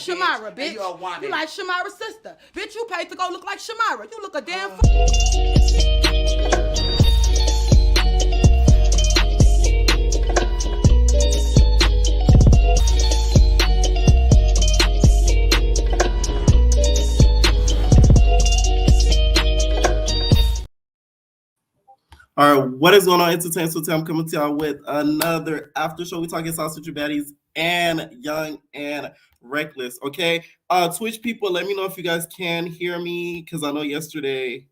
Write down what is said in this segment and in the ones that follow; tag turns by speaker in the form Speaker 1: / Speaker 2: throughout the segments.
Speaker 1: Shamira, bitch. You like Shamira's sister. Bitch, you paid to go look like Shamira. You look a damn
Speaker 2: All right, what is going on, Entertainment? So I'm coming to y'all with another after show. We talking sausage with Baddies and Young and Reckless. Okay, Twitch people, let me know if you guys can hear me because I know yesterday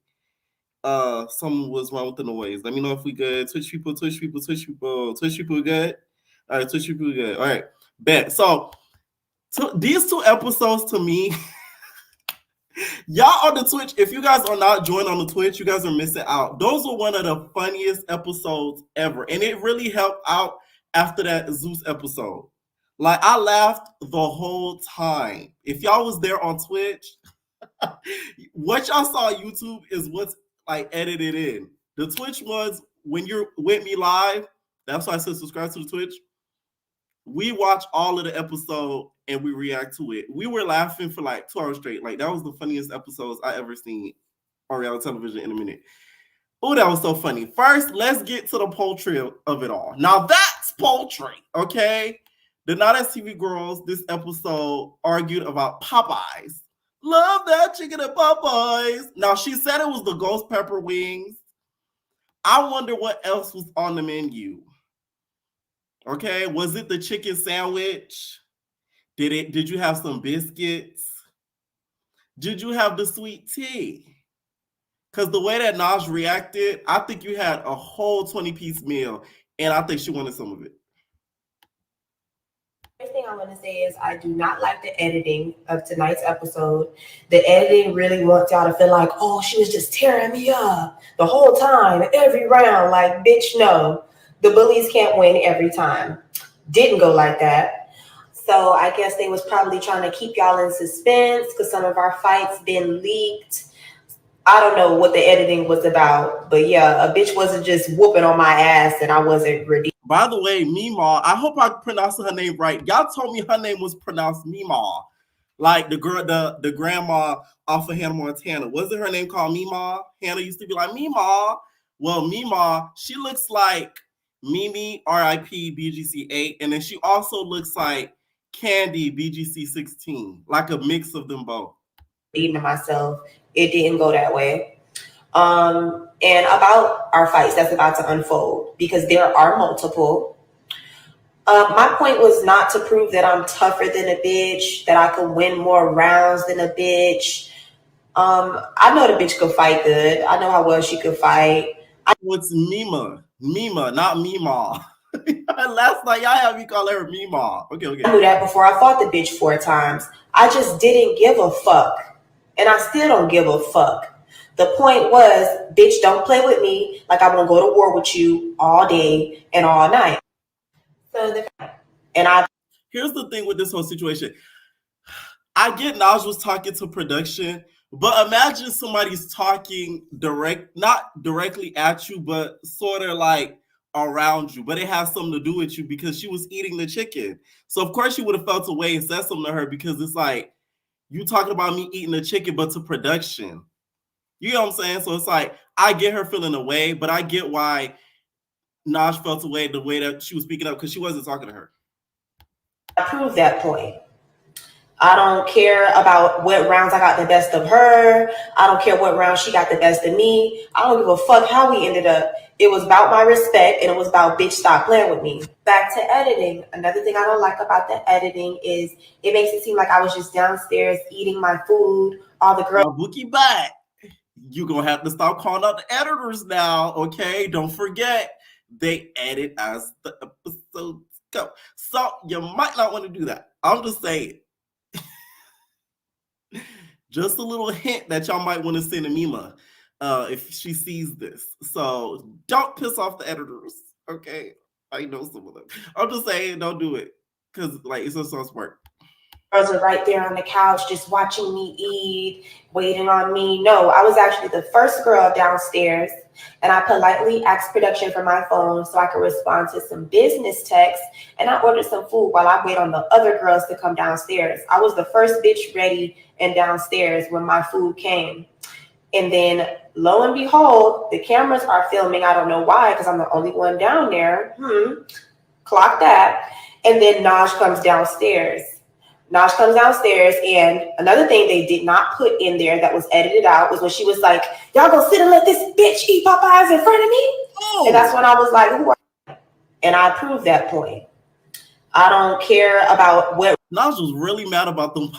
Speaker 2: something was wrong with the noise. Let me know if we good. Twitch people, good. All right, Twitch people good. All right, bet. So these two episodes to me. Y'all on the Twitch, if you guys are not joined on the Twitch, you guys are missing out. Those were one of the funniest episodes ever. And it really helped out after that Zeus episode. Like, I laughed the whole time. If y'all was there on Twitch, what y'all saw on YouTube is what's like edited in. The Twitch ones, when you're with me live, that's why I said subscribe to the Twitch. We watch all of the episode and we react to it. We were laughing for like 2 hours straight. Like, that was the funniest episodes I ever seen on reality television in a minute. Oh, that was so funny. First, let's get to the poultry of it all. Now, that's poultry, okay? The Not as TV girls this episode argued about Popeyes. Love that chicken at Popeyes. Now, she said it was the ghost pepper wings. I wonder what else was on the menu. Okay, was it the chicken sandwich? Did you have some biscuits? Did you have the sweet tea? Because the way that Naj reacted, I think you had a whole 20-piece meal, and I think she wanted some of it.
Speaker 3: First thing I want to say is I do not like the editing of tonight's episode. The editing really wants y'all to feel like, oh, she was just tearing me up the whole time, every round. Like, bitch, no. The bullies can't win every time. Didn't go like that. So I guess they was probably trying to keep y'all in suspense because some of our fights been leaked. I don't know what the editing was about, but yeah, a bitch wasn't just whooping on my ass and I wasn't ready.
Speaker 2: By the way, Mima, I hope I pronounced her name right. Y'all told me her name was pronounced Mima. Like the girl, the grandma off of Hannah Montana. Wasn't her name called Mima? Hannah used to be like, Mima. Well, Mima, she looks like Mimi, RIP, BGC 8. And then she also looks like Candy, BGC 16. Like a mix of them both.
Speaker 3: Beating myself. It didn't go that way. And about our fights that's about to unfold, because there are multiple. My point was not to prove that I'm tougher than a bitch, that I could win more rounds than a bitch. I know the bitch could fight good. I know how well she could fight.
Speaker 2: What's Mima, not Mima. Last night, y'all had me call her Mima. Okay.
Speaker 3: I knew that before I fought the bitch 4 times. I just didn't give a fuck. And I still don't give a fuck. The point was, bitch, don't play with me like I won't go to war with you all day and all night.
Speaker 2: Here's the thing with this whole situation. I get Naj was talking to production, but imagine somebody's talking not directly at you, but sort of like around you, but it has something to do with you because she was eating the chicken. So of course she would have felt away and said something to her because it's like, you talking about me eating the chicken, but to production. You know what I'm saying? So it's like, I get her feeling away, but I get why Naj felt away the way that she was speaking up because she wasn't talking to her.
Speaker 3: I proved that point. I don't care about what rounds I got the best of her. I don't care what round she got the best of me. I don't give a fuck how we ended up. It was about my respect and it was about bitch stop playing with me. Back to editing. Another thing I don't like about the editing is it makes it seem like I was just downstairs eating my food. All the girls.
Speaker 2: Bookie back. You're going to have to stop calling out the editors now, okay? Don't forget, they edit as the episodes go. So you might not want to do that. I'm just saying. Just a little hint that y'all might want to send to Mima if she sees this. So don't piss off the editors, okay? I know some of them. I'm just saying, don't do it because like it's just so smart.
Speaker 3: girls are right there on the couch just watching me eat, waiting on me. No, I was actually the first girl downstairs, and I politely asked production for my phone so I could respond to some business texts, and I ordered some food while I wait on the other girls to come downstairs. I was the first bitch ready and downstairs when my food came. And then lo and behold, the cameras are filming. I don't know why, because I'm the only one down there. Clock that. And then Naj comes downstairs. And another thing they did not put in there that was edited out was when she was like, y'all gonna sit and let this bitch eat Popeyes in front of me? Oh. And that's when I was like, who are you? And I proved that point. I don't care about what
Speaker 2: Naj was really mad about them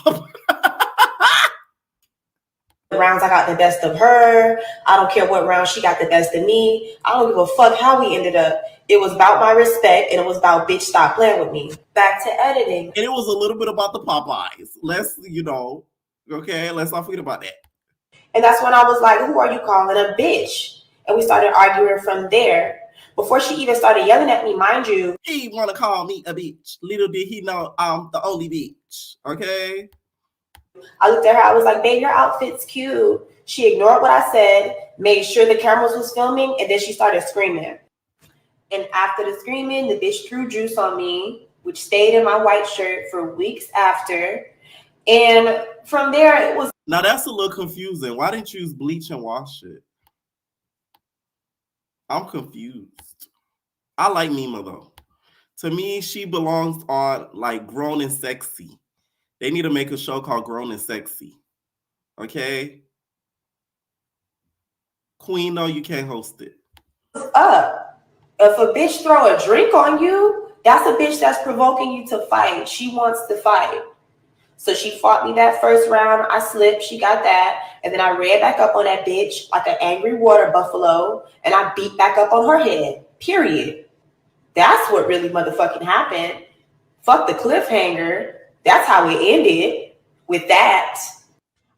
Speaker 3: rounds I got the best of her. I don't care what round she got the best of me. I don't give a fuck how we ended up. It was about my respect, and it was about bitch stop playing with me. Back to editing.
Speaker 2: And it was a little bit about the Popeyes. Let's not forget about that.
Speaker 3: And that's when I was like, who are you calling a bitch? And we started arguing from there. Before she even started yelling at me, mind you.
Speaker 2: He want to call me a bitch. Little did he know I'm the only bitch. Okay?
Speaker 3: I looked at her. I was like, babe, your outfit's cute. She ignored what I said, made sure the cameras was filming, and then she started screaming. And after the screaming, the bitch threw juice on me, which stayed in my white shirt for weeks after. And from there, it was...
Speaker 2: Now, that's a little confusing. Why didn't you use bleach and wash it? I'm confused. I like Mima, though. To me, she belongs on, like, Grown and Sexy. They need to make a show called Grown and Sexy. Okay? Queen, no, you can't host it.
Speaker 3: If a bitch throw a drink on you, that's a bitch that's provoking you to fight. She wants to fight. So she fought me that first round. I slipped. She got that. And then I ran back up on that bitch like an angry water buffalo. And I beat back up on her head. Period. That's what really motherfucking happened. Fuck the cliffhanger. That's how it ended with that.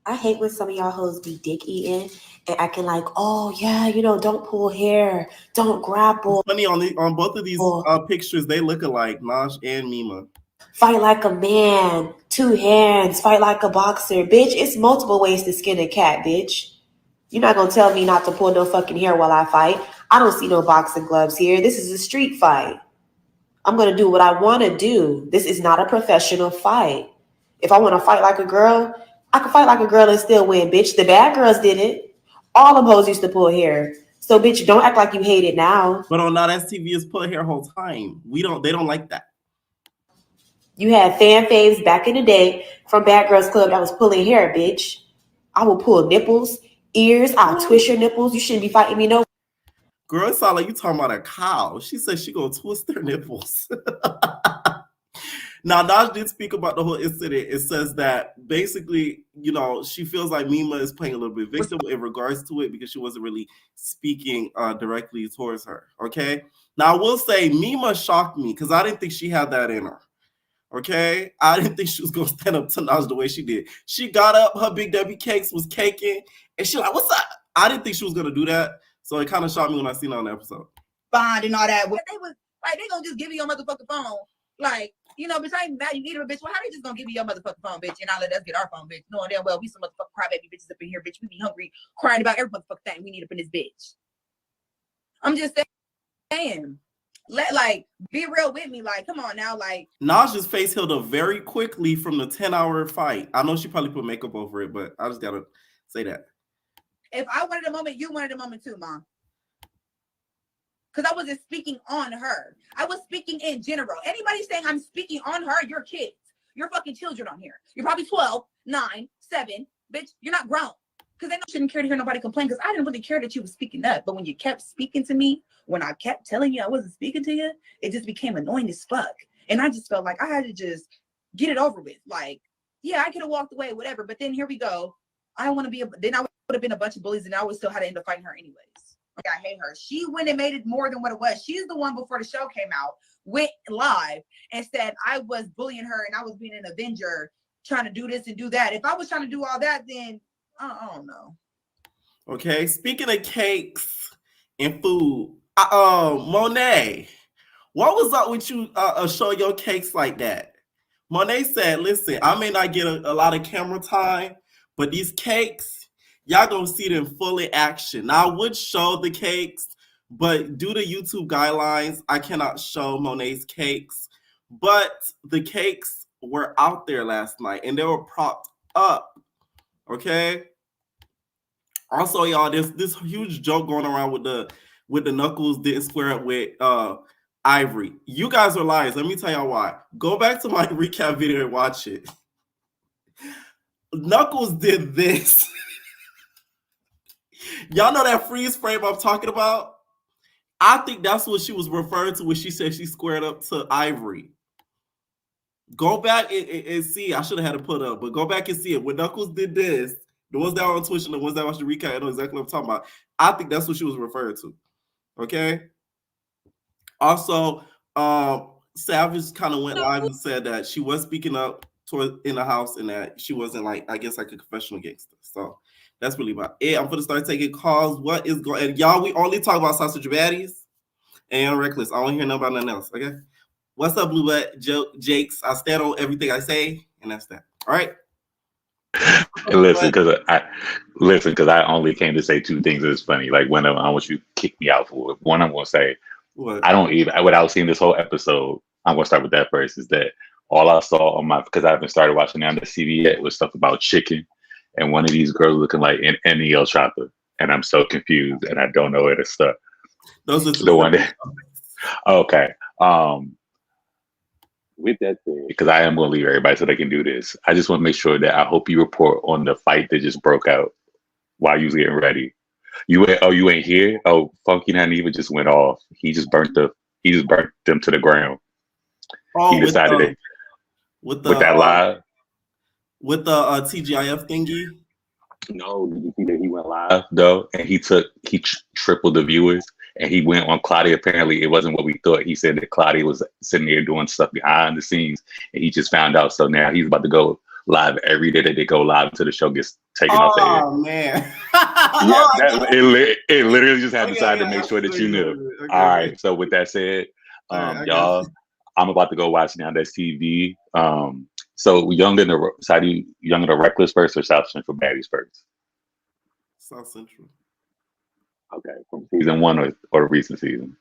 Speaker 3: I hate when some of y'all hoes be dick eating and acting like, oh yeah, don't pull hair, don't grapple.
Speaker 2: Funny, on both of these pictures, they look alike, Naj and Mima.
Speaker 3: Fight like a man, 2 hands, fight like a boxer. Bitch, it's multiple ways to skin a cat, bitch. You're not gonna tell me not to pull no fucking hair while I fight. I don't see no boxing gloves here. This is a street fight. I'm gonna do what I wanna do. This is not a professional fight. If I wanna fight like a girl, I can fight like a girl and still win, bitch. The bad girls did it. All them hoes used to pull hair. So, bitch, don't act like you hate it now.
Speaker 2: But on Not STV is pull hair whole time. They don't like that.
Speaker 3: You had fan faves back in the day from Bad Girls Club that was pulling hair, bitch. I will pull nipples, ears. I'll twist your nipples. You shouldn't be fighting me, no.
Speaker 2: Girl, it sound like you talking about a cow. She said she gonna twist her nipples. Now, Naj did speak about the whole incident. It says that basically, she feels like Mima is playing a little bit victim in regards to it because she wasn't really speaking directly towards her. Okay. Now, I will say Mima shocked me because I didn't think she had that in her. Okay. I didn't think she was going to stand up to Naj the way she did. She got up, her Big W cakes was caking, and she like, what's up? I didn't think she was going to do that. So it kind of shocked me when I seen it on the episode.
Speaker 1: Bond and all that. They was like, they going to just give you your motherfucking phone. Like, bitch, I ain't mad you need her, bitch. Well, how they just gonna give you your motherfucking phone, bitch, and I'll let us get our phone, bitch? Knowing damn well we some motherfucking crybaby bitches up in here, bitch. We be hungry, crying about every motherfucking thing we need up in this bitch. I'm just saying, be real with me. Like, come on now, like.
Speaker 2: Naj's face healed up very quickly from the 10-hour fight. I know she probably put makeup over it, but I just gotta say that.
Speaker 1: If I wanted a moment, you wanted a moment too, Mom. Because I wasn't speaking on her. I was speaking in general. Anybody saying I'm speaking on her, you're kids. You're fucking children on here. You're probably 12, 9, 7. Bitch, you're not grown. Because I shouldn't care to hear nobody complain because I didn't really care that you were speaking up. But when you kept speaking to me, when I kept telling you I wasn't speaking to you, it just became annoying as fuck. And I just felt like I had to just get it over with. Like, yeah, I could have walked away, whatever. But then here we go. Then I would have been a bunch of bullies and I would still have to end up fighting her anyways. I hate her. She went and made it more than what it was. She's the one before the show came out, went live and said I was bullying her and I was being an avenger, trying to do this and do that. If I was trying to do all that, then I don't know.
Speaker 2: Okay, speaking of cakes and food, Monet, what was up with you showing your cakes like that? Monet said, listen, I may not get a lot of camera time, but these cakes, y'all gonna see them full in action. Now, I would show the cakes, but due to YouTube guidelines, I cannot show Monet's cakes. But the cakes were out there last night, and they were propped up, okay? Also, y'all, there's this huge joke going around with the Knuckles didn't square up with Ivory. You guys are liars. Let me tell y'all why. Go back to my recap video and watch it. Knuckles did this. Y'all know that freeze frame I'm talking about? I think that's what she was referring to when she said she squared up to Ivory. Go back and see. I should have had it put up, but go back and see it. When Knuckles did this, the ones that are on Twitch and the ones that watch the recap, I know exactly what I'm talking about. I think that's what she was referring to. Okay? Also, Savage kind of went live and said that she was speaking up in the house and that she wasn't like, I guess, like a confessional gangster. So that's really about it. I'm gonna start taking calls. What is going? And y'all, we only talk about sausage baddies and reckless. I don't hear nothing about nothing else. Okay. What's up, Blue Butt? Jakes? I stand on everything I say, and that's that. All right.
Speaker 4: Listen, because I only came to say two things. It's funny. Like one of them, I want you to kick me out for. One, I'm gonna say,
Speaker 2: What?
Speaker 4: I don't even without seeing this whole episode. I'm gonna start with that first. Is that all I saw on my because I haven't started watching on the TV yet was stuff about chicken, and one of these girls looking like an NEL Chopper, and I'm so confused and I don't know where to start.
Speaker 2: Those are
Speaker 4: The one that okay. With that said, because I am going to leave everybody so they can do this, I just want to make sure that I hope you report on the fight that just broke out while you was getting ready. You ain't here? Oh, Funky Nine even just went off. He just burnt them to the ground.
Speaker 2: Oh,
Speaker 4: He decided with that live.
Speaker 2: With the TGIF thingy.
Speaker 4: No, did you see that he went live though, and he tripled the viewers, and he went on Claudia. Apparently, it wasn't what we thought. He said that Claudia was sitting there doing stuff behind the scenes, and he just found out. So now he's about to go live every day that they go live until the show gets taken off the air.
Speaker 2: Oh man!
Speaker 4: It literally just had decided to make sure that you knew. Okay. All right. So with that said, y'all, I'm about to go watch Now That's TV. So Young and the Reckless first or South Central Baddies first?
Speaker 2: South Central.
Speaker 4: Okay, from season 1 or recent season?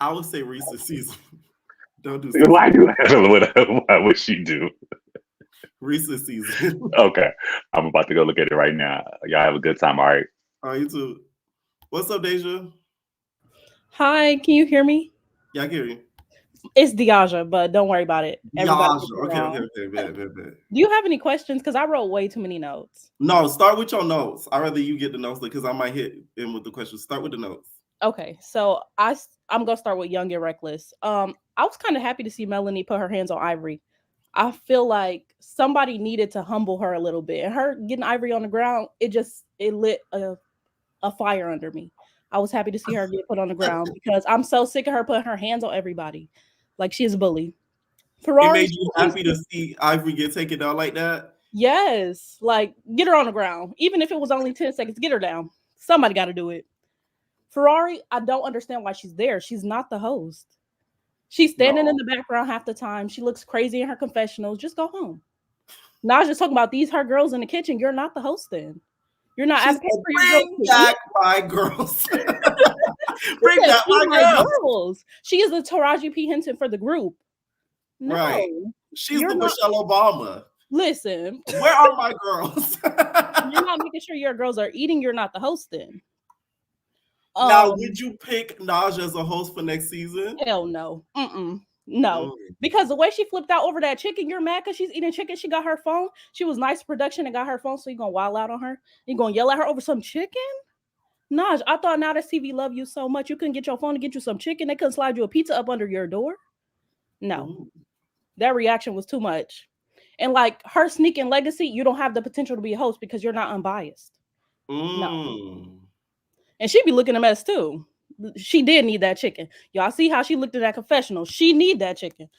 Speaker 2: I would say recent season. Don't do
Speaker 4: season. Why do that? Why would she do?
Speaker 2: Recent season.
Speaker 4: Okay, I'm about to go look at it right now. Y'all have a good time, all right?
Speaker 2: All right, you too. What's up, Deja?
Speaker 5: Hi, can you hear me?
Speaker 2: Yeah, I can hear you.
Speaker 5: It's Diaja, but don't worry about it.
Speaker 2: Okay. Bad.
Speaker 5: Do you have any questions? Because I wrote way too many notes.
Speaker 2: No, start with your notes. I'd rather you get the notes because I might hit in with the questions. Start with the notes.
Speaker 5: Okay, so I'm gonna start with Young and Reckless. I was kind of happy to see Melanie put her hands on Ivory. I feel like somebody needed to humble her a little bit, and her getting Ivory on the ground, it lit a fire under me. I was happy to see her get put on the ground because I'm so sick of her putting her hands on everybody. Like she's a bully.
Speaker 2: Ferrari, it made you happy to see Ivory get taken down like that?
Speaker 5: Yes. Like, get her on the ground. Even if it was only 10 seconds, get her down. Somebody got to do it. Ferrari, I don't understand why she's there. She's not the host. She's standing in the background half the time. She looks crazy in her confessionals. Just go home. Naj is talking about these her girls in the kitchen. You're not the host then. You're not asking for your
Speaker 2: bring back my girls. Bring back my
Speaker 5: girls. She is the Taraji P. Henson for the group. No,
Speaker 2: right. She's the Michelle Obama.
Speaker 5: Listen.
Speaker 2: Where are my girls?
Speaker 5: You're not making sure your girls are eating. You're not the host then.
Speaker 2: Now, would you pick Naj as a host for next season?
Speaker 5: Hell no. No, because the way she flipped out over that chicken, you're mad because she's eating chicken. She got her phone. She was nice production and got her phone. So you're going to wild out on her? You're going to yell at her over some chicken? Naj, I thought Now That's TV love you so much. You couldn't get your phone to get you some chicken. They couldn't slide you a pizza up under your door. No, that reaction was too much. And like her sneaking legacy, you don't have the potential to be a host because you're not unbiased. No. And she'd be looking a mess too. She did need that chicken. Y'all see how she looked at that confessional. She need that chicken.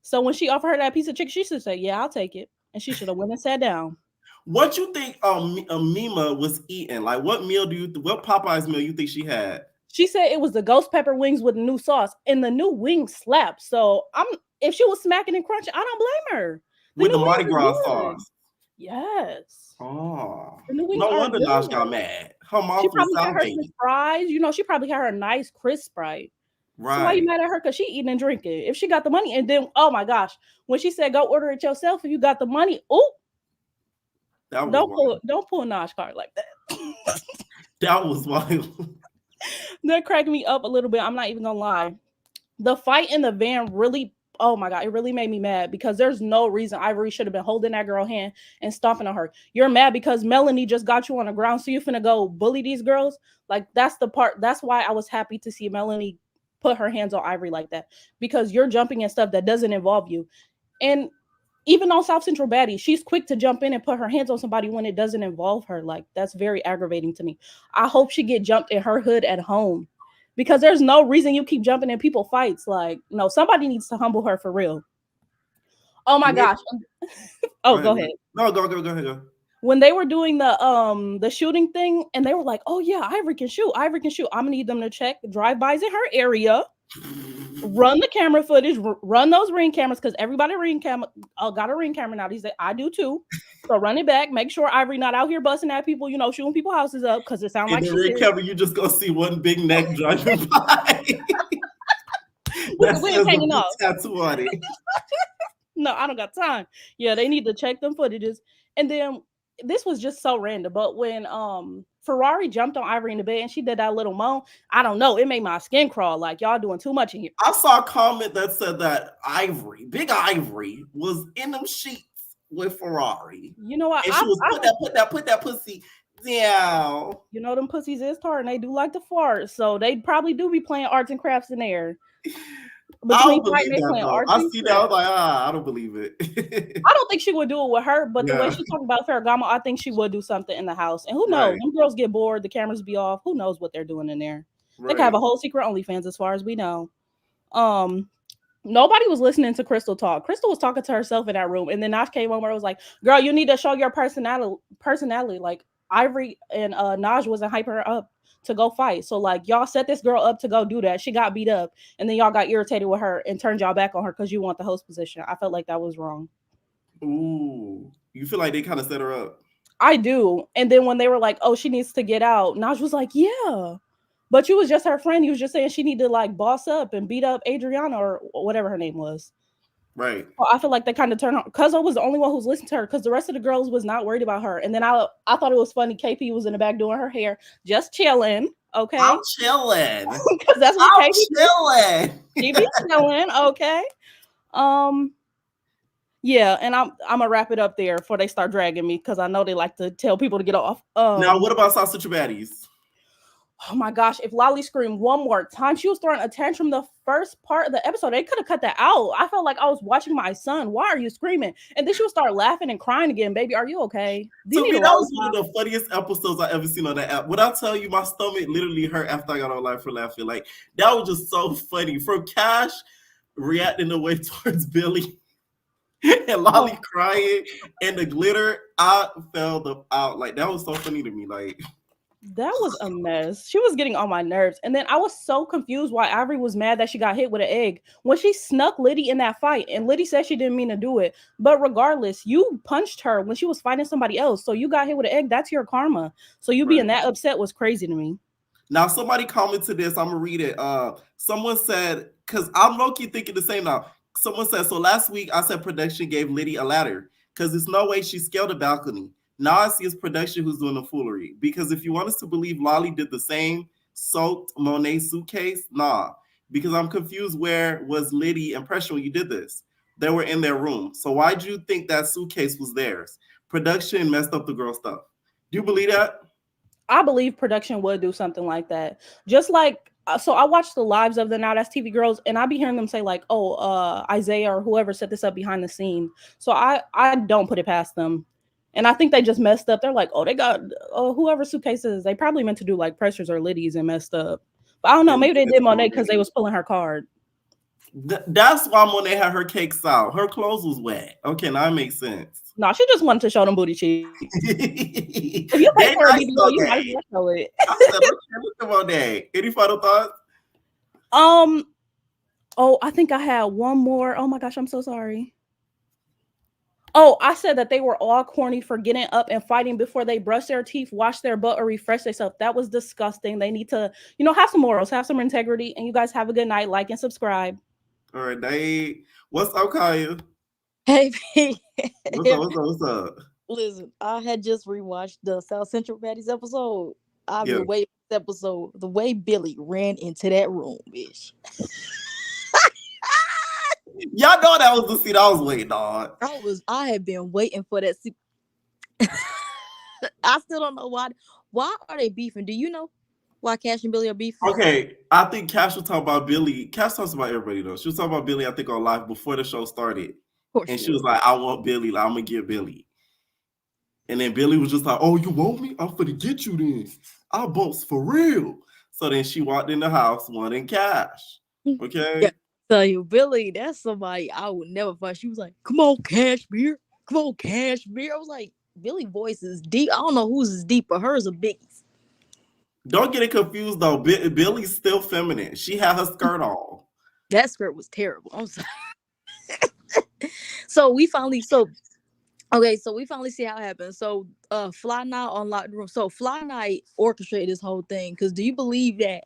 Speaker 5: So when she offered her that piece of chicken, she should say, yeah, I'll take it. And she should have went and sat down.
Speaker 2: What you think Mima was eating? Like what Popeyes meal you think she had?
Speaker 5: She said it was the ghost pepper wings with the new sauce, and the new wings slap. So if she was smacking and crunching, I don't blame her.
Speaker 2: With the Mardi Gras sauce.
Speaker 5: Yes.
Speaker 2: Oh,
Speaker 5: The new wings
Speaker 2: no
Speaker 5: are
Speaker 2: wonder
Speaker 5: good.
Speaker 2: Naj got mad. Her mouth
Speaker 5: She
Speaker 2: was
Speaker 5: probably had her
Speaker 2: salivating.
Speaker 5: some fries. You know, she probably had her nice crisp Sprite.
Speaker 2: Right.
Speaker 5: So why you mad at her? Because she eating and drinking. If she got the money, and then, oh my gosh, when she said go order it yourself, if you got the money, don't pull a Naj card like that.
Speaker 2: That was wild.
Speaker 5: That cracked me up a little bit. I'm not even gonna lie. The fight in the van really, oh my God, it really made me mad because there's no reason Ivory should have been holding that girl's hand and stomping on her. You're mad because Melanie just got you on the ground, so you're finna go bully these girls. Like, that's the part. That's why I was happy to see Melanie put her hands on Ivory like that, because you're jumping in stuff that doesn't involve you. And even on South Central Baddie, she's quick to jump in and put her hands on somebody when it doesn't involve her. Like, that's very aggravating to me. I hope she get jumped in her hood at home, because there's no reason you keep jumping in people fights. Like, no, somebody needs to humble her for real. Oh my gosh. Oh, go ahead.
Speaker 2: No, go ahead.
Speaker 5: When they were doing the shooting thing, and they were like, oh yeah, Ivory can shoot. I'm gonna need them to check drive-bys in her area. Run the camera footage, run those Ring cameras, because everybody Ring camera got a Ring camera now. He said, I do too. So run it back. Make sure Ivory not out here busting at people, shooting people's houses up, because it sounds like
Speaker 2: in the Ring camera, you just gonna see one big neck driving by. That's hanging off. Tattoo on it.
Speaker 5: No, I don't got time. Yeah, they need to check them footages. And then this was just so random, but when Ferrari jumped on Ivory in the bed and she did that little moan, I don't know, it made my skin crawl. Like, y'all doing too much in here.
Speaker 2: I saw a comment that said that Big Ivory was in them sheets with Ferrari.
Speaker 5: You know what?
Speaker 2: And she was put that pussy down.
Speaker 5: You know, them pussies is hard and they do like to fart, so they probably do be playing arts and crafts in there.
Speaker 2: I don't believe that, I see that. I was like, I don't believe it.
Speaker 5: I don't think she would do it with her, but the way she talked about Ferragamo, I think she would do something in the house. And who knows? Right. Them girls get bored, the cameras be off. Who knows what they're doing in there? Right. They could have a whole secret OnlyFans, as far as we know. Nobody was listening to Crystal talk. Crystal was talking to herself in that room, and then Naj came over and was like, "Girl, you need to show your personality." Like, Ivory and Naj wasn't hyping her up to go fight. So, like, y'all set this girl up to go do that. She got beat up, and then y'all got irritated with her and turned y'all back on her because you want the host position. I felt like that was wrong.
Speaker 2: Ooh, you feel like they kind of set her up?
Speaker 5: I do. And then when they were like, "Oh, she needs to get out," Naj was like, "Yeah, but you was just her friend. You was just saying she need to, like, boss up and beat up Adriana or whatever her name was."
Speaker 2: Right.
Speaker 5: Well, I feel like they kind of turned on. Cuzzo was the only one who was listening to her, because the rest of the girls was not worried about her. And then I thought it was funny. KP was in the back doing her hair, just chilling. Okay,
Speaker 2: I'm chilling
Speaker 5: because that's what
Speaker 2: I'm
Speaker 5: KP
Speaker 2: chilling.
Speaker 5: She be chilling. Okay. Yeah, and I'm gonna wrap it up there before they start dragging me, because I know they like to tell people to get off.
Speaker 2: Now, what about South Central Baddies?
Speaker 5: Oh my gosh, if Lolly screamed one more time, she was throwing a tantrum the first part of the episode. They could have cut that out. I felt like I was watching my son. Why are you screaming? And then she would start laughing and crying again. Baby, are you okay?
Speaker 2: To me, that was one of the funniest episodes I ever seen on that app. When I tell you, my stomach literally hurt after I got on live for laughing. Like, that was just so funny. From Cash reacting away towards Billy and Lolly crying and the glitter, I fell out. Like, that was so funny to me. Like,
Speaker 5: that was a mess. She was getting on my nerves. And then I was so confused why Ivory was mad that she got hit with an egg when she snuck Liddy in that fight. And Liddy said she didn't mean to do it. But regardless, you punched her when she was fighting somebody else. So you got hit with an egg. That's your karma. So you being that upset was crazy to me.
Speaker 2: Now, somebody commented this. I'm going to read it. Someone said, because I'm low-key thinking the same now. Someone said, so last week I said production gave Liddy a ladder because there's no way she scaled a balcony. Now I see it's production who's doing the foolery. Because if you want us to believe Lolly did the same soaked Monet suitcase, nah. Because I'm confused, where was Liddy and Pressure when you did this? They were in their room. So why do you think that suitcase was theirs? Production messed up the girl stuff. Do you believe that?
Speaker 5: I believe production would do something like that. Just like, so I watched the lives of the Now That's TV girls, and I be hearing them say like, oh, Isaiah or whoever set this up behind the scene. So I don't put it past them. And I think they just messed up. They're like, oh, they got whoever suitcases. They probably meant to do like Pressures or Liddy's and messed up. But I don't know. Maybe they did Monet because they was pulling her card.
Speaker 2: That's why Monet had her cakes out. Her clothes was wet. Okay, now it makes sense.
Speaker 5: No, she just wanted to show them booty cheeks.
Speaker 2: If
Speaker 5: If you pay for a BBL, you might as well show it.
Speaker 2: I said, okay, look at Monet. Any final thoughts?
Speaker 5: Oh, I think I had one more. Oh my gosh, I'm so sorry. Oh, I said that they were all corny for getting up and fighting before they brush their teeth, wash their butt, or refresh themselves. That was disgusting. They need to, have some morals, have some integrity, and you guys have a good night. Like and subscribe.
Speaker 2: All right, Nate. What's up, Kaya?
Speaker 6: Hey,
Speaker 2: What's up?
Speaker 6: Listen, I had just rewatched the South Central Baddies episode. I've been waiting for this episode. The way Billy ran into that room, bitch.
Speaker 2: Y'all know that was the scene I was waiting on.
Speaker 6: I had been waiting for that scene. I still don't know why. Why are they beefing? Do you know why Cash and Billy are beefing?
Speaker 2: Okay, I think Cash was talking about Billy. Cash talks about everybody though. She was talking about Billy, I think, on live before the show started. And she was like, I want Billy. Like, I'm gonna get Billy. And then Billy was just like, oh, you want me? I'm finna get you then. I'll bumps for real. So then she walked in the house wanting Cash. Okay.
Speaker 6: Yeah. So you, Billy, that's somebody I would never find. She was like, come on, Cashmere. Come on, Cashmere. I was like, Billy's voice is deep. I don't know whose is deep, but hers are biggies.
Speaker 2: Don't get it confused though. Billy's still feminine. She had her skirt on.
Speaker 6: That skirt was terrible. I'm sorry. So we finally see how it happened. So Fly Night unlocked the room. So Fly Night orchestrated this whole thing. Because do you believe that?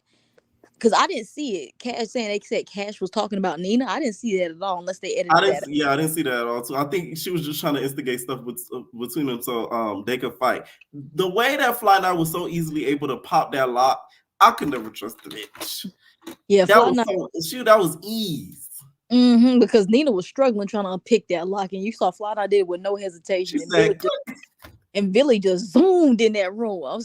Speaker 6: Because I didn't see it. Cash saying they said Cash was talking about Nina. I didn't see that at all unless they edited that.
Speaker 2: Yeah, I didn't see that at all too. I think she was just trying to instigate stuff between them so they could fight. The way that Fly Night was so easily able to pop that lock, I could never trust the bitch.
Speaker 6: Yeah,
Speaker 2: that was ease.
Speaker 6: Because Nina was struggling trying to unpick that lock, and you saw Fly Night did it with no hesitation. And Billy just zoomed in that room.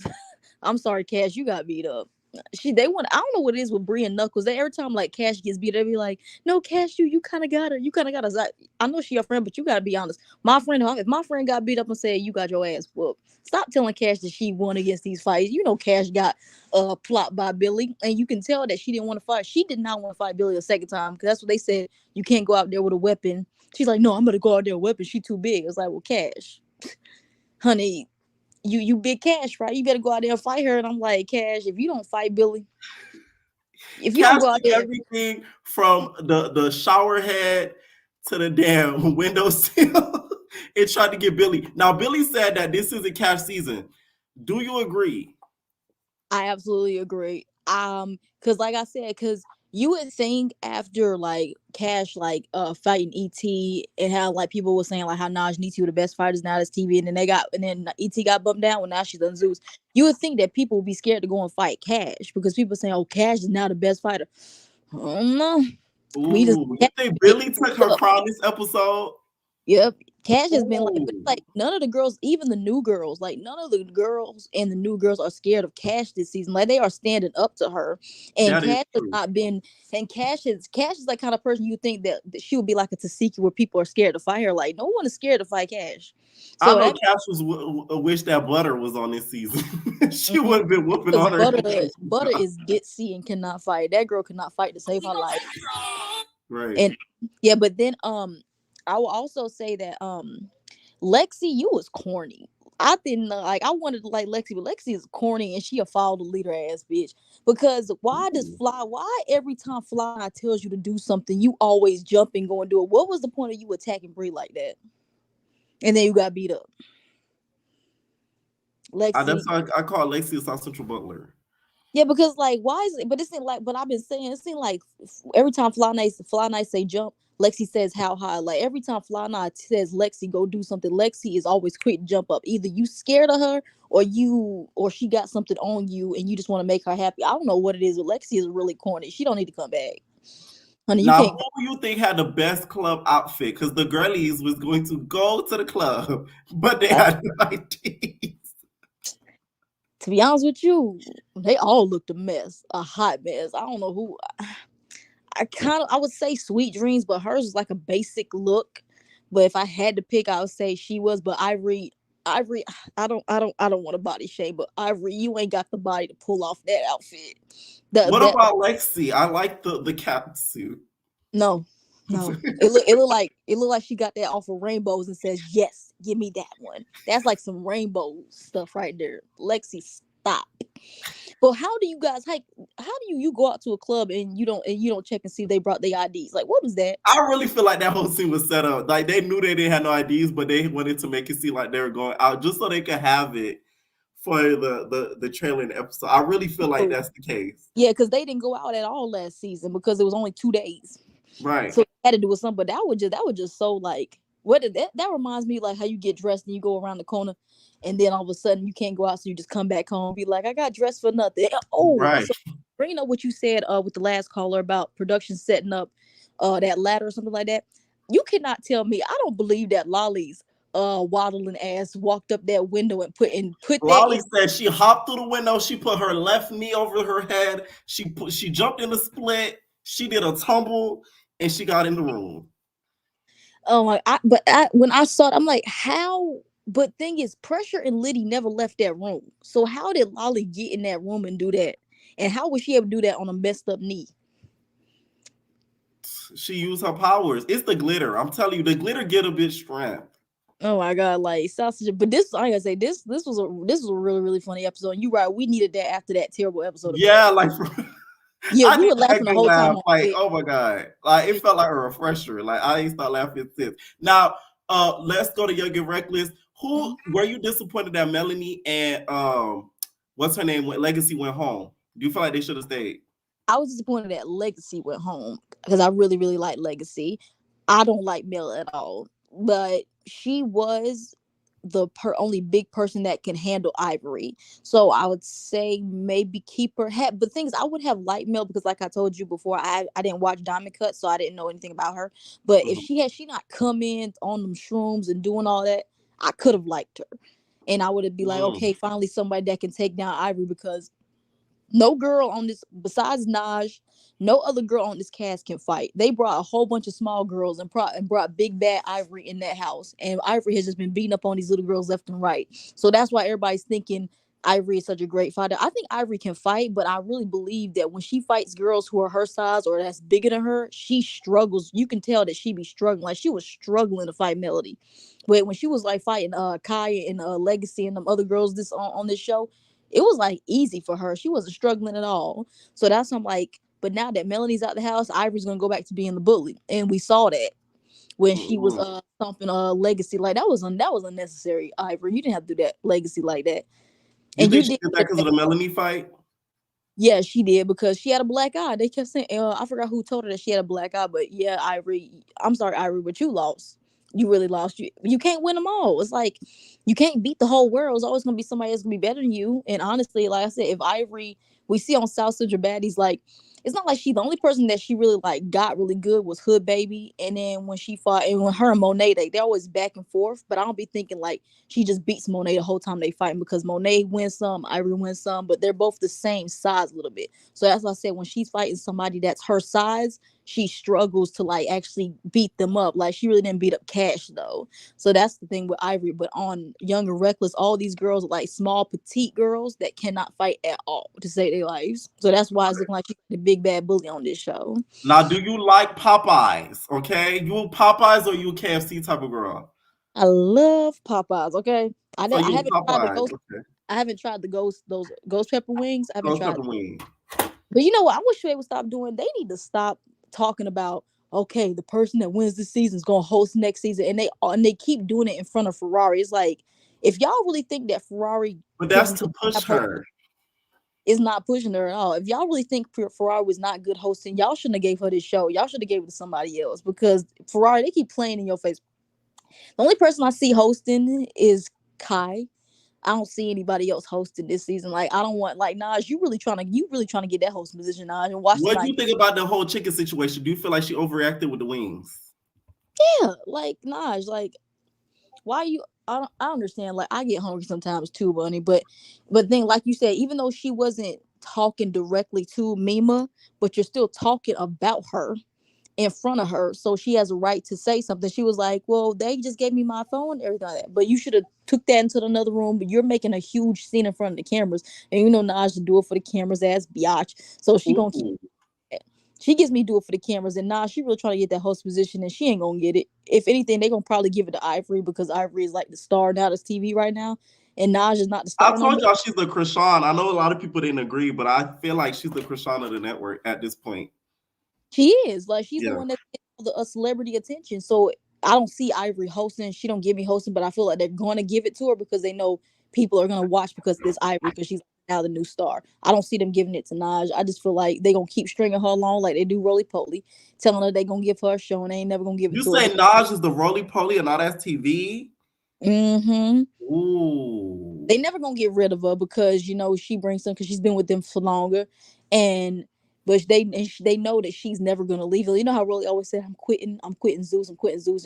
Speaker 6: I'm sorry, Cash, you got beat up. I don't know what it is with Bree and Knuckles. Every time like Cash gets beat, they be like, no, Cash, you kind of got her. You kind of got us. I know she your friend, but you got to be honest. If my friend got beat up and said, you got your ass whooped, stop telling Cash that she won against these fights. You know Cash got plopped by Billy, and you can tell that she didn't want to fight. She did not want to fight Billy a second time, because that's what they said. You can't go out there with a weapon. She's like, no, I'm going to go out there with a weapon. She too big. It's like, well, Cash, honey, you big Cash, right? You better go out there and fight her. And I'm like, Cash, if you don't fight Billy, if you don't go out there,
Speaker 2: everything from the shower head to the damn windowsill, it tried to get Billy. Now Billy said that this isn't Cash season. Do you agree?
Speaker 6: I absolutely agree. Because like I said, because you would think after like Cash fighting ET and how like people were saying like how Naj and ET were the best fighters now, that's TV, and then ET got bumped down when now she's on Zeus. You would think that people would be scared to go and fight Cash because people saying, oh, Cash is now the best fighter. No.
Speaker 2: You think Billy took her crown this episode?
Speaker 6: Yep. Cash has been like none of the girls, even the new girls, like none of the girls and the new girls are scared of Cash this season. Like they are standing up to her. And Cash has not been, and Cash is like kind of person you think that she would be like a Tasiki where people are scared to fight her. Like no one is scared to fight Cash.
Speaker 2: So I know Cash was wish that Butter was on this season. She would have been whooping on her.
Speaker 6: Butter is ditzy and cannot fight. That girl cannot fight to save her life.
Speaker 2: Right.
Speaker 6: And yeah, but then I will also say that Lexi, you was corny. I didn't I wanted to like Lexi, but Lexi is corny and she a follow the leader ass bitch. Because why every time Fly tells you to do something, you always jump and go and do it? What was the point of you attacking Bree like that? And then you got beat up. Lexi,
Speaker 2: that's why I call Lexi a South Central Butler.
Speaker 6: Yeah, because like why is it? But it seemed like, but I've been saying it seemed like every time Fly Night say jump, Lexi says how high. Like every time Fly Night says Lexi go do something, Lexi is always quick to jump up. Either you scared of her or she got something on you and you just want to make her happy. I don't know what it is, but Lexi is really corny. She don't need to come back. Honey,
Speaker 2: now, who do you think had the best club outfit? Because the girlies was going to go to the club, but they had no ideas.
Speaker 6: To be honest with you, they all looked a mess, a hot mess. I don't know who. I would say Sweet Dreams, but hers is like a basic look. But if I had to pick, I would say she was. But Ivory, I don't want to body shame, but Ivory, you ain't got the body to pull off that outfit.
Speaker 2: What about Lexi? I like the cap suit.
Speaker 6: No, no. It looked like she got that off of Rainbows and says, "Yes, give me that one." That's like some rainbow stuff right there. Lexi, stop. But how do you guys like? How do you go out to a club and you don't check and see if they brought their IDs? Like, what was that?
Speaker 2: I really feel like that whole scene was set up. Like they knew they didn't have no IDs, but they wanted to make it seem like they were going out just so they could have it for the trailer in the episode. I really feel like that's the case.
Speaker 6: Yeah, because they didn't go out at all last season because it was only 2 days.
Speaker 2: Right.
Speaker 6: So it had to do with something. But that was just so like what did that reminds me like how you get dressed and you go around the corner and then all of a sudden you can't go out, so you just come back home and be like, I got dressed for nothing. Oh,
Speaker 2: right.
Speaker 6: So bringing up what you said with the last caller about production setting up that ladder or something like that. You cannot tell me. I don't believe that Lolly's waddling ass walked up that window and put
Speaker 2: Lolly said she hopped through the window, she put her left knee over her head, she jumped in the split, she did a tumble, and she got in the room.
Speaker 6: Oh my! When I saw it, I'm like, how? But thing is, Pressure and Liddy never left that room. So how did Lolly get in that room and do that? And how was she able to do that on a messed up knee?
Speaker 2: She used her powers. It's the glitter. I'm telling you, the glitter get a bit strength.
Speaker 6: Oh my god, like sausage. But this, I gotta say, this was a really, really funny episode. And you're right, we needed that after that terrible episode.
Speaker 2: Yeah, like
Speaker 6: yeah, we were laughing the whole time.
Speaker 2: Like, oh my god, like it felt like a refresher. Like I ain't start laughing since. Now, let's go to Young and Reckless. Who were you disappointed that Melanie and what's her name? Legacy went home? Do you feel like they should have stayed?
Speaker 6: I was disappointed that Legacy went home because I really, really like Legacy. I don't like Mel at all, but she was the only big person that can handle Ivory. So I would say maybe keep her. But things I would have liked Mel because, like I told you before, I didn't watch Diamond Cut, so I didn't know anything about her. But if she not come in on them shrooms and doing all that, I could have liked her, and I would have be like, okay, finally somebody that can take down Ivory because no girl on this besides Naj, no other girl on this cast can fight. They brought a whole bunch of small girls and brought big bad Ivory in that house, and Ivory has just been beating up on these little girls left and right. So that's why everybody's thinking Ivory is such a great fighter. I think Ivory can fight, but I really believe that when she fights girls who are her size or that's bigger than her, she struggles. You can tell that she be struggling. Like she was struggling to fight Melody. But when she was like fighting Kaya and Legacy and them other girls on this show, it was like easy for her. She wasn't struggling at all. So that's I'm like, but now that Melanie's out the house, Ivory's gonna go back to being the bully, and we saw that when she was stomping Legacy. Like that was unnecessary. Ivory, you didn't have to do that Legacy like that.
Speaker 2: And you think she did that because of the Melanie fight?
Speaker 6: Yeah, she did because she had a black eye. They kept saying, I forgot who told her that she had a black eye, but yeah, Ivory. I'm sorry, Ivory, but you lost. You really lost. You can't win them all. It's like you can't beat the whole world. It's always gonna be somebody that's gonna be better than you. And honestly, like I said, if Ivory, we see on South Central Baddies, like it's not like she the only person that she really like got really good was Hood Baby. And then when she fought, and when her and Monet, they're always back and forth. But I don't be thinking like she just beats Monet the whole time they fighting because Monet wins some, Ivory wins some, but they're both the same size a little bit. So that's why I said when she's fighting somebody that's her size, she struggles to like actually beat them up. Like she really didn't beat up Cash though. So that's the thing with Ivory. But on Young and Reckless, all these girls are like small, petite girls that cannot fight at all to save their lives. So that's why it's looking like she's the big bad bully on this show.
Speaker 2: Now, do you like Popeyes? Okay, you Popeyes or you a KFC type of girl?
Speaker 6: I love Popeyes. Okay, I haven't tried the ghost pepper wings. I haven't tried. But you know what? I wish they would stop doing. They need to stop talking about, okay, the person that wins this season is gonna host next season, and they keep doing it in front of Ferrari. It's like if y'all really think that Ferrari,
Speaker 2: but that's to push her.
Speaker 6: It's not pushing her at all. If y'all really think Ferrari was not good hosting, y'all shouldn't have gave her this show. Y'all should have gave it to somebody else because Ferrari, they keep playing in your face. The only person I see hosting is Kai. I don't see anybody else hosting this season. Like I don't want like Naj. You really trying to get that hosting position, Naj. And watch.
Speaker 2: What do you think about the whole chicken situation? Do you feel like she overreacted with the wings?
Speaker 6: Yeah, like Naj. Like why you? I understand. Like I get hungry sometimes too, Bunny. But then, like you said, even though she wasn't talking directly to Mima, but you're still talking about her in front of her, so she has a right to say something. She was like, well, they just gave me my phone, everything like that, but you should have took that into another room. But you're making a huge scene in front of the cameras, and you know Naj to do it for the cameras as biatch, so she gonna keep She gets me do it for the cameras, and she really trying to get that host position, and she ain't gonna get it. If anything, they gonna probably give it to Ivory because Ivory is like the star now that's TV right now, and Naj is not the star.
Speaker 2: I told y'all she's the Krishan. I know a lot of people didn't agree, but I feel like she's the Krishan of the network at this point.
Speaker 6: She is like she's the one that gets the celebrity attention. So I don't see Ivory hosting. She don't give me hosting, but I feel like they're going to give it to her because they know people are going to watch because this Ivory, because she's now the new star. I don't see them giving it to Naj. I just feel like they're going to keep stringing her along like they do Roly Poly, telling her they're going to give her a show and they ain't never going to give it to her.
Speaker 2: You say Naj is the Roly Poly and all that's TV?
Speaker 6: Mm-hmm.
Speaker 2: Ooh.
Speaker 6: They never going to get rid of her because, you know, she brings them because she's been with them for longer. But they know that she's never gonna leave. You know how Rolly always said, I'm quitting Zeus,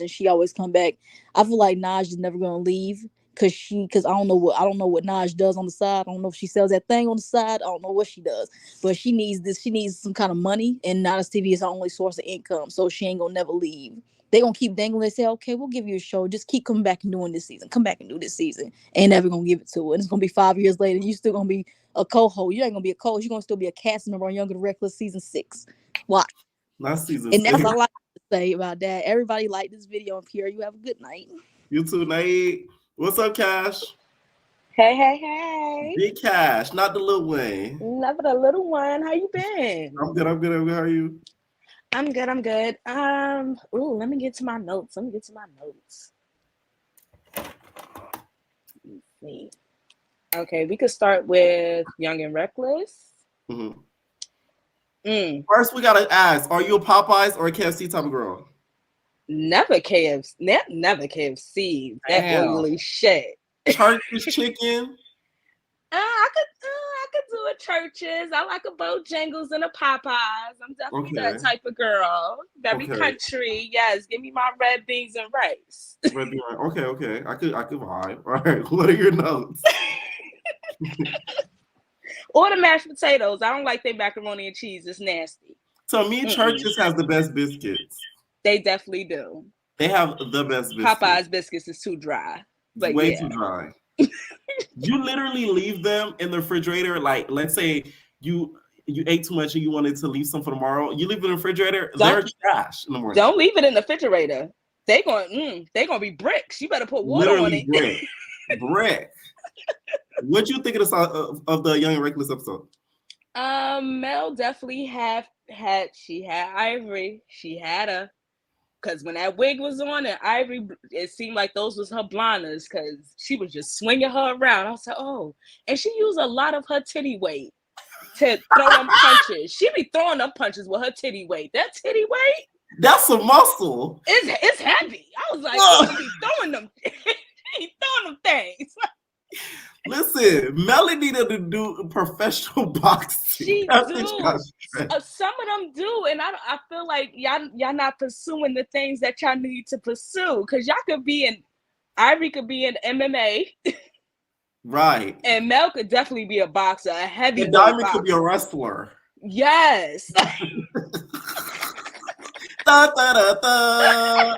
Speaker 6: and she always come back. I feel like Naj is never gonna leave because I don't know what Naj does on the side. I don't know if she sells that thing on the side. I don't know what she does. But she needs some kind of money, and Naj TV is her only source of income, so she ain't gonna never leave. They gonna keep dangling and say, okay, we'll give you a show. Just keep coming back and doing this season. Come back and do this season. Ain't never gonna give it to her. And it's gonna be 5 years later, and you still gonna be a co-host. You ain't gonna be a co-host. You're gonna still be a cast member on Young and Reckless season 6. Watch.
Speaker 2: Not season
Speaker 6: and
Speaker 2: 6.
Speaker 6: That's all I have to say about that. Everybody like this video, and Pierre, you have a good night.
Speaker 2: You too, Nate. What's up, Cash?
Speaker 7: Hey.
Speaker 2: Big Cash, not the little one.
Speaker 7: Never the little one. How you been?
Speaker 2: I'm good. How are you?
Speaker 7: I'm good. Let me get to my notes. Let's see. Okay, we could start with Young and Reckless.
Speaker 2: Mm-hmm. First, we gotta ask: are you a Popeyes or a KFC type of girl?
Speaker 7: Never KFC. Never KFC. That oily shit.
Speaker 2: Church's chicken.
Speaker 7: I could do a Church's. I like a Bojangles and a Popeyes. I'm definitely that type of girl. Very country. Yes, give me my red beans and rice.
Speaker 2: Red bean, okay. I could vibe. All right. What are your notes?
Speaker 7: Or the mashed potatoes. I don't like their macaroni and cheese. It's nasty.
Speaker 2: To me, Church's has the best biscuits.
Speaker 7: They definitely do.
Speaker 2: They have the best biscuits.
Speaker 7: Popeyes biscuits is too dry. But
Speaker 2: way too dry. You literally leave them in the refrigerator. Like, let's say you ate too much and you wanted to leave some for tomorrow. You leave it in the refrigerator. They're trash in the morning.
Speaker 7: Don't leave it in the refrigerator. They gonna be bricks. You better put water on it.
Speaker 2: Brick. What you think of the Young and Reckless episode?
Speaker 7: Mel definitely had Ivory. She had her. Because when that wig was on and Ivory, it seemed like those was her blinders because she was just swinging her around. I was like, oh. And she used a lot of her titty weight to throw them punches. She be throwing up punches with her titty weight. That titty weight?
Speaker 2: That's a muscle.
Speaker 7: It's heavy. I was like, she be throwing them. She throwing them things.
Speaker 2: Listen, Melanie needed to do professional boxing.
Speaker 7: She do. Some of them do, and I feel like y'all not pursuing the things that y'all need to pursue because y'all could be in. Ivory could be in MMA,
Speaker 2: right?
Speaker 7: And Mel could definitely be a boxer, a heavy.
Speaker 2: And Diamond could be a wrestler.
Speaker 7: Yes.
Speaker 2: Da, da, da, da.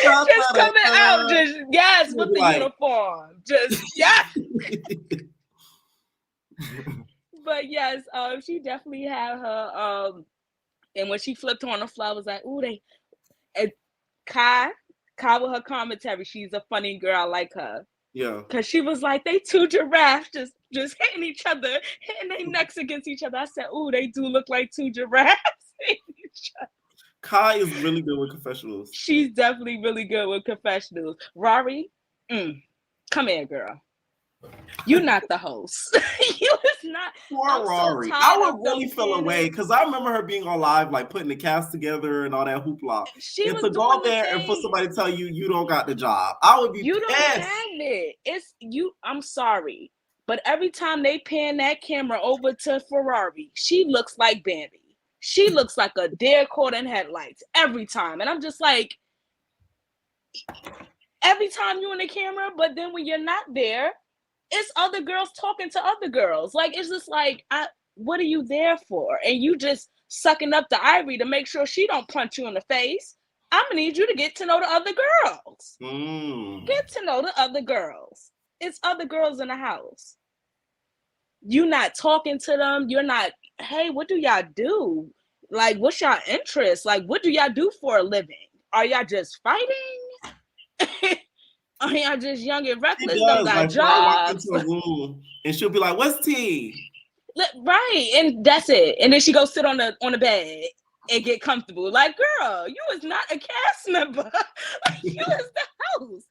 Speaker 7: Just coming out, just yes, with the uniform, just yes. But yes, she definitely had her. And when she flipped on the floor, I was like, "Ooh, and Kai with her commentary. She's a funny girl. I like her.
Speaker 2: Yeah,
Speaker 7: because she was like, they two giraffes just hitting each other, hitting their necks against each other. I said, "Ooh, they do look like two giraffes hitting each other."
Speaker 2: Kai is really good with confessionals.
Speaker 7: She's definitely really good with confessionals. Rory, come here, girl. You're not the host. You is not.
Speaker 2: Poor Rory. So I would really feel away because I remember her being on live, like putting the cast together and all that hoopla. And to go there and for somebody to tell you don't got the job, I would be
Speaker 7: You
Speaker 2: pissed.
Speaker 7: Don't have it. It's you. I'm sorry, but every time they pan that camera over to Ferrari, she looks like Bambi. She looks like a deer caught in headlights every time. And I'm just like, every time you're in the camera, but then when you're not there, it's other girls talking to other girls. Like, it's just like, what are you there for? And you just sucking up to Ivory to make sure she don't punch you in the face. I'm going to need you to get to know the other girls. Get to know the other girls. It's other girls in the house. You're not talking to them. You're not, hey, what do y'all do? Like, what's y'all interest? Like, what do y'all do for a living? Are y'all just fighting? Are y'all just young and reckless? Don't got
Speaker 2: like, walk
Speaker 7: jobs.
Speaker 2: into a room and she'll be like, "What's tea?"
Speaker 7: Right, and that's it. And then she go sit on the bed and get comfortable. Like, girl, you is not a cast member. Like, you is the host.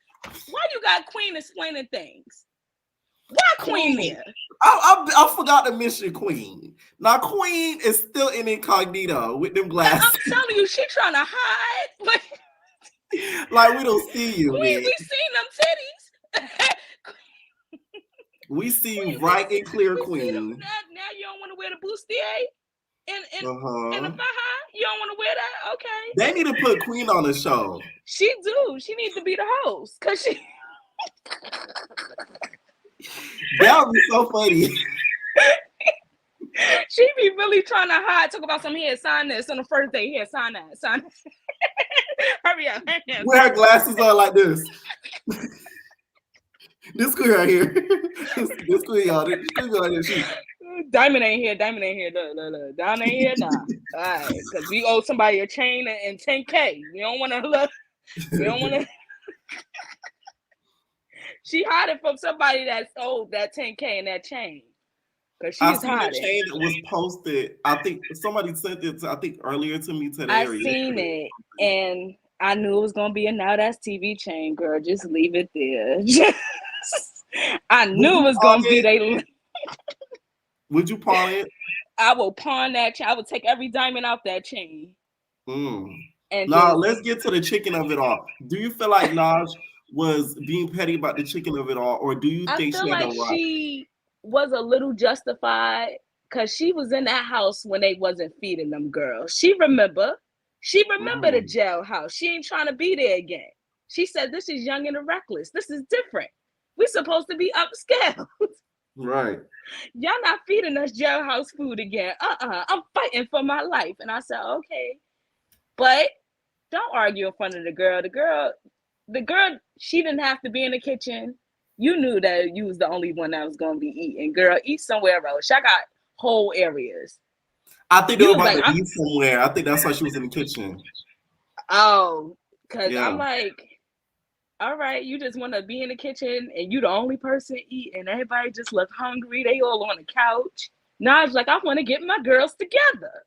Speaker 7: Why you got Queen explaining things? Why Queen there?
Speaker 2: I forgot to mention Queen. Now Queen is still in incognito with them glasses.
Speaker 7: I'm telling you, she trying to hide.
Speaker 2: Like we don't see you.
Speaker 7: Queen,
Speaker 2: man.
Speaker 7: we seen them titties.
Speaker 2: We see you right and clear, Queen.
Speaker 7: Now you don't want to wear the bustier and the faja? You don't want to wear that? Okay.
Speaker 2: They need to put Queen on the show.
Speaker 7: She do. She needs to be the host because she.
Speaker 2: That would be so funny.
Speaker 7: She be really trying to hide. Talk about something. Here, sign this on the first day. Here, sign that. Sign that. Hurry up.
Speaker 2: Wear her glasses on like this. This queen right here. This queen, y'all. This queen right here.
Speaker 7: Diamond ain't here. Diamond ain't here. Look. Diamond ain't here now. All right, because we owe somebody a chain and 10K. We don't want to look. We don't want to. She hiding from somebody that's owed that 10K and that chain. Because she's hiding.
Speaker 2: The chain that was posted. I think somebody sent it earlier to me today.
Speaker 7: I seen it and I knew it was gonna be a Now That's TV chain, girl. Just leave it there. I knew it was gonna be they.
Speaker 2: Would you pawn it?
Speaker 7: I will pawn that chain. I will take every diamond out that chain.
Speaker 2: And now let's get to the chicken of it all. Do you feel like Naj was being petty about the chicken of it all, or do you think
Speaker 7: she had she was a little justified because she was in that house when they wasn't feeding them girls? She remember the jailhouse. She ain't trying to be there again. She said, "This is young and reckless. This is different. We're supposed to be upscale."
Speaker 2: Right.
Speaker 7: Y'all not feeding us jailhouse food again. I'm fighting for my life. And I said, okay. But don't argue in front of the girl. The girl, she didn't have to be in the kitchen. You knew that you was the only one that was going to be eating. Girl, eat somewhere else. I got whole areas.
Speaker 2: I think they were about to eat somewhere. I think that's why she was in the kitchen.
Speaker 7: Oh, because I'm like, all right, you just want to be in the kitchen and you the only person eating. Everybody just look hungry. They all on the couch. Naj like, I want to get my girls together.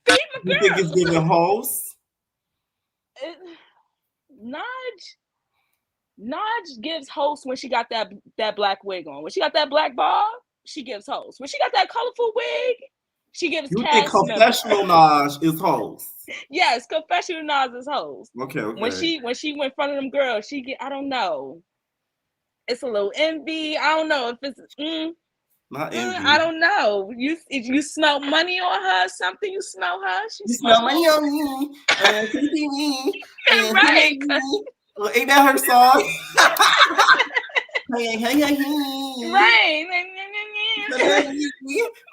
Speaker 7: Feed my girls.
Speaker 2: You think it's giving host?
Speaker 7: Naj gives host when she got that black wig on. When she got that black bob, she gives host. When she got that colorful wig, she gives
Speaker 2: You think confessional Naj is host?
Speaker 7: Yes, confessional Naj is host.
Speaker 2: Okay.
Speaker 7: When she went in front of them girls, she get, I don't know. It's a little envy. I don't know if it's
Speaker 2: not envy.
Speaker 7: I don't know. If you smell money on her or something, you smell her.
Speaker 2: You smell money on me. Me.
Speaker 7: Right.
Speaker 2: Well, ain't that her song? Right.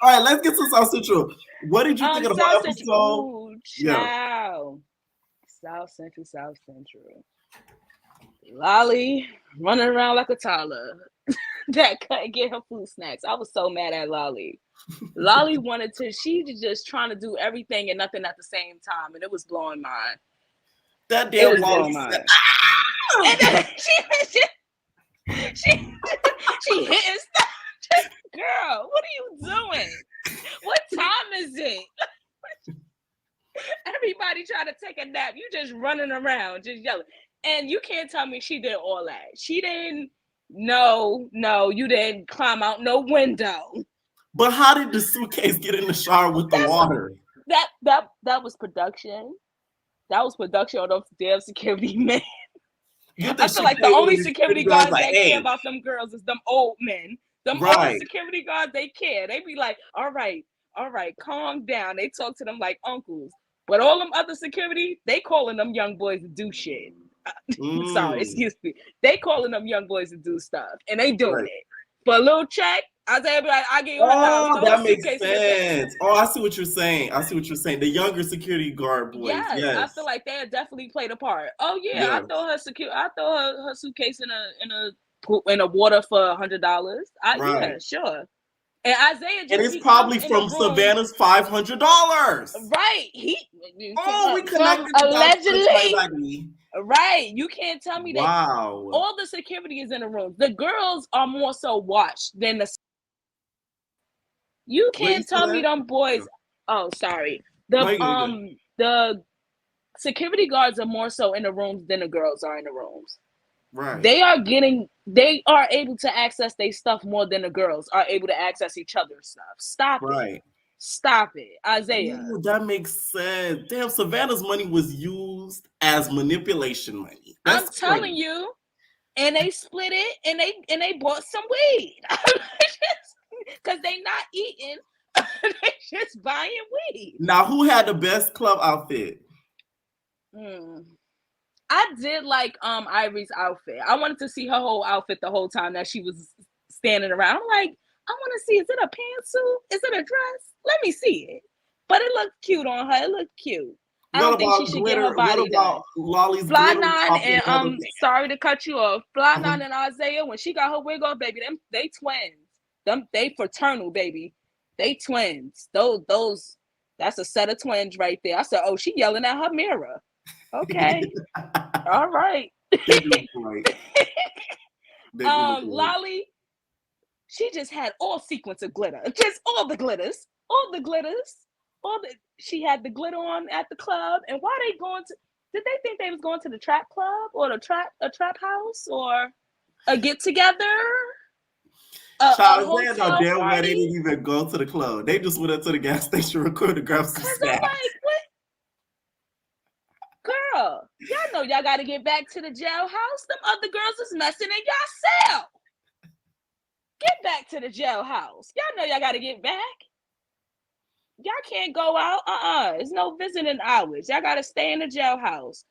Speaker 2: All right, let's get to South Central. What did you think of the episode?
Speaker 7: Ooh, child. South Central. Lolly running around like a toddler that couldn't get her food snacks. I was so mad at Lolly. Lolly she was just trying to do everything and nothing at the same time, and it was blowing mine.
Speaker 2: That damn Lolly said,
Speaker 7: and then she hitting stuff. Girl, what are you doing? What time is it? Everybody trying to take a nap. You just running around, just yelling. And you can't tell me she did all that. She didn't. No, you didn't climb out no window.
Speaker 2: But how did the suitcase get in the shower with the water?
Speaker 7: That was production. That was production on those damn security men. I feel like the only security guards that care about them girls is them old men. Them old security guards, they care. They be like, all right, calm down. They talk to them like uncles. But all them other security, they calling them young boys to do shit. Sorry, excuse me. They calling them young boys to do stuff. And they doing it. For a little check, I say, like, I get you
Speaker 2: that makes sense. I see what you're saying. The younger security guard boys. Yes.
Speaker 7: I feel like they definitely played a part. Oh yeah, I throw her suitcase in a water for $100. Yeah, sure. And Isaiah just
Speaker 2: and it's
Speaker 7: be
Speaker 2: probably
Speaker 7: coming in
Speaker 2: from
Speaker 7: the room.
Speaker 2: Savannah's $500.
Speaker 7: Right.
Speaker 2: We
Speaker 7: From
Speaker 2: connected the dots
Speaker 7: allegedly. Right. You can't tell me that
Speaker 2: Wow.
Speaker 7: all the security is in the room. The girls are more so watched than the. You can't tell me them boys. Oh, sorry. The security guards are more so in the rooms than the girls are in the rooms.
Speaker 2: Right.
Speaker 7: They are able to access their stuff more than the girls are able to access each other's stuff. Stop it, Isaiah.
Speaker 2: Ooh, that makes sense. Damn, Savannah's money was used as manipulation money.
Speaker 7: I'm telling you, and they split it, and they bought some weed because they not eating, they just buying weed.
Speaker 2: Now, who had the best club outfit?
Speaker 7: I did like Ivory's outfit. I wanted to see her whole outfit the whole time that she was standing around. I'm like, I want to see, is it a pantsuit? Is it a dress? Let me see it. But it looked cute on her. It looked cute. I don't think she should get her body done.
Speaker 2: Lolly's
Speaker 7: Fly Nine and sorry to cut you off. Fly Nine and Isaiah, when she got her wig off, baby, they twins. They fraternal, baby. They twins. Those that's a set of twins right there. I said, oh, she yelling at her mirror. Okay. All right. Lolly, she just had all sequence of glitter. Just all the glitters. She had the glitter on at the club. And why they going to? Did they think they was going to the trap club or a trap house or a get together?
Speaker 2: They didn't even go to the club. They just went up to the gas station real quick to grab some snacks.
Speaker 7: I'm like, what? Girl, y'all know y'all got to get back to the jailhouse. Them other girls is messing in y'all cell. Get back to the jailhouse. Y'all know y'all got to get back. Y'all can't go out. It's no visiting hours. Y'all got to stay in the jailhouse.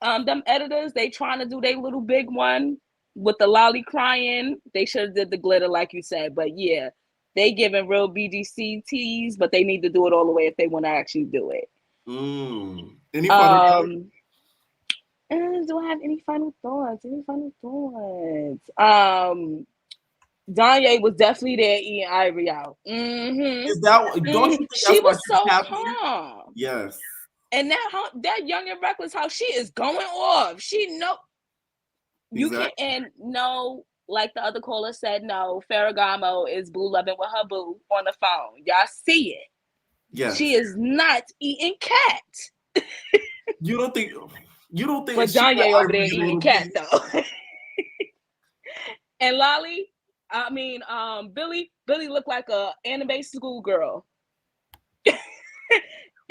Speaker 7: Them editors, they trying to do their little big one with the lolly crying. They should have did the glitter like you said. But yeah, they giving real BDC teas, but they need to do it all the way if they want to actually do it.
Speaker 2: Any final
Speaker 7: do I have any final thoughts? Danye was definitely there eating Ivory out.
Speaker 2: Is that don't you think
Speaker 7: she was so calm?
Speaker 2: Yes.
Speaker 7: And that Young and Reckless house, she is going off. She know you can and no, like the other caller said, no, Ferragamo is boo loving with her boo on the phone. Y'all see it.
Speaker 2: Yes.
Speaker 7: She is not eating cat. You don't think but Danye over there eating cat though. And Lolly, Billy looked like a anime schoolgirl.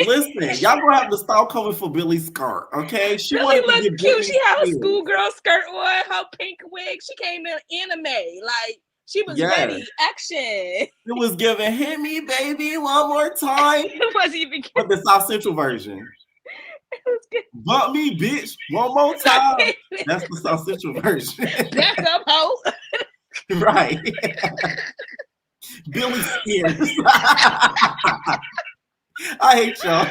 Speaker 2: Listen, y'all gonna have to stop coming for Billy's skirt, okay?
Speaker 7: Billy looked cute. She had a schoolgirl skirt on, her pink wig. She came in anime, like she was ready. Action.
Speaker 2: It was giving "Hit Me, Baby, One More Time."
Speaker 7: It wasn't even
Speaker 2: but the South Central version.
Speaker 7: It was good.
Speaker 2: Butt me, bitch, one more time. That's the South Central version.
Speaker 7: Back up, hoe.
Speaker 2: Right. Billy Spears. I hate y'all.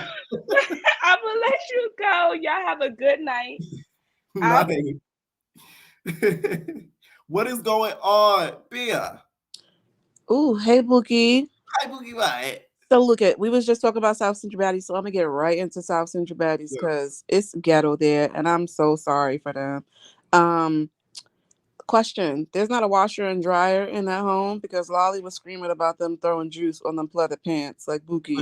Speaker 7: I'm gonna let you go. Y'all have a good night.
Speaker 2: What is going on, Bia?
Speaker 8: Ooh, hey Bookie.
Speaker 2: Hi Bookie, right?
Speaker 8: So look at, we was just talking about South Central Baddies, so I'm gonna get right into South Central Baddies because it's ghetto there, and I'm so sorry for them. Question: there's not a washer and dryer in that home because Lolly was screaming about them throwing juice on them pleather pants. Like Bookie,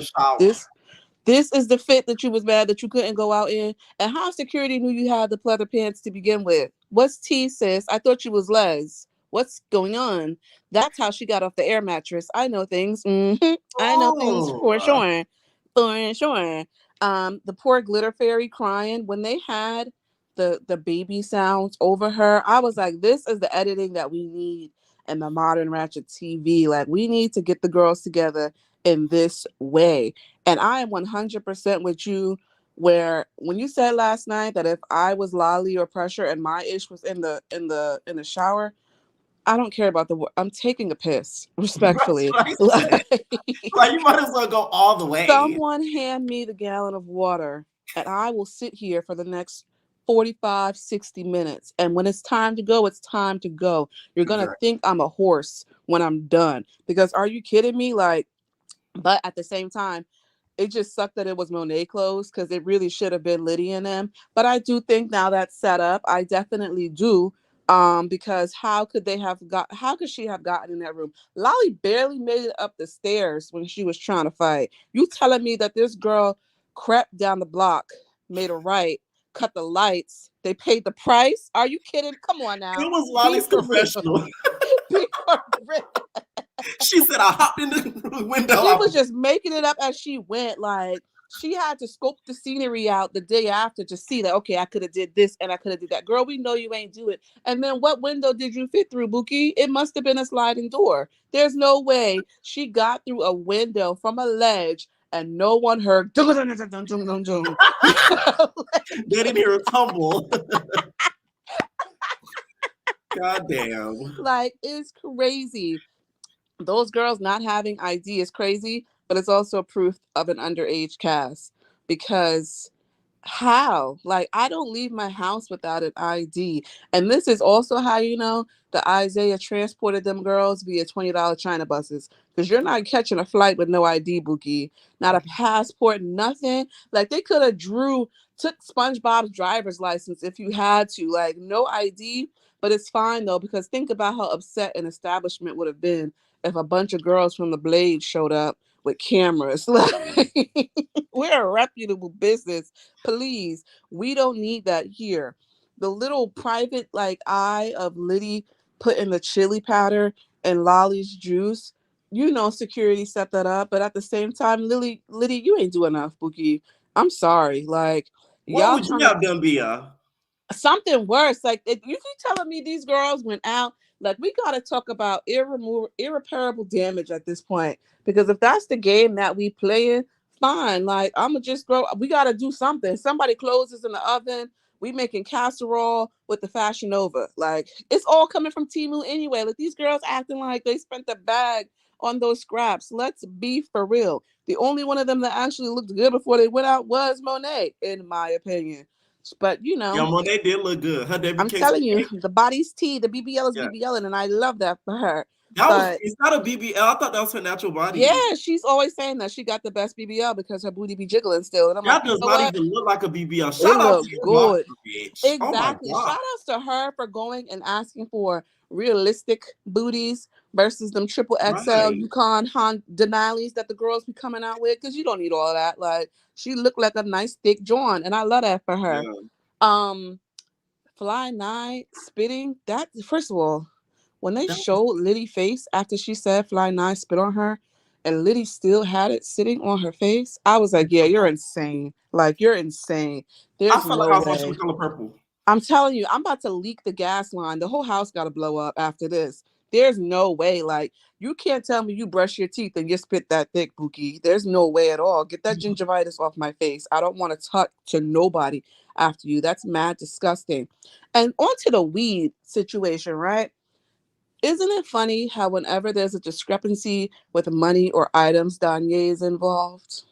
Speaker 8: this is the fit that you was mad that you couldn't go out in, and how security knew you had the pleather pants to begin with. What's tea, sis? I thought you was Les. What's going on? That's how she got off the air mattress. I know things. I know things for sure. For sure. The poor glitter fairy crying when they had the baby sounds over her. I was like, this is the editing that we need in the modern Ratchet TV. Like, we need to get the girls together in this way. And I am 100% with you, where when you said last night that if I was Lolly or Pressure and my ish was in the shower, I don't care about I'm taking a piss, respectfully.
Speaker 2: Like, you might as well go all the way.
Speaker 8: Someone hand me the gallon of water and I will sit here for the next 45, 60 minutes. And when it's time to go, it's time to go. You're going to think I'm a horse when I'm done. Because are you kidding me? Like, but at the same time, it just sucked that it was Monet clothes because it really should have been Liddy and them. But I do think now that's set up. I definitely do. Because how could she have gotten in that room? Lolly barely made it up the stairs when she was trying to fight. You telling me that this girl crept down the block, made a right, cut the lights, they paid the price? Are you kidding? Come on now.
Speaker 2: It was Lolly's confessional.
Speaker 8: Be for real.
Speaker 2: She said, I hopped in the window.
Speaker 8: She was just making it up as she went. Like, she had to scope the scenery out the day after to see that, okay, I could have did this and I could have did that. Girl, we know you ain't do it. And then what window did you fit through, Buki? It must have been a sliding door. There's no way she got through a window from a ledge and no one heard. They
Speaker 2: didn't hear a tumble. God damn.
Speaker 8: Like, it's crazy. Those girls not having ID is crazy, but it's also proof of an underage cast. Because how? Like, I don't leave my house without an ID. And this is also how you know the Isaiah transported them girls via $20 China buses. Because you're not catching a flight with no ID, Buki. Not a passport, nothing. Like, they could have took SpongeBob's driver's license if you had to. Like, no ID. But it's fine, though, because think about how upset an establishment would have been if a bunch of girls from the Blade showed up with cameras. Like, we're a reputable business. Please, we don't need that here. The little private eye of Liddy putting the chili powder and Lolly's juice, security set that up. But at the same time, Liddy, you ain't do enough, Buki. I'm sorry. Like,
Speaker 2: what would you have done, Bia?
Speaker 8: Something worse. Like, if you keep telling me these girls went out, like, we got to talk about irreparable damage at this point. Because if that's the game that we playing, fine. Like, I'm going to just we got to do something. Somebody closes in the oven. We making casserole with the Fashion Nova. Like, it's all coming from Temu anyway. Like, these girls acting like they spent the bag on those scraps. Let's be for real. The only one of them that actually looked good before they went out was Monet, in my opinion. But
Speaker 2: yeah, Monet did look good. Her debut
Speaker 8: I'm telling you, the body's tea, the BBL is BBL, and I love that for her.
Speaker 2: It's not a BBL. I thought that was her natural body.
Speaker 8: Yeah, she's always saying that she got the best BBL because her booty be jiggling still. And I'm
Speaker 2: that does not even look like a BBL. Shout out to
Speaker 8: good.
Speaker 2: Bitch.
Speaker 8: Exactly. Oh, shout outs to her for going and asking for realistic booties versus them triple XL Yukon Denali's that the girls be coming out with, because you don't need all of that. Like, she looked like a nice thick joint, and I love that for her. Yeah. Fly Nye spitting, that, first of all, when they showed Liddy face after she said Fly Nye spit on her and Liddy still had it sitting on her face, I was like, yeah, you're insane. Like, you're insane. There's
Speaker 2: I felt like I was watching Color Purple.
Speaker 8: I'm telling you, I'm about to leak the gas line. The whole house got to blow up after this. There's no way. Like, you can't tell me you brush your teeth and you spit that thick, Buki. There's no way at all. Get that gingivitis off my face. I don't want to talk to nobody after you. That's mad disgusting. And onto the weed situation, right? Isn't it funny how whenever there's a discrepancy with money or items, Danye is involved?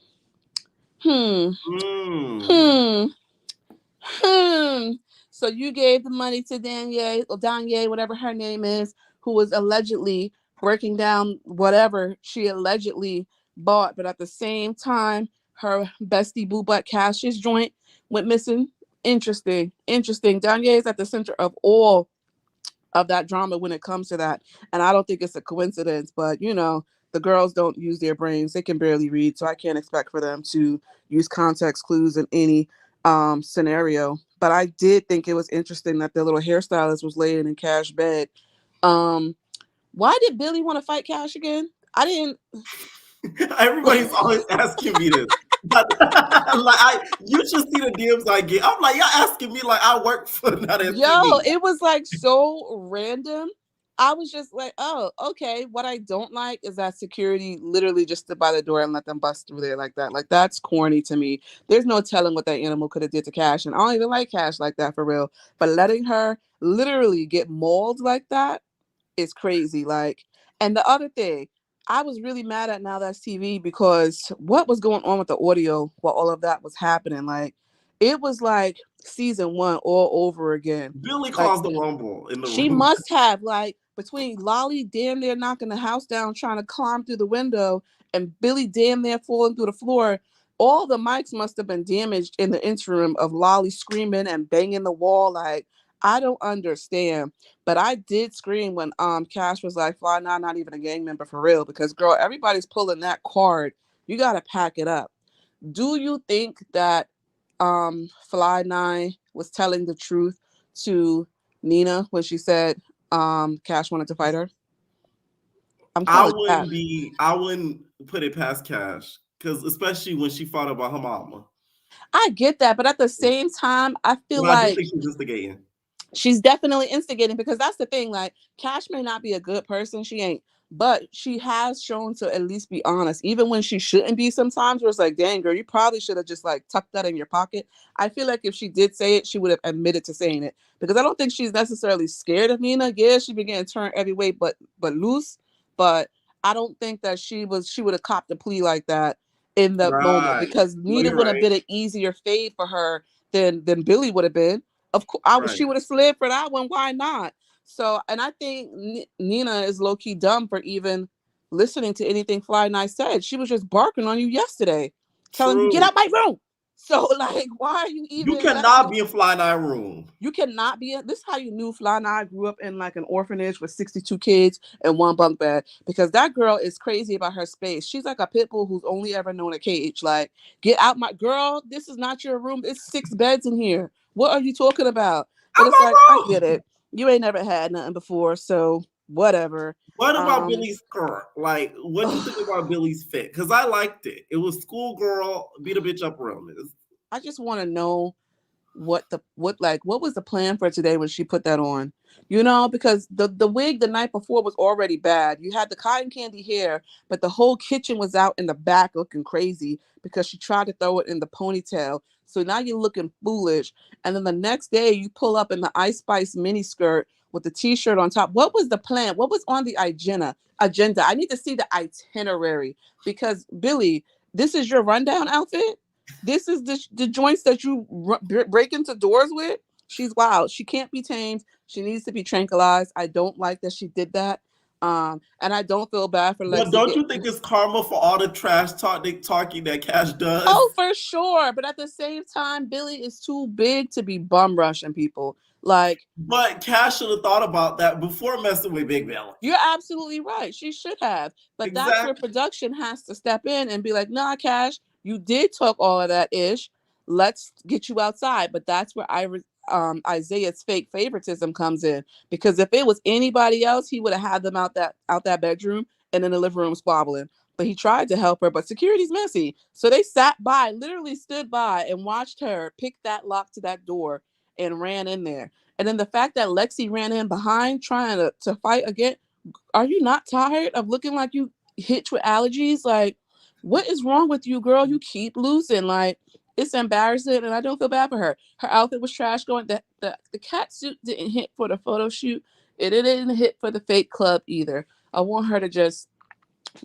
Speaker 8: So you gave the money to Danye, whatever her name is, who was allegedly breaking down whatever she allegedly bought, but at the same time, her bestie boo butt Cash's joint went missing. Interesting. Danye is at the center of all of that drama when it comes to that, and I don't think it's a coincidence. But the girls don't use their brains; they can barely read, so I can't expect for them to use context clues in any scenario. But I did think it was interesting that the little hairstylist was laying in Cash bed. Why did Billy want to fight Cash again? I didn't.
Speaker 2: Everybody's always asking me this. You should see the DMs I get. I'm like, y'all asking me like I work for Naj and Mima.
Speaker 8: It was like so random. I was just like, oh, okay. What I don't like is that security literally just stood by the door and let them bust through there like that. Like, that's corny to me. There's no telling what that animal could have did to Cash, and I don't even like Cash like that for real. But letting her literally get mauled like that is crazy. Like, and the other thing, I was really mad at Now That's TV because what was going on with the audio while all of that was happening? Like, it was like season 1 all over again.
Speaker 2: Billy caused the rumble in the
Speaker 8: She
Speaker 2: room.
Speaker 8: must have, like, between Lolly damn near knocking the house down trying to climb through the window and Billy damn near falling through the floor. All the mics must have been damaged in the interim of Lolly screaming and banging the wall. Like, I don't understand. But I did scream when Cash was like, Fly Nine not even a gang member for real, because girl, everybody's pulling that card. You gotta pack it up. Do you think that Fly Nine was telling the truth to Nina when she said Cash wanted to fight her?
Speaker 2: I wouldn't put it past Cash, because especially when she fought about her mama.
Speaker 8: I get that, but at the same time, I feel
Speaker 2: I do
Speaker 8: like
Speaker 2: think she's instigating.
Speaker 8: She's definitely instigating, because that's the thing. Like, Cash may not be a good person, she ain't, but she has shown to at least be honest, even when she shouldn't be sometimes, where it's like, dang girl, you probably should have just like tucked that in your pocket. I feel like if she did say it, she would have admitted to saying it, because I don't think she's necessarily scared of Nina. Yeah, she began to turn every way but loose, but I don't think that she would have copped a plea like that in the moment, because Nina would have been an easier fade for her than Billy would have been. Of course, she would have slid for that one. Why not? So, and I think Nina is low key dumb for even listening to anything Fly Night said. She was just barking on you yesterday, telling you, get out my room. So, like, why are you even?
Speaker 2: You cannot be in Fly Night room.
Speaker 8: You cannot be. This is how you knew Fly Night grew up in like an orphanage with 62 kids and one bunk bed, because that girl is crazy about her space. She's like a pit bull who's only ever known a cage. Like, get out my girl. This is not your room. It's 6 beds in here. What are you talking about? But it's like, I get it. You ain't never had nothing before, so whatever.
Speaker 2: What about Billy's skirt? Like, what do you think about Billy's fit? Because I liked it. It was schoolgirl, beat a bitch up realness.
Speaker 8: I just want to know what was the plan for today when she put that on? You know, because the wig the night before was already bad. You had the cotton candy hair, but the whole kitchen was out in the back looking crazy because she tried to throw it in the ponytail. So now you're looking foolish. And then the next day you pull up in the Ice Spice mini skirt with the t-shirt on top. What was the plan? What was on the agenda? I need to see the itinerary, because Billy, this is your rundown outfit? This is the joints that you break into doors with? She's wild. She can't be tamed. She needs to be tranquilized. I don't like that she did that. And I don't feel bad for Lexi.
Speaker 2: But don't you think it's karma for all the trash talking that Cash does?
Speaker 8: Oh, for sure. But at the same time, Billy is too big to be bum rushing people. Like,
Speaker 2: but Cash should have thought about that before messing with Big Billy.
Speaker 8: You're absolutely right. She should have. But that's where production has to step in and be like, nah, Cash, you did talk all of that ish. Let's get you outside. But that's where Isaiah's fake favoritism comes in, because if it was anybody else, he would have had them out that bedroom and in the living room squabbling. But he tried to help her, but security's messy. So they literally stood by and watched her pick that lock to that door and ran in there. And then the fact that Lexi ran in behind trying to fight again. Are you not tired of looking like you hit with allergies? Like, what is wrong with you, girl? You keep losing. Like, it's embarrassing, and I don't feel bad for her. Her outfit was trash going. The cat suit didn't hit for the photo shoot. It didn't hit for the fake club either. I want her to just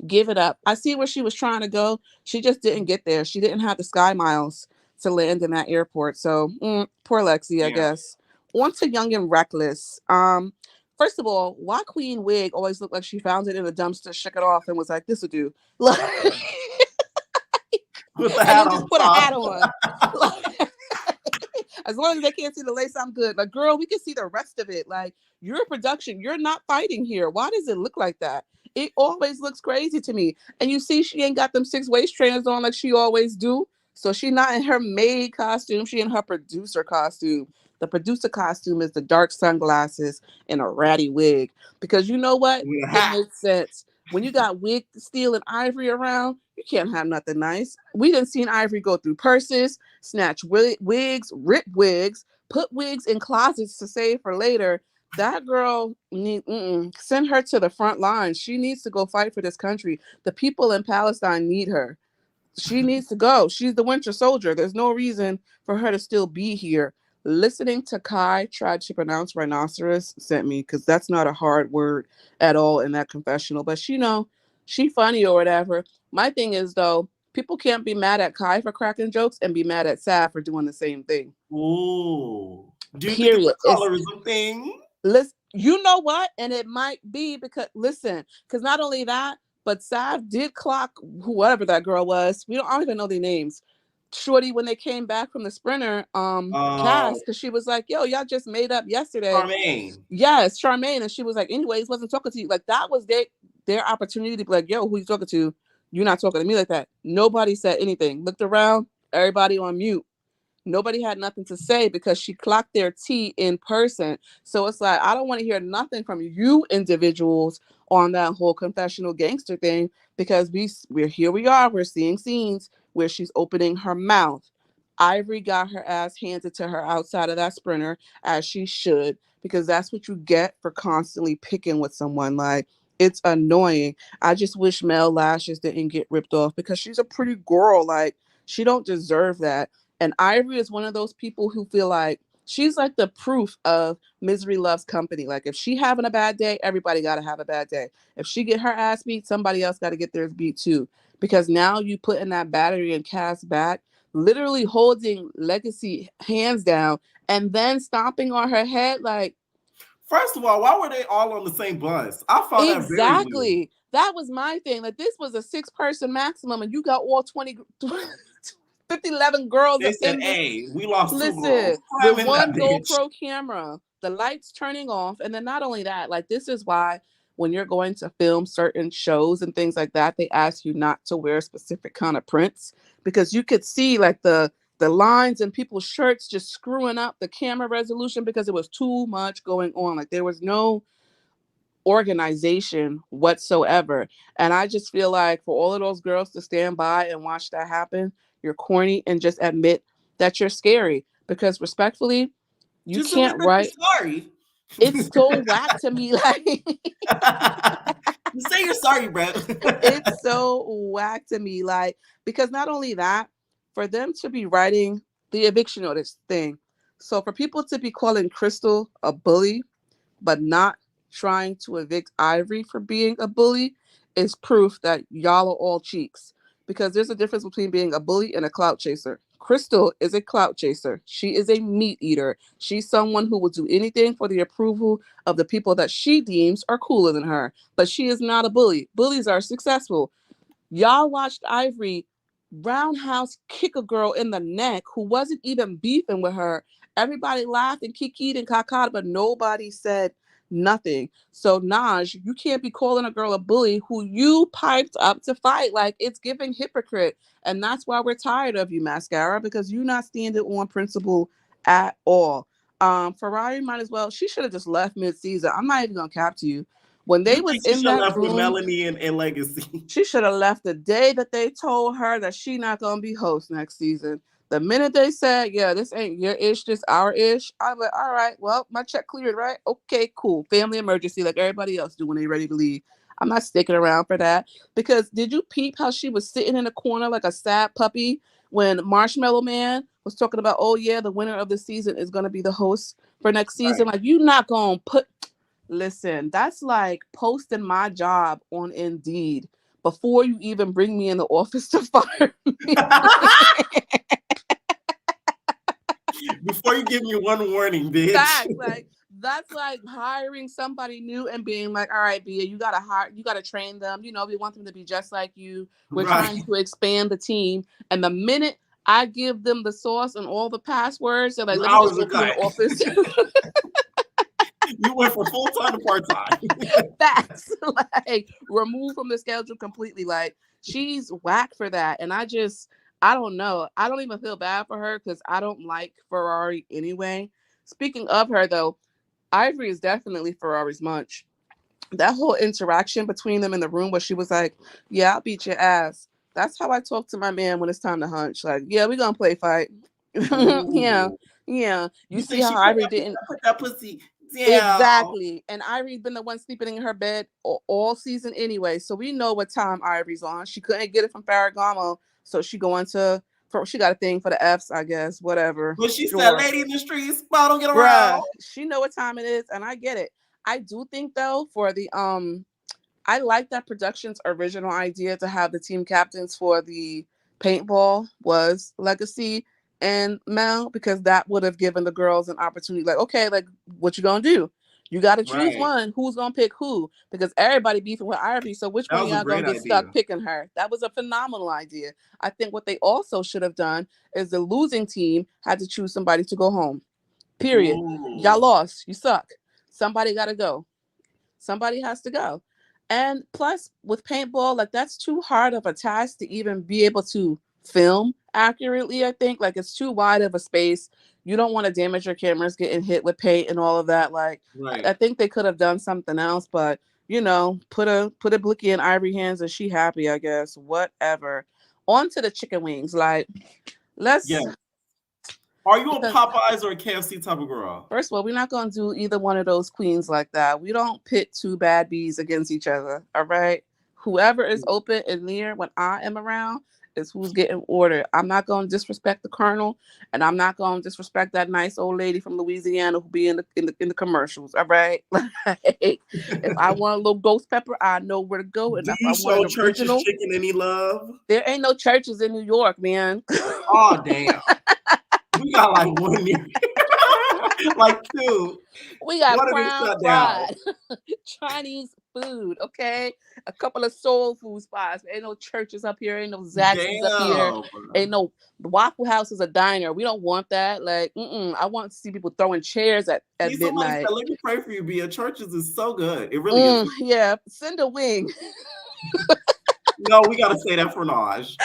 Speaker 8: give it up. I see where she was trying to go. She just didn't get there. She didn't have the sky miles to land in that airport. So poor Lexi, I guess. On to Young and Reckless. First of all, why Queen wig always looked like she found it in a dumpster, shook it off, and was like, "This will do." Like,
Speaker 2: with the hat on,
Speaker 8: just put a hat on. Like, as long as they can't see the lace, I'm good. Like, girl, we can see the rest of it. Like, you're a production. You're not fighting here. Why does it look like that? It always looks crazy to me. And you see, she ain't got them 6 waist trainers on like she always do. So she not in her maid costume. She in her producer costume. The producer costume is the dark sunglasses and a ratty wig. Because you know what? It makes sense. When you got Wig, Steel, and Ivory around, you can't have nothing nice. We done seen Ivory go through purses, snatch wigs, rip wigs, put wigs in closets to save for later. That girl, send her to the front line. She needs to go fight for this country. The people in Palestine need her. She needs to go. She's the Winter Soldier. There's no reason for her to still be here. Listening to Kai try to pronounce rhinoceros sent me, because that's not a hard word at all in that confessional. But she funny or whatever. My thing is, though, People can't be mad at Kai for cracking jokes and be mad at Sav for doing the same thing.
Speaker 2: Ooh. Do you think
Speaker 8: Period.
Speaker 2: it's a colorism thing?
Speaker 8: Listen, you know what? And it might be because not only that, but Sav did clock whoever that girl was. I don't even know their names. Shorty, when they came back from the sprinter cast, because she was like, yo, y'all just made up yesterday.
Speaker 2: Charmaine.
Speaker 8: Yes, Charmaine. And she was like, anyways, wasn't talking to you. Like, that was their opportunity to be like, yo, who you talking to? You're not talking to me like that. Nobody said anything. Looked around, everybody on mute. Nobody had nothing to say because she clocked their tea in person. So it's like, I don't want to hear nothing from you individuals on that whole confessional gangster thing, because we're here, we're seeing scenes where she's opening her mouth. Ivory got her ass handed to her outside of that sprinter, as she should, because that's what you get for constantly picking with someone. Like, it's annoying. I just wish Mel lashes didn't get ripped off, because she's a pretty girl. Like, she don't deserve that. And Ivory is one of those people who feel like she's like the proof of misery loves company. Like, if she having a bad day, everybody got to have a bad day. If she get her ass beat, somebody else got to get theirs beat too. Because now you put in that battery and Cass back, literally holding Legacy hands down and then stomping on her head. Like,
Speaker 2: first of all, why were they all on the same bus? I found that very weird.
Speaker 8: That was my thing. Like, this was a 6-person maximum, and you got all 11 girls.
Speaker 2: They said, hey, we lost 2 girls.
Speaker 8: With one GoPro camera, the lights turning off. And then not only that, like, this is why when you're going to film certain shows and things like that, they ask you not to wear specific kind of prints, because you could see like the lines in people's shirts just screwing up the camera resolution because it was too much going on. Like, there was no organization whatsoever. And I just feel like for all of those girls to stand by and watch that happen, you're corny, and just admit that you're scary, because respectfully, you just can't write.
Speaker 2: Sorry.
Speaker 8: It's so whack to me. Like,
Speaker 2: you say you're sorry, bro.
Speaker 8: It's so whack to me. Like, because not only that, for them to be writing the eviction notice thing, so for people to be calling Crystal a bully, but not trying to evict Ivory for being a bully, is proof that y'all are all cheeks. Because there's a difference between being a bully and a clout chaser. Crystal is a clout chaser. She is a meat eater. She's someone who will do anything for the approval of the people that she deems are cooler than her. But she is not a bully. Bullies are successful. Y'all watched Ivory roundhouse kick a girl in the neck who wasn't even beefing with her. Everybody laughed and kikied and kakad, but nobody said nothing. So Naj, you can't be calling a girl a bully who you piped up to fight. Like, it's giving hypocrite. And that's why we're tired of you, Mascara, because you're not standing on principle at all. Ferrari might as well. She should have just left mid-season. I'm not even gonna cap to you. When they was in that room,
Speaker 2: with Melanie and Legacy,
Speaker 8: she should have left the day that they told her that she not gonna be host next season. The minute they said, yeah, this ain't your ish, this our ish, I was like, all right, well, my check cleared, right? Okay, cool. Family emergency like everybody else do when they ready to leave. I'm not sticking around for that. Because did you peep how she was sitting in a corner like a sad puppy when Marshmallow Man was talking about, oh yeah, the winner of the season is going to be the host for next season? Right. Like, you not going to put... Listen, that's like posting my job on Indeed before you even bring me in the office to fire me.
Speaker 2: Before you give me one warning, bitch.
Speaker 8: That's like hiring somebody new and being like, all right, Bia, you gotta train them. You know, we want them to be just like you. We're trying to expand the team. And the minute I give them the sauce and all the passwords, they're like, let me just go to the office.
Speaker 2: You went from full-time to part-time.
Speaker 8: That's like removed from the schedule completely. Like, she's whack for that. And I don't know. I don't even feel bad for her because I don't like Ferrari anyway. Speaking of her, though, Ivory is definitely Ferrari's munch. That whole interaction between them in the room where she was like, yeah, I'll beat your ass. That's how I talk to my man when it's time to hunch. Like, yeah, we're going to play fight. Yeah. You see how Ivory didn't
Speaker 2: put that pussy.
Speaker 8: Yeah. Exactly. And Ivory's been the one sleeping in her bed all season anyway. So we know what time Ivory's on. She couldn't get it from Ferragamo. So she she got a thing for the F's, I guess, whatever.
Speaker 2: But she said, lady in the streets, don't get around.
Speaker 8: She know what time it is, and I get it. I do think, though, for the I like that production's original idea to have the team captains for the paintball was Legacy and Mel, because that would have given the girls an opportunity. Like, okay, like, what you gonna do? You got to choose one. Who's gonna pick who? Because everybody beefing with Ivory. So which one of y'all gonna get stuck picking her? That was a phenomenal idea. I think what they also should have done is the losing team had to choose somebody to go home. Period.
Speaker 2: Ooh.
Speaker 8: Y'all lost. You suck. Somebody got to go. Somebody has to go. And plus, with paintball, like, that's too hard of a task to even be able to film accurately. I think, like, it's too wide of a space. You don't want to damage your cameras getting hit with paint and all of that. Like, I think they could have done something else, but you know, put a blicky in Ivory hands and she happy, I guess. Whatever. On to the chicken wings. Like, let's.
Speaker 2: Yeah. Are you a Popeyes or a KFC type of girl?
Speaker 8: First of all, we're not going to do either one of those queens like that. We don't pit two bad bees against each other, all right? Whoever is open and near when I am around is who's getting ordered. I'm not going to disrespect the Colonel, and I'm not going to disrespect that nice old lady from Louisiana who be in the commercials, all right? If I want a little ghost pepper, I know where to go. And
Speaker 2: do
Speaker 8: if
Speaker 2: you
Speaker 8: I
Speaker 2: show
Speaker 8: want
Speaker 2: churches chicken any love?
Speaker 8: There ain't no churches in New York, man.
Speaker 2: Oh, damn. We got like one near. Like two.
Speaker 8: We got Crown Fried Chinese food, okay? A couple of soul food spots. Ain't no churches up here. Ain't no Zaxby's up here. Ain't no Waffle House is a diner. We don't want that. Like, I want to see people throwing chairs at midnight.
Speaker 2: Let me pray for you, Bia. Churches is so good. It really is.
Speaker 8: Yeah, send a wing.
Speaker 2: No, we got to say that for Naj.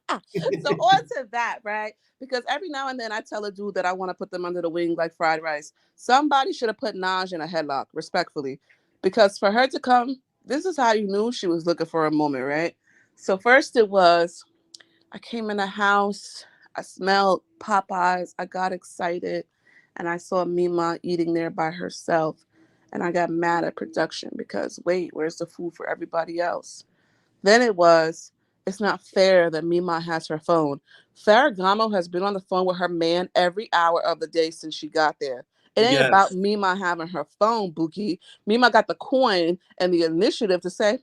Speaker 8: So on to that, right? Because every now and then I tell a dude that I want to put them under the wing like fried rice. Somebody should have put Naj in a headlock, respectfully. Because for her to come, this is how you knew she was looking for a moment, right? So first it was, I came in the house, I smelled Popeyes, I got excited, and I saw Mima eating there by herself. And I got mad at production because, wait, where's the food for everybody else? Then it was, it's not fair that Mima has her phone. Ferragamo has been on the phone with her man every hour of the day since she got there. It ain't about Mima having her phone, Bookie. Mima got the coin and the initiative to say,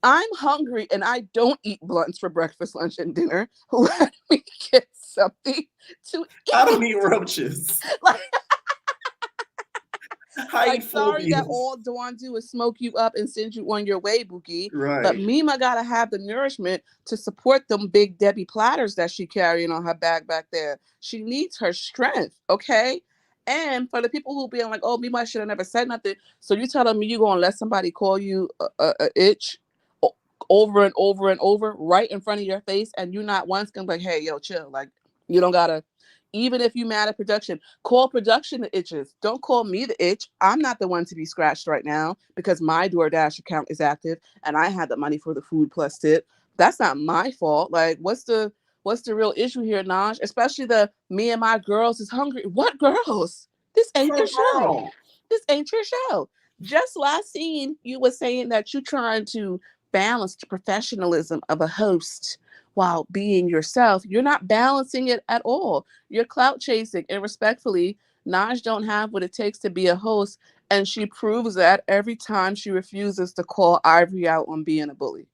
Speaker 8: I'm hungry and I don't eat blunts for breakfast, lunch, and dinner. Let me get something to eat.
Speaker 2: I don't eat roaches.
Speaker 8: Sorry that all Dawn do is smoke you up and send you on your way, Bookie.
Speaker 2: Right.
Speaker 8: But Mima gotta have the nourishment to support them big Debbie platters that she carrying on her back there. She needs her strength, okay? And for the people who being like, oh, Mima should have never said nothing. So you telling me you gonna let somebody call you a itch over and over and over right in front of your face, and you not once gonna be like, hey, yo, chill. Like, you don't gotta. Even if you mad at production, call production the itches. Don't call me the itch. I'm not the one to be scratched right now because my DoorDash account is active and I had the money for the food plus tip. That's not my fault. Like, what's the real issue here, Naj? Especially the me and my girls is hungry. What girls? This ain't your show. This ain't your show. Just last scene, you were saying that you're trying to balance the professionalism of a host while being yourself. You're not balancing it at all. You're clout chasing, and respectfully, Naj don't have what it takes to be a host, and she proves that every time she refuses to call Ivory out on being a bully.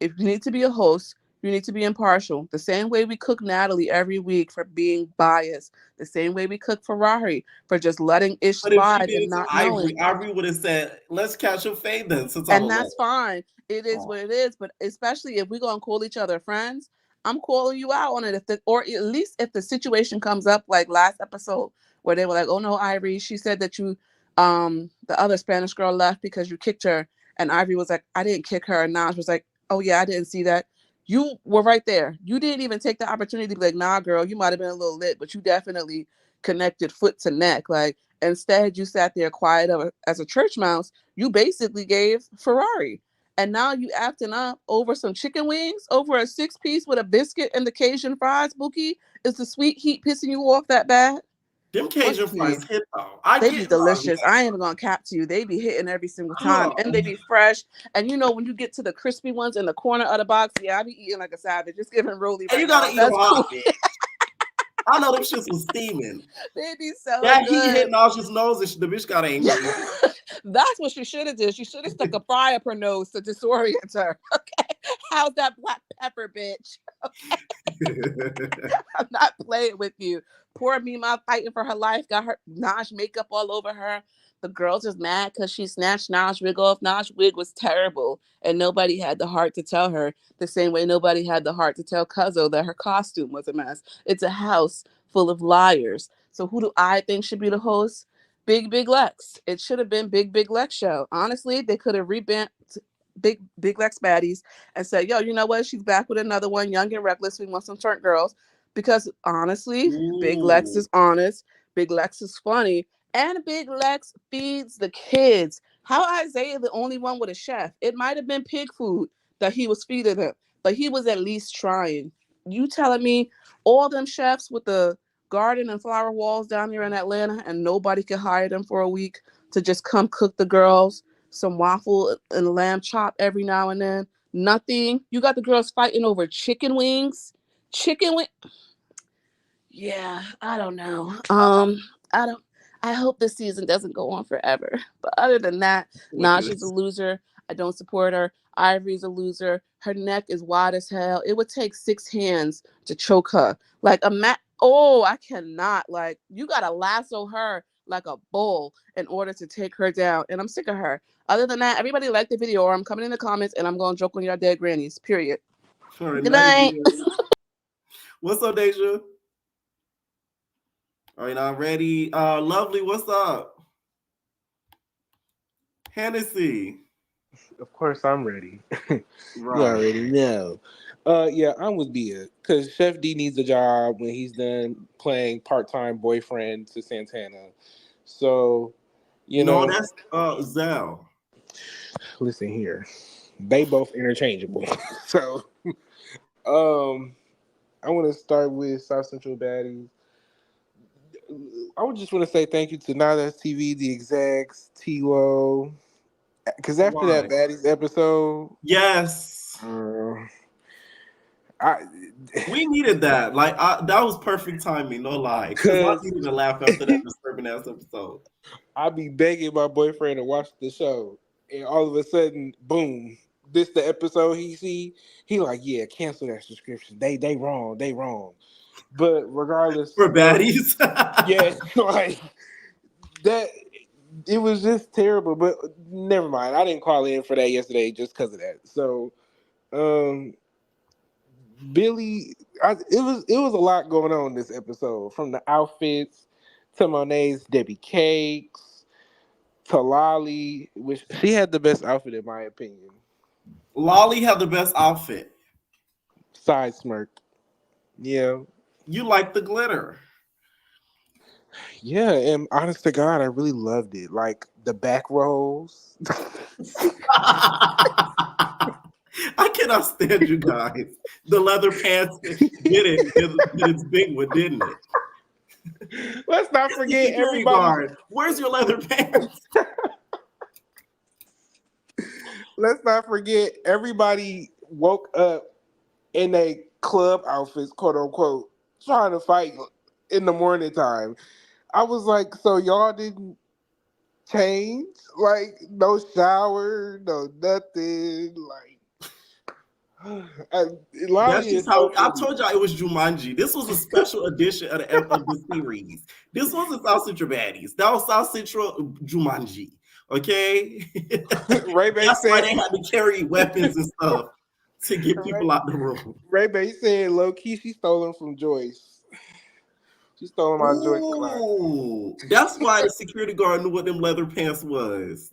Speaker 8: If you need to be a host, you need to be impartial. The same way we cook Natalie every week for being biased. The same way we cook Ferrari for just letting Ish slide and not knowing.
Speaker 2: Ivory would have said, let's catch a fade then.
Speaker 8: And that's fine. It is what it is. But especially if we're going to call each other friends, I'm calling you out on it. Or at least if the situation comes up like last episode where they were like, oh no, Ivory, she said that you, the other Spanish girl left because you kicked her. And Ivory was like, I didn't kick her. And Naj was like, oh yeah, I didn't see that. You were right there. You didn't even take the opportunity to be like, nah, girl, you might have been a little lit, but you definitely connected foot to neck. Like, instead, you sat there quiet as a church mouse. You basically gave Ferrari. And now you acting up over some chicken wings, over a 6-piece with a biscuit and the Cajun fries, Bookie? Is the sweet heat pissing you off that bad?
Speaker 2: Them Cajun fries hit though.
Speaker 8: They be delicious. I ain't even gonna cap to you. They be hitting every single time. And they be fresh. And you know, when you get to the crispy ones in the corner of the box, yeah, I be eating like a savage. Just giving Rolly right.
Speaker 2: You gotta
Speaker 8: now.
Speaker 2: eat them hot. I know them shits was steaming.
Speaker 8: They be so
Speaker 2: that
Speaker 8: good.
Speaker 2: Heat hitting Naj's nose, and the bitch got angry.
Speaker 8: That's what she should have did. She should have stuck a fry up her nose to disorient her. Okay. How's that black pepper, bitch? I'm not playing with you. Poor Mima fighting for her life, got her Naj makeup all over her. The girls is mad because she snatched Naj wig off. Naj wig was terrible, and nobody had the heart to tell her. The same way nobody had the heart to tell Cuzzo that her costume was a mess. It's a house full of liars. So who do I think should be the host? Big Lex. It should have been Big Lex show. Honestly, they could have revamped Big Lex Baddies and said, yo, you know what? She's back with another one, young and reckless. We want some turnt girls. Because honestly, Big Lex is honest. Big Lex is funny. And Big Lex feeds the kids. How Isaiah the only one with a chef? It might have been pig food that he was feeding them, but he was at least trying. You telling me all them chefs with the garden and flower walls down here in Atlanta and nobody could hire them for a week to just come cook the girls some waffle and lamb chop every now and then? Nothing. You got the girls fighting over chicken wings. Yeah, I don't know. I hope this season doesn't go on forever. But other than that, Naj is a loser. I don't support her. Ivory's a loser. Her neck is wide as hell. It would take 6 hands to choke her. Like I cannot. Like, you gotta lasso her like a bull in order to take her down. And I'm sick of her. Other than that, everybody like the video, or I'm coming in the comments and I'm gonna joke on your dead grannies. Period. Good night.
Speaker 2: What's up, Deja? All right, I'm ready. Lovely, what's up? Hennessy.
Speaker 9: Of course, I'm ready.
Speaker 2: Right.
Speaker 9: You already know. Yeah, I'm with Bia because Chef D needs a job when he's done playing part-time boyfriend to Santana. So, you know,
Speaker 2: that's Zell.
Speaker 9: Listen here, they both interchangeable. So, I want to start with South Central Baddies. I would just want to say thank you to Nada TV, the execs, T-Lo. Because after that Baddies episode,
Speaker 2: yes, we needed that. Like that was perfect timing, no lie. Because I needed to laugh after that disturbing ass episode.
Speaker 9: I be begging my boyfriend to watch the show, and all of a sudden, boom! This the episode he see. He like, yeah, cancel that subscription. They wrong. But regardless,
Speaker 2: for Baddies,
Speaker 9: yeah, like that. It was just terrible, but never mind. I didn't call in for that yesterday just because of that. So, Billy, it was a lot going on this episode, from the outfits to Monet's Debbie Cakes to Lolly, which she had the best outfit in my opinion.
Speaker 2: Lolly had the best outfit.
Speaker 9: Side smirk. Yeah.
Speaker 2: You like the glitter.
Speaker 9: Yeah, and honest to God, I really loved it. Like the back rolls.
Speaker 2: I cannot stand you guys. The leather pants did its big one, didn't it?
Speaker 9: Let's not forget everybody.
Speaker 2: Where's your leather pants?
Speaker 9: Let's not forget everybody woke up in a club outfits, quote unquote, trying to fight in the morning time. I was like, so y'all didn't change? Like, no shower, no nothing. Like,
Speaker 2: that's just how I told y'all it was Jumanji. This was a special edition of the series. This wasn't South Central Baddies. That was South Central Jumanji. Okay, that's why they had to carry weapons and stuff to get people out the room.
Speaker 9: Ray Bay said, low key, she stole them from Joyce. She stole my Joyce.
Speaker 2: That's why the security guard knew what them leather pants was.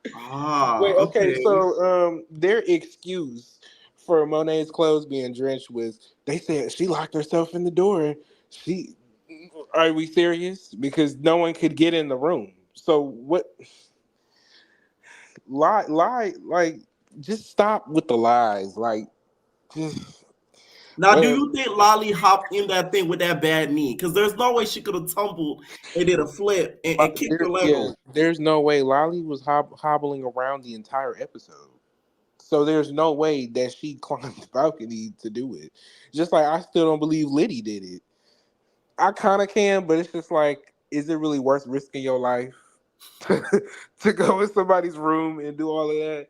Speaker 9: Wait, okay. So their excuse for Monet's clothes being drenched was they said she locked herself in the door. Are we serious? Because no one could get in the room. So what? Lie, like just stop with the lies. Like just.
Speaker 2: Now, do you think Lolly hopped in that thing with that bad knee? Because there's no way she could have tumbled and did a flip and kicked her leg off.
Speaker 9: There's no way. Lolly was hobbling around the entire episode. So there's no way that she climbed the balcony to do it. Just like I still don't believe Liddy did it. I kind of can, but it's just like, is it really worth risking your life to go in somebody's room and do all of that?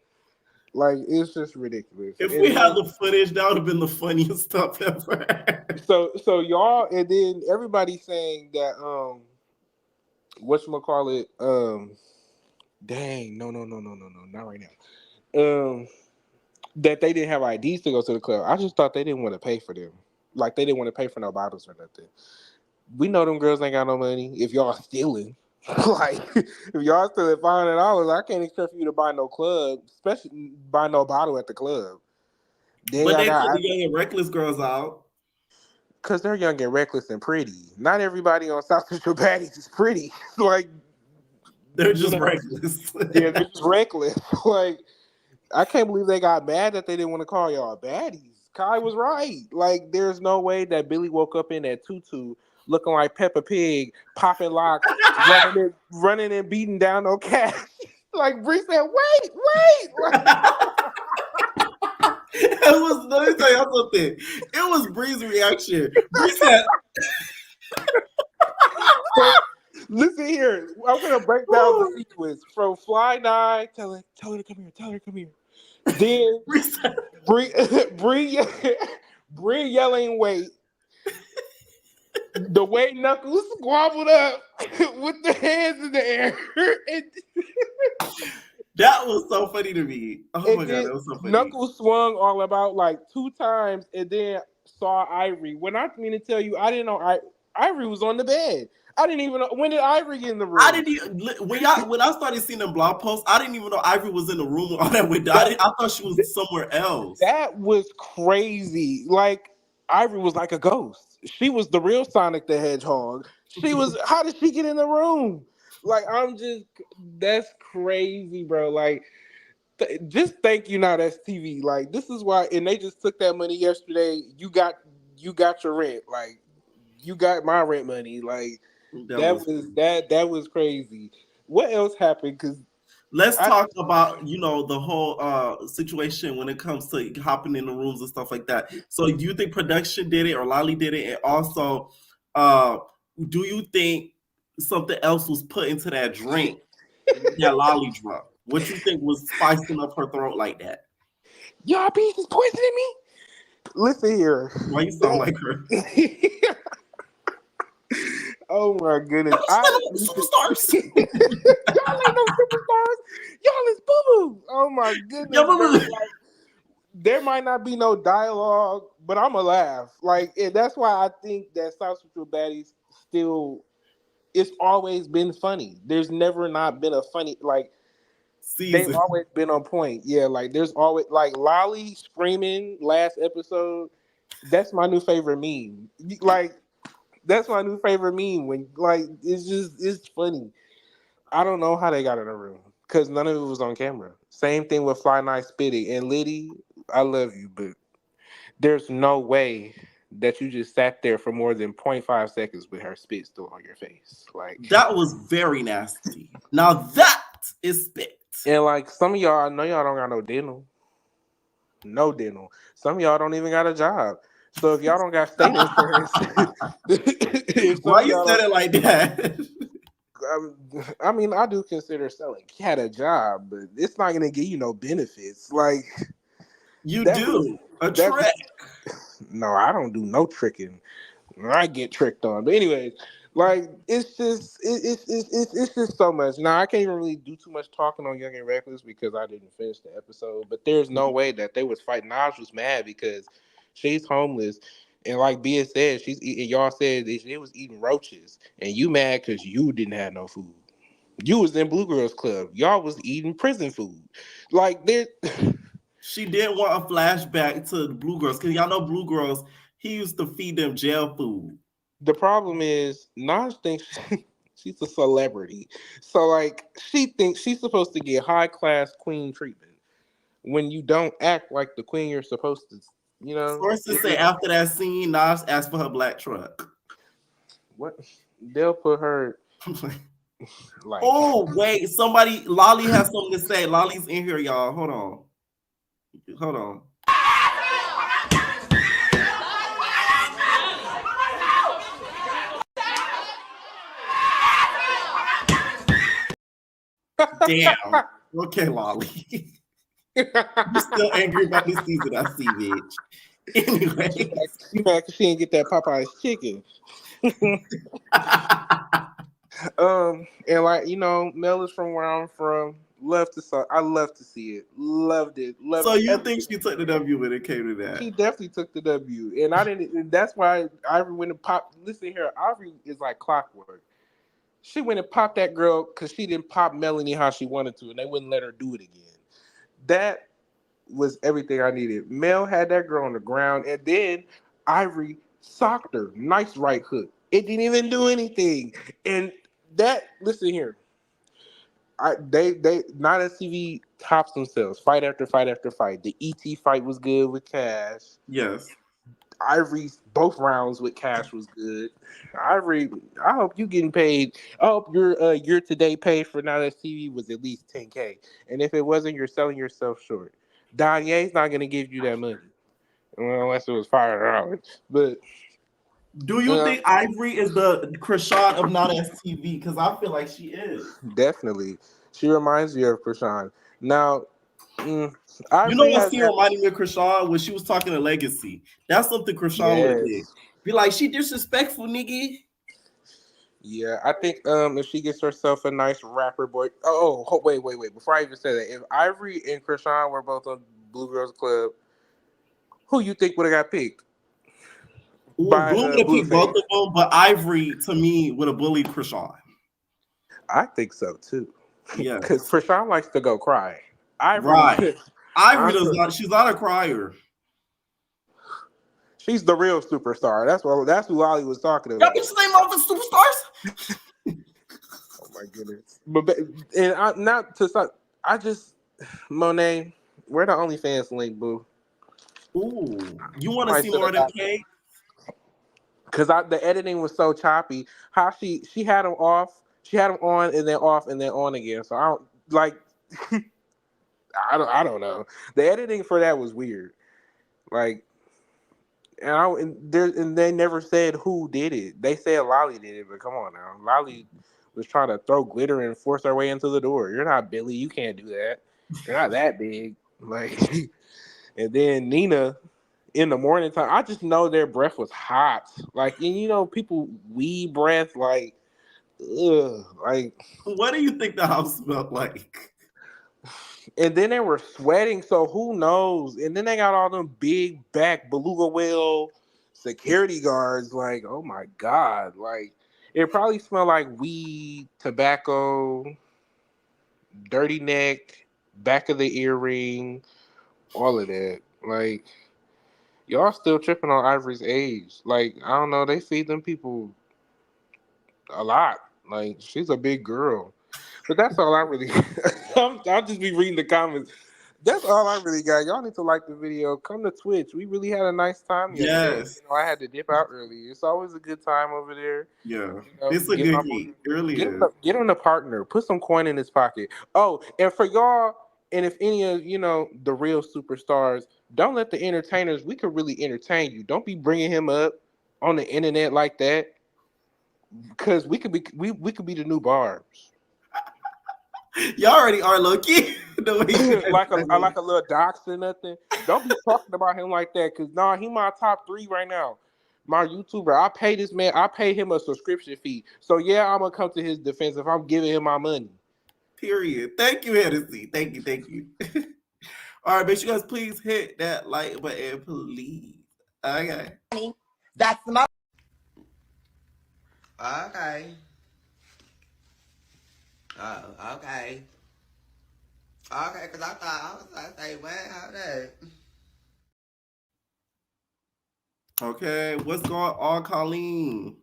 Speaker 9: Like, it's just ridiculous.
Speaker 2: If
Speaker 9: And
Speaker 2: we had
Speaker 9: then,
Speaker 2: the footage, that would have been the funniest stuff ever.
Speaker 9: so y'all, and then everybody saying that whatchamacallit, dang, no, not right now. That they didn't have IDs to go to the club. I just thought they didn't want to pay for them. Like, they didn't want to pay for no bottles or nothing. We know them girls ain't got no money if y'all stealing. Like, if y'all stealing $500, I can't expect you to buy no club, especially buy no bottle at the club. Then
Speaker 2: But
Speaker 9: y'all
Speaker 2: they
Speaker 9: got,
Speaker 2: took the young and reckless girls out.
Speaker 9: because they're young and reckless and pretty. Not everybody on South Central Baddies is pretty. Like,
Speaker 2: They're
Speaker 9: you
Speaker 2: just
Speaker 9: know,
Speaker 2: reckless.
Speaker 9: yeah, they're just reckless. Like, I can't believe they got mad that they didn't want to call y'all baddies. Kai was right. Like, there's no way that Billy woke up in that tutu looking like Peppa Pig, popping locks, running and beating down no cat. Like, Bree said, wait.
Speaker 2: Let me tell y'all something. It was Bree's reaction. Bree said,
Speaker 9: So, listen here. I'm going to break down the sequence. From Fly Nye, tell her to come here. Then
Speaker 2: Bree said,
Speaker 9: Bree yelling, wait. The way Knuckles squabbled up with the hands in the air.
Speaker 2: that was so funny to me. Oh my God, that was so funny.
Speaker 9: Knuckles swung all about like 2 times and then saw Ivory. When I mean to tell you, I didn't know Ivory was on the bed. I didn't even know. When did Ivory get in the room?
Speaker 2: I didn't even, when I started seeing them blog posts, I didn't even know Ivory was in the room all that way. I thought she was somewhere else.
Speaker 9: That was crazy. Like, Ivory was like a ghost. She was the real Sonic the Hedgehog. How did she get in the room? Like, that's crazy, bro. Like, just thank you now that's TV. Like, this is why, and they just took that money yesterday. You got your rent. Like, you got my rent money. Like, that was crazy. What else happened? Because
Speaker 2: let's talk about, the whole situation when it comes to hopping in the rooms and stuff like that. So do you think production did it or Lolly did it? And also, do you think something else was put into that drink that Lolly drunk? What you think was spicing up her throat like that?
Speaker 9: Y'all beef is poisoning me? Listen here.
Speaker 2: Why you sound like her?
Speaker 9: Oh my goodness.
Speaker 2: Superstars.
Speaker 9: Y'all ain't no superstars. Y'all is boo-boo. Oh my goodness. Like, there might not be no dialogue, but I'ma laugh. Like, and that's why I think that South Central Baddies it's always been funny. There's never not been a funny, like, season. They've always been on point. Yeah, like, there's always, like, Lolly screaming last episode. That's my new favorite meme. Like, that's my new favorite meme. When, like, it's funny. I don't know how they got in the room because none of it was on camera. Same thing with Fly Night spitting. And Liddy, I love you, but there's no way that you just sat there for more than 0.5 seconds with her spit still on your face. Like,
Speaker 2: that was very nasty. Now that is spit.
Speaker 9: And like, some of y'all, I know y'all don't got no dental. No dental. Some of y'all don't even got a job. So if y'all don't got state insurance,
Speaker 2: why you said it like that?
Speaker 9: I mean, I do consider selling cat a job, but it's not gonna give you no benefits. Like,
Speaker 2: you do a trick.
Speaker 9: No, I don't do no tricking. I get tricked on. But anyways, like, it's just so much. Now, I can't even really do too much talking on Young and Reckless because I didn't finish the episode. But there's no way that they was fighting. Naj was mad because she's homeless. And like Bia said, y'all said they was eating roaches. And you mad because you didn't have no food. You was in Blue Girls Club. Y'all was eating prison food. Like,
Speaker 2: she did want a flashback to the Blue Girls. Because y'all know Blue Girls, he used to feed them jail food.
Speaker 9: The problem is, Naj thinks she's a celebrity. So, like, she thinks she's supposed to get high-class queen treatment when you don't act like the queen you're supposed to. You know,
Speaker 2: sources say after that scene, Naj asked for her black truck.
Speaker 9: What? They'll put her.
Speaker 2: Like, oh wait, Lolly has something to say. Lolly's in here, y'all. Hold on. Damn. Okay, Lolly. You're still angry about this season, I see, bitch. Anyway.
Speaker 9: You mad because she didn't get that Popeye's chicken. And like, you know, Mel is from where I'm from. I love to see it. Loved it.
Speaker 2: So you think she took the W when it came to that?
Speaker 9: She definitely took the W. And I didn't, and that's why Ivory went and popped. Listen here, Ivory is like clockwork. She went and popped that girl because she didn't pop Melanie how she wanted to, and they wouldn't let her do it again. That was everything I needed. Mel had that girl on the ground, and then Ivory socked her. Nice right hook. It didn't even do anything. And that, listen here, they not SCV tops themselves fight after fight after fight. The ET fight was good with Cash.
Speaker 2: Yes.
Speaker 9: Ivory's both rounds with Cash was good. Ivory, I hope you getting paid. I hope your year-to-date pay for not SCV was at least $10K. And if it wasn't, you're selling yourself short. Donnie's not gonna give you that money, well, unless it was $5. But
Speaker 2: do you think Ivory is the Krishan of not STV? Because I feel like she is.
Speaker 9: Definitely, she reminds me of Krishan. Now,
Speaker 2: you know what scene reminded me of Krishan when she was talking to Legacy? That's something Krishan would have did. Be like, she disrespectful, nigga.
Speaker 9: Yeah, I think if she gets herself a nice rapper boy. Wait. Before I even say that, if Ivory and Krishan were both on Blue Girls Club, who you think would have got picked?
Speaker 2: Blue would have picked both of them, but Ivory to me would have bullied Krishan.
Speaker 9: I think so too.
Speaker 2: Yeah,
Speaker 9: because Krishan likes to go cry.
Speaker 2: Ivory does not. She's not a crier.
Speaker 9: She's the real superstar. That's who Lolly was talking about.
Speaker 2: Y'all bitches name off the superstars.
Speaker 9: Oh my goodness! Monet, where the OnlyFans link, boo?
Speaker 2: Ooh, you want to see more of them cake?
Speaker 9: Because the editing was so choppy. How she had them off, she had them on and then off and then on again. So I don't like. I don't know. The editing for that was weird. Like. And they never said who did it. They said Lolly did it, but come on now. Lolly was trying to throw glitter and force her way into the door. You're not Billy. You can't do that. You're not that big. Like, and then Nina, in the morning time, I just know their breath was hot. Like, and you know, people weed breath, like, ugh. Like,
Speaker 2: what do you think the house smelled like?
Speaker 9: And then they were sweating, so who knows? And then they got all them big back beluga whale security guards. Like, oh my God. Like, it probably smelled like weed, tobacco, dirty neck, back of the earring, all of that. Like, y'all still tripping on Ivory's age. Like, I don't know, they feed them people a lot. Like, she's a big girl. But that's all I really. I'll just be reading the comments. That's all I really got. Y'all need to like the video. Come to Twitch. We really had a nice time yesterday.
Speaker 2: Yes.
Speaker 9: You know, I had to dip out early. It's always a good time over there.
Speaker 2: Yeah.
Speaker 9: You know,
Speaker 2: it's a good heat. Early.
Speaker 9: Get on the partner. Put some coin in his pocket. Oh, and for y'all, and if any of the real superstars, don't let the entertainers. We could really entertain you. Don't be bringing him up on the internet like that. Because we could be the new Barbs.
Speaker 2: Y'all already are low key.
Speaker 9: like a little dox or nothing. Don't be talking about him like that, because he my top 3 right now. My YouTuber, I pay this man. I pay him a subscription fee. So yeah, I'm gonna come to his defense if I'm giving him my money.
Speaker 2: Period. Thank you, Hennessy. Thank you. All right, make sure you guys please hit that like button, please. Okay.
Speaker 10: That's my.
Speaker 11: Okay. Oh, okay. Okay, because I thought I was like, say, what? How that?
Speaker 2: Okay, what's going on, Colleen?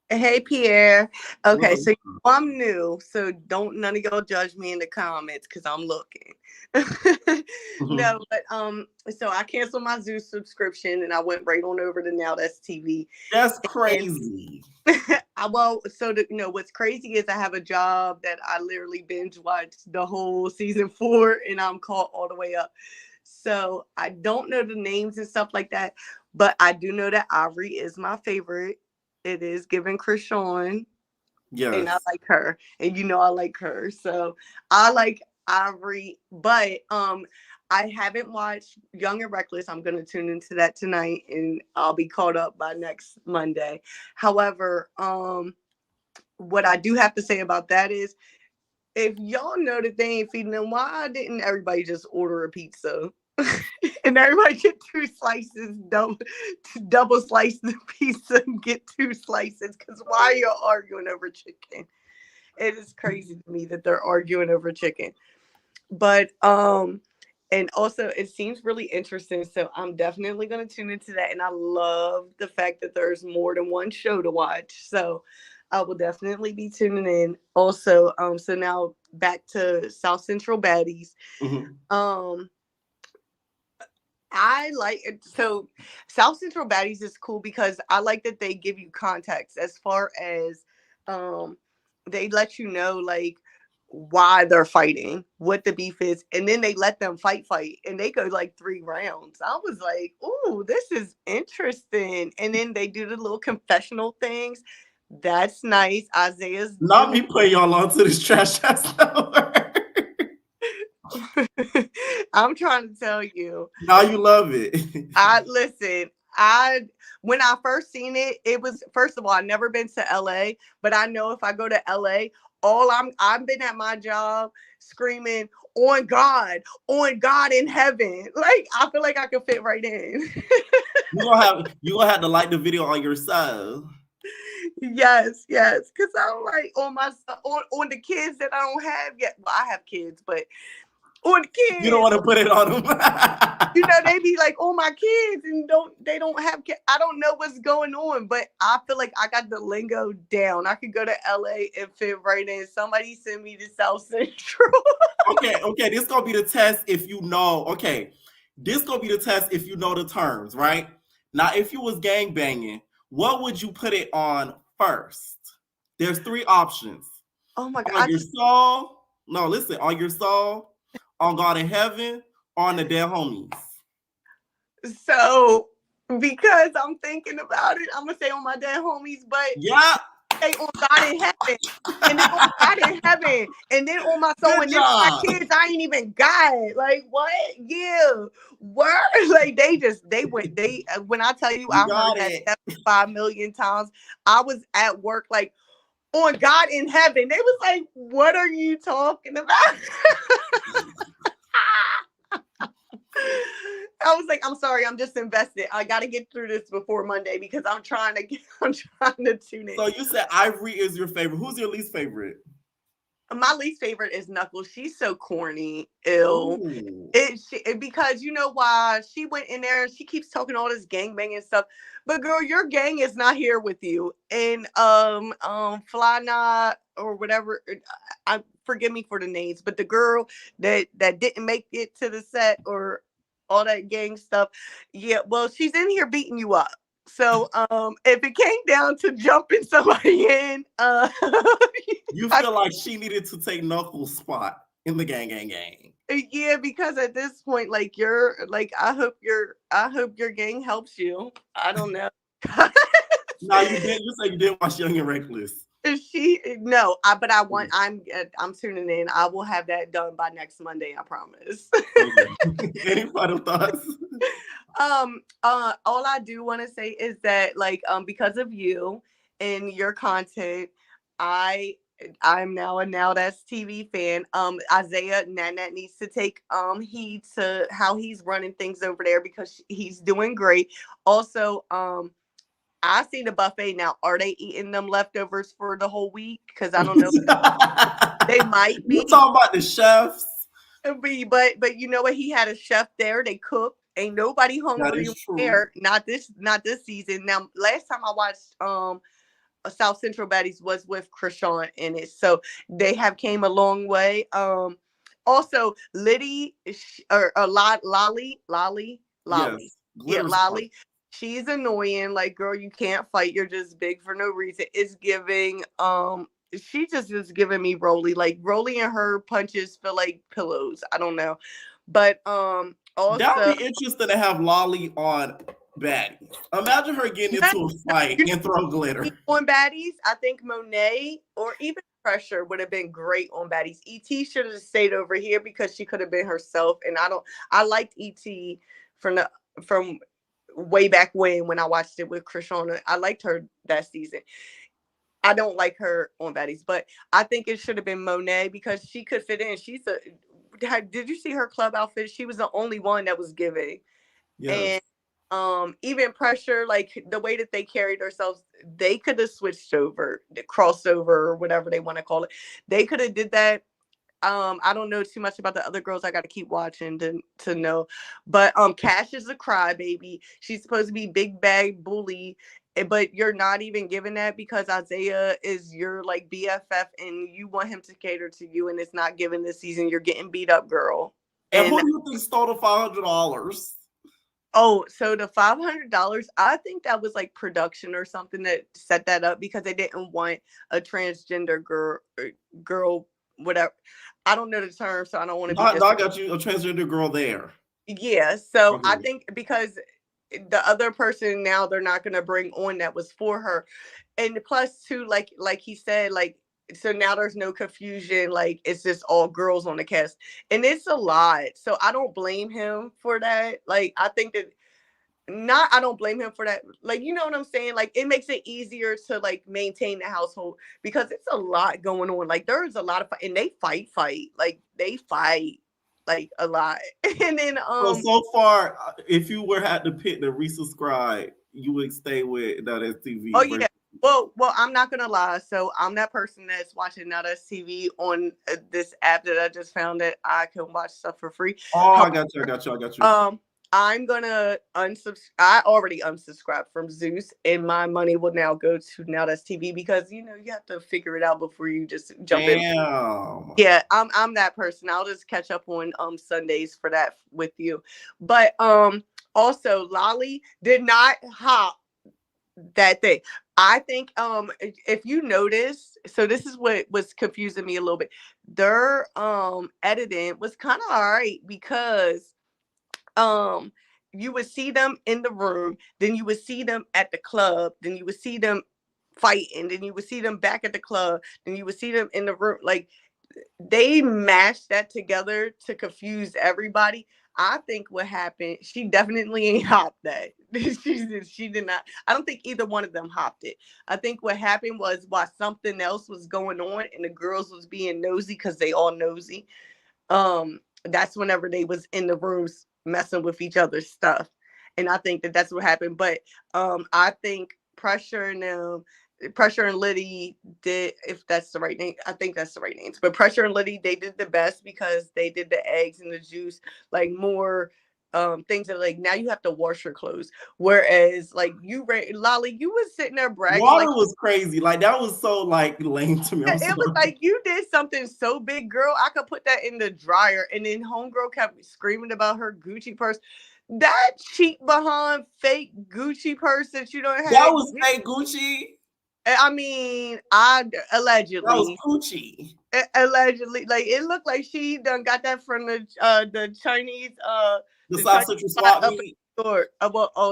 Speaker 10: Hey, Pierre. Okay, so I'm new, so don't none of y'all judge me in the comments because I'm looking. No, but so I canceled my Zeus subscription and I went right on over to Now That's TV.
Speaker 2: That's crazy.
Speaker 10: What's crazy is I have a job that I literally binge watched the whole season 4 and I'm caught all the way up. So I don't know the names and stuff like that, but I do know that Ivory is my favorite. It is giving Krishan.
Speaker 2: Yes.
Speaker 10: And I like her. And I like her. So I Ivory, but I haven't watched Young and Reckless. I'm gonna tune into that tonight, and I'll be caught up by next Monday. However, what I do have to say about that is, if y'all know that they ain't feeding them, why didn't everybody just order a pizza? And everybody get 2 slices, double slice the pizza and get 2 slices. Because why are you arguing over chicken? It is crazy to me that they're arguing over chicken. But and also it seems really interesting. So I'm definitely gonna tune into that. And I love the fact that there's more than one show to watch. So I will definitely be tuning in. Also, so now back to South Central Baddies.
Speaker 2: Mm-hmm.
Speaker 10: I like it. So South Central Baddies is cool because I like that they give you context as far as they let you know like why they're fighting, what the beef is, and then they let them fight, and they go like 3 rounds. I was like, "Ooh, this is interesting." And then they do the little confessional things. That's nice. Isaiah's
Speaker 2: not me putting y'all onto this trash ass.
Speaker 10: I'm trying to tell you.
Speaker 2: Now you love it.
Speaker 10: When I first seen it, it was, first of all, I've never been to LA, but I know if I go to LA, I've been at my job screaming on God in heaven. Like I feel like I could fit right in.
Speaker 2: you gonna have to like the video on your side.
Speaker 10: Yes, because I'm like on the kids that I don't have yet. Well, I have kids, but on the kids,
Speaker 2: you don't want to put it on them.
Speaker 10: You know, they be like, "Oh, my kids," and they don't have kids. I don't know what's going on, but I feel like I got the lingo down. I could go to LA and fit right in. Somebody send me to South Central.
Speaker 2: Okay, this gonna be the test if you know. Okay, this gonna be the test if you know the terms, right? Now, if you was gang banging, what would you put it on first? There's 3 options.
Speaker 10: Oh my God!
Speaker 2: On your soul. No, listen. On your soul, on God in heaven, or on the dead homies.
Speaker 10: So, because I'm thinking about it, I'm gonna say on my dead homies, but
Speaker 2: yeah,
Speaker 10: say on God in heaven, and then on God in heaven, and then on my soul, and then my kids, I ain't even got it. Like what? Yeah, word. Like when I tell you, I heard that 75 million times. I was at work like on God in heaven. They was like, "What are you talking about?" I was like, "I'm sorry, I'm just invested. I got to get through this before Monday because I'm trying to tune in."
Speaker 2: So you said Ivory is your favorite. Who's your least favorite?
Speaker 10: My least favorite is Knuckles. She's so corny, ill. Because you know why? She went in there and she keeps talking all this gangbanging stuff. But girl, your gang is not here with you. And Fly Not or whatever. Forgive me for the names, but the girl that didn't make it to the set or all that gang stuff. Yeah, well, she's in here beating you up. So if it came down to jumping somebody in,
Speaker 2: you feel like she needed to take Knuckles' spot in the gang.
Speaker 10: Yeah, because at this point, like I hope your gang helps you. I don't know.
Speaker 2: No, you didn't. You said you didn't watch Young and Reckless.
Speaker 10: I'm tuning in. I will have that done by next Monday, I promise.
Speaker 2: Any final thoughts?
Speaker 10: All I do want to say is that because of you and your content, I'm now a Now That's TV fan. Isaiah Nanette needs to take heed to how he's running things over there because he's doing great. Also, I seen the buffet now. Are they eating them leftovers for the whole week? Because I don't know. They might be.
Speaker 2: You talking about the chefs?
Speaker 10: But you know what? He had a chef there. They cooked. Ain't nobody hungry there. Not this season. Now, last time I watched South Central Baddies was with Krishan in it, so they have came a long way. Also Liddy or Lolly.
Speaker 2: Yes.
Speaker 10: Yeah, Lolly. She's annoying. Like, girl, you can't fight. You're just big for no reason. It's giving. She just is giving me Rolly. Like Rolly and her punches feel like pillows. I don't know, but also
Speaker 2: that would be interesting to have Lolly on Baddie. Imagine her getting into a fight and throw glitter
Speaker 10: on Baddies. I think Monet or even Pressure would have been great on Baddies. ET should have stayed over here because she could have been herself. And I liked ET from way back when I watched it with Krishana. I liked her that season. I don't like her on Baddies, but I think it should have been Monet because she could fit in. Did you see her club outfit? She was the only one that was giving. Yes. And even Pressure, like the way that they carried themselves, they could have switched over, the crossover or whatever they want to call it. They could have did that. I don't know too much about the other girls. I got to keep watching to know. But Cash is a crybaby. She's supposed to be big bag bully, but you're not even giving that because Isaiah is your like BFF and you want him to cater to you, and it's not given this season. You're getting beat up, girl.
Speaker 2: And who do you think stole the $500?
Speaker 10: Oh, so the $500, I think that was like production or something that set that up because they didn't want a transgender girl, whatever. I don't know the term, so I don't want to be.
Speaker 2: I got you a transgender girl there.
Speaker 10: Yeah, so okay. I think because the other person now they're not going to bring on that was for her, and plus too, like he said, like so now there's no confusion. Like it's just all girls on the cast, and it's a lot. So I don't blame him for that. Like I think that. I don't blame him for that. Like, you know what I'm saying? Like, it makes it easier to like maintain the household because it's a lot going on. Like, there's a lot of and they fight. Like, they fight like a lot. And then
Speaker 2: so far, if you had to pick to resubscribe, you would stay with Now That's TV.
Speaker 10: Oh yeah. Well, I'm not gonna lie. So I'm that person that's watching Now That's TV on this app that I just found that I can watch stuff for free.
Speaker 2: Oh, I got you.
Speaker 10: I'm gonna unsubscribe. I already unsubscribed from Zeus, and my money will now go to Now That's TV because you have to figure it out before you just jump in. Yeah, I'm that person. I'll just catch up on Sundays for that with you. But also Lolly did not hop that thing. I think if you notice, so this is what was confusing me a little bit. Their editing was kind of all right because you would see them in the room, then you would see them at the club, then you would see them fighting, then you would see them back at the club, then you would see them in the room. Like they mashed that together to confuse everybody. I think what happened, she definitely ain't hopped that. She did not. I don't think either one of them hopped it. I think what happened was while something else was going on and the girls was being nosy because they all nosy. That's whenever they was in the rooms messing with each other's stuff. And I think that's what happened. But I think Pressure and Liddy did, if that's the right name, I think that's the right names. But Pressure and Liddy, they did the best because they did the eggs and the juice, like more things that like now you have to wash your clothes. Whereas like Lolly, you was sitting there bragging.
Speaker 2: Water was crazy. Like that was so like lame to me.
Speaker 10: It was like you did something so big, girl. I could put that in the dryer. And then homegirl kept screaming about her Gucci purse. That cheap behind fake Gucci purse that you don't have.
Speaker 2: That was fake Gucci.
Speaker 10: I mean, allegedly.
Speaker 2: That was Gucci.
Speaker 10: Allegedly, like it looked like she done got that from the Chinese
Speaker 2: the South Central swap meet.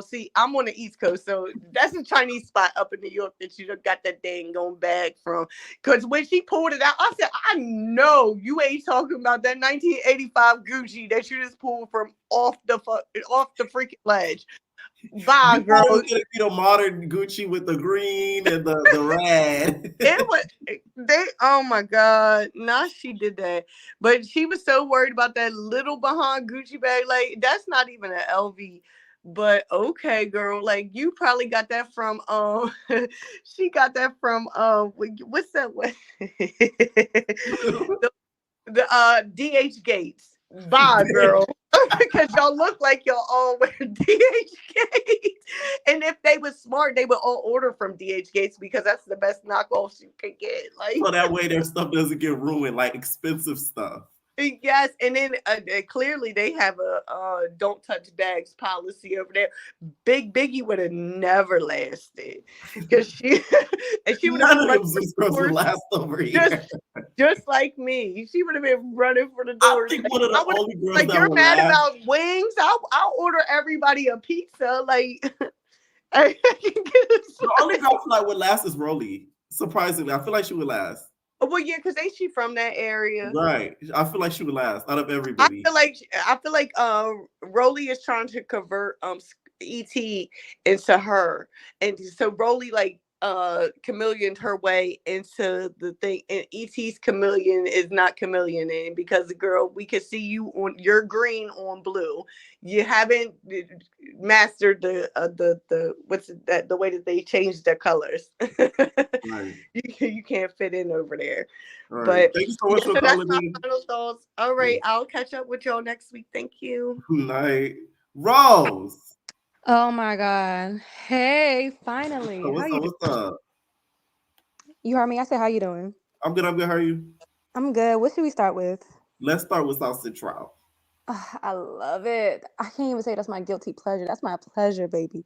Speaker 10: See, I'm on the East Coast, so that's a Chinese spot up in New York that you got that dang on bag from. Because when she pulled it out, I said, I know you ain't talking about that 1985 Gucci that you just pulled from off the freaking ledge. Bye, girl.
Speaker 2: It was gonna be the modern Gucci with the green and the red.
Speaker 10: Oh my God. Nah, she did that. But she was so worried about that little behind Gucci bag. Like, that's not even an LV. But okay, girl. Like, you probably got that from she got that from what's that way? the DH Gates. Bye, girl. Because y'all look like y'all all wear DH Gates. And if they were smart, they would all order from DH Gates because that's the best knockoffs you can get. Like,
Speaker 2: so that way their stuff doesn't get ruined, like expensive stuff.
Speaker 10: Yes, and then clearly they have a don't touch bags policy over there. Big Biggie would have never lasted because she would have
Speaker 2: been last over here.
Speaker 10: Just like me, she would have been running for the door.
Speaker 2: I think one of the only girls
Speaker 10: like
Speaker 2: that
Speaker 10: you're mad
Speaker 2: last.
Speaker 10: About wings. I'll order everybody a pizza. Like
Speaker 2: the only girl I feel like would last is Rolly. Surprisingly, I feel like she would last.
Speaker 10: Well, yeah, because ain't she from that area?
Speaker 2: Right. I feel like she would last out of everybody.
Speaker 10: I feel like Rolly is trying to convert ET into her, and so Rolly like chameleoned her way into the thing, and ET's chameleon is not chameleon in because girl, we can see you on your green on blue. You haven't mastered the what's that the way that they change their colors.
Speaker 2: Right.
Speaker 10: You can't fit in over there.
Speaker 2: All right.
Speaker 10: But
Speaker 2: Thank you so much for
Speaker 10: so that's
Speaker 2: calling
Speaker 10: my
Speaker 2: me.
Speaker 10: final thoughts. All right, I'll catch up with y'all next week. Thank you.
Speaker 2: Night. Rose.
Speaker 12: Oh my God. Hey, finally.
Speaker 2: Oh, what's
Speaker 12: How
Speaker 2: up?
Speaker 12: you
Speaker 2: What's up?
Speaker 12: You heard me? I said, how you doing?
Speaker 2: I'm good. I'm good. How are you?
Speaker 12: I'm good. What should we start with?
Speaker 2: Let's start with South Central.
Speaker 12: I love it. I can't even say that's my guilty pleasure. That's my pleasure, baby.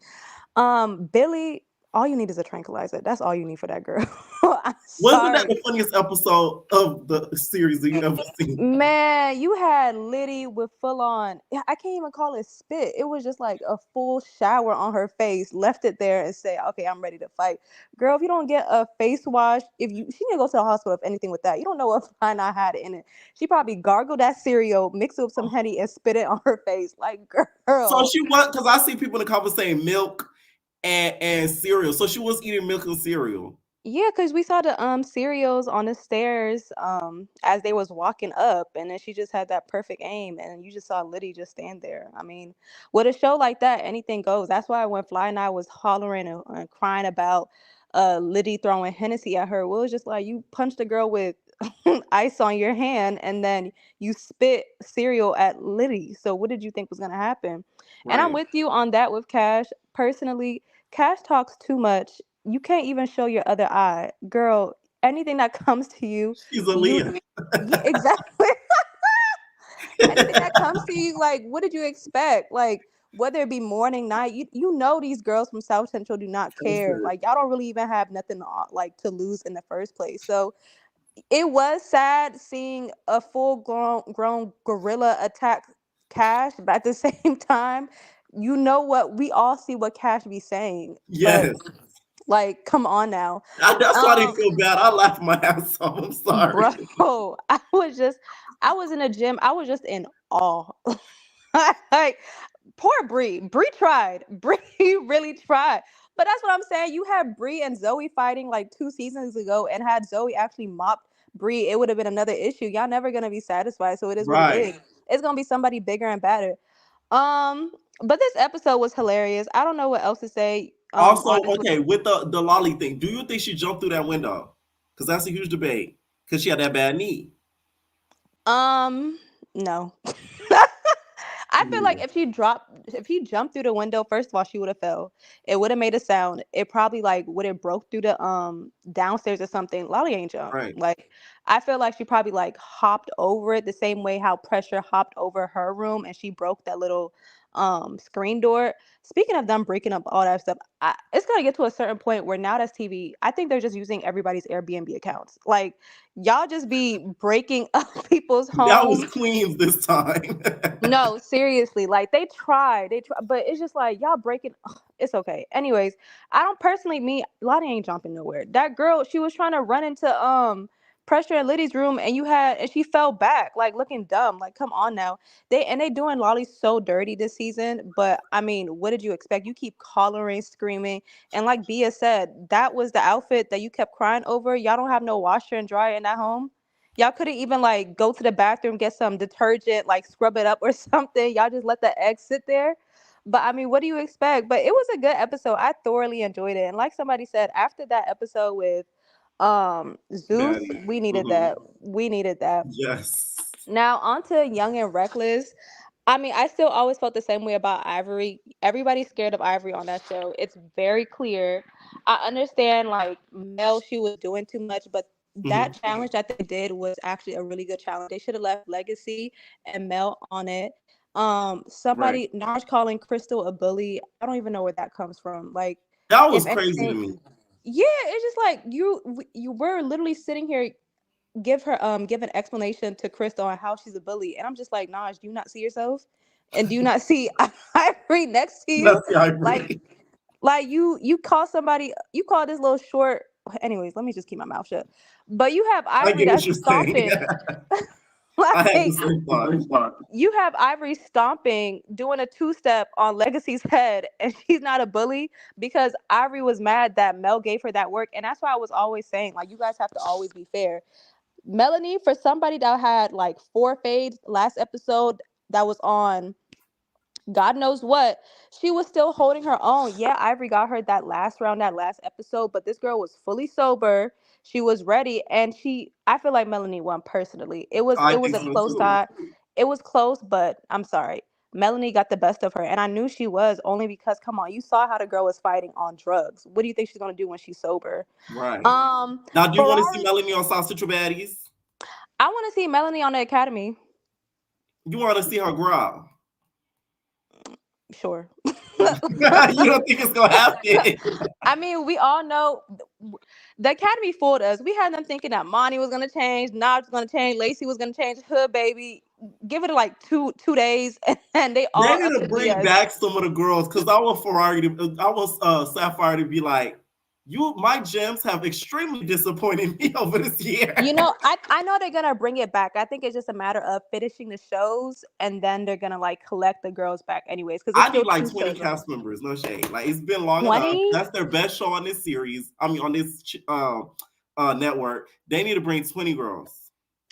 Speaker 12: Billy, all you need is a tranquilizer. That's all you need for that girl. I'm
Speaker 2: Wasn't that
Speaker 12: sorry.
Speaker 2: the funniest episode of the series that you ever seen?
Speaker 12: Man, you had Liddy with full on, I can't even call it spit. It was just like a full shower on her face, left it there and say, okay, I'm ready to fight. Girl, if you don't get a face wash, she need to go to the hospital, if anything with that. You don't know what fine I had in it. She probably gargled that cereal, mixed it with some Henny and spit it on her face. Like, girl.
Speaker 2: So she was, because I see people in the comments saying milk and cereal. So she was eating milk and cereal.
Speaker 12: Yeah, because we saw the cereals on the stairs as they was walking up, and then she just had that perfect aim, and you just saw Liddy just stand there. I mean, with a show like that, anything goes. That's why when Fly and I was hollering and crying about Liddy throwing Hennessy at her, it was just like you punched a girl with ice on your hand, and then you spit cereal at Liddy. So what did you think was gonna happen? And I'm
Speaker 2: Right.
Speaker 12: with you on that with Cash. Personally, Cash talks too much. You can't even show your other eye. Girl, anything that comes to you,
Speaker 2: She's a Leah.
Speaker 12: yeah, exactly. Anything that comes to you, like, what did you expect? Like, whether it be morning, night, you know these girls from South Central do not care. Like, y'all don't really even have nothing like to lose in the first place. So it was sad seeing a full grown gorilla attack Cash, but at the same time, you know what? We all see what Cash be saying.
Speaker 2: Yes.
Speaker 12: But like, come on now.
Speaker 2: That's why I didn't feel bad. I laughed my ass off. I'm sorry.
Speaker 12: Bro, I was in a gym. I was just in awe. Like, poor Bree. Bree tried. Bree really tried. But that's what I'm saying. You had Bree and Zoe fighting like 2 seasons ago, and had Zoe actually mopped Bree, it would have been another issue. Y'all never gonna be satisfied. So it is what it is. It's gonna be somebody bigger and badder. But this episode was hilarious. I don't know what else to say.
Speaker 2: Also,
Speaker 12: honestly.
Speaker 2: okay, with the lolly thing, do you think she jumped through that window? Because that's a huge debate. Because she had that bad knee.
Speaker 12: No. I feel like if he jumped through the window, first of all, she would have fell. It would have made a sound. It probably like would have broke through the downstairs or something. Lolly ain't jumped.
Speaker 2: Right.
Speaker 12: Like, I feel like she probably like hopped over it the same way how Pressure hopped over her room and she broke that little screen door. Speaking of them breaking up all that stuff, it's gonna get to a certain point where now that's TV. I think they're just using everybody's Airbnb accounts. Like, y'all just be breaking up people's homes.
Speaker 2: That was Queens this time.
Speaker 12: No, seriously, like they try, but it's just like y'all breaking. It's okay. Anyways, I don't personally. Lottie ain't jumping nowhere. That girl, she was trying to run into Pressure and Liddy's room, and she fell back, like looking dumb. Like, come on now. They doing Lolly so dirty this season. But I mean, what did you expect? You keep hollering, screaming, and like Bia said, that was the outfit that you kept crying over. Y'all don't have no washer and dryer in that home. Y'all couldn't even like go to the bathroom, get some detergent, like scrub it up or something. Y'all just let the egg sit there. But I mean, what do you expect? But it was a good episode. I thoroughly enjoyed it. And like somebody said, after that episode with Zeus,
Speaker 2: Baddie.
Speaker 12: we needed that. We needed that.
Speaker 2: Yes.
Speaker 12: Now on to Young and Reckless. I mean, I still always felt the same way about Ivory. Everybody's scared of Ivory on that show. It's very clear. I understand, like, Mel, she was doing too much, but that challenge that they did was actually a really good challenge. They should have left Legacy and Mel on it. Somebody, Naj calling Crystal a bully. I don't even know where that comes from. Like,
Speaker 2: that was crazy to me.
Speaker 12: Yeah, it's just like you were literally sitting here give an explanation to Crystal on how she's a bully, and I'm just like, Naj, do you not see yourself? And do you not see Ivory next to you? Like you call somebody, you call this little short anyways, let me just keep my mouth shut. But you have
Speaker 2: I
Speaker 12: Ivory
Speaker 2: get what
Speaker 12: that's
Speaker 2: you're saying.
Speaker 12: stomping.
Speaker 2: I had the
Speaker 12: Like,
Speaker 2: same thought.
Speaker 12: you have Ivory stomping, doing a two-step on Legacy's head, and she's not a bully because Ivory was mad that Mel gave her that work. And that's why I was always saying, like, you guys have to always be fair. Melanie, for somebody that had like 4 fades last episode that was on God knows what, she was still holding her own. Yeah, Ivory got her that last round, that last episode, but this girl was fully sober. She was ready, and I feel like Melanie won personally. It was
Speaker 2: I think
Speaker 12: a
Speaker 2: so
Speaker 12: close
Speaker 2: too.
Speaker 12: tie. It was close, but I'm sorry. Melanie got the best of her, and I knew she was only because come on, you saw how the girl was fighting on drugs. What do you think she's gonna do when she's sober?
Speaker 2: Right. Now, do you want to see
Speaker 12: Ferrari,
Speaker 2: Melanie on South Central Baddies?
Speaker 12: I want to see Melanie on the Academy.
Speaker 2: You want to see her growl?
Speaker 12: Sure.
Speaker 2: You don't think it's gonna happen?
Speaker 12: I mean, we all know the Academy fooled us. We had them thinking that Monty was gonna change, Naj was gonna change, Lacey was gonna change, Hood baby. Give it like two days, and they
Speaker 2: They
Speaker 12: all
Speaker 2: need
Speaker 12: up
Speaker 2: to
Speaker 12: to
Speaker 2: bring
Speaker 12: BS.
Speaker 2: back some of the girls because I want Sapphire to be like, my gems have extremely disappointed me over this year.
Speaker 12: You know, I know they're gonna bring it back. I think it's just a matter of finishing the shows, and then they're gonna like collect the girls back anyways. Because
Speaker 2: I need like 20 cast members, no shade. Like it's been long
Speaker 12: 20?
Speaker 2: enough. That's their best show on this series. I mean, on this network. They need to bring 20 girls.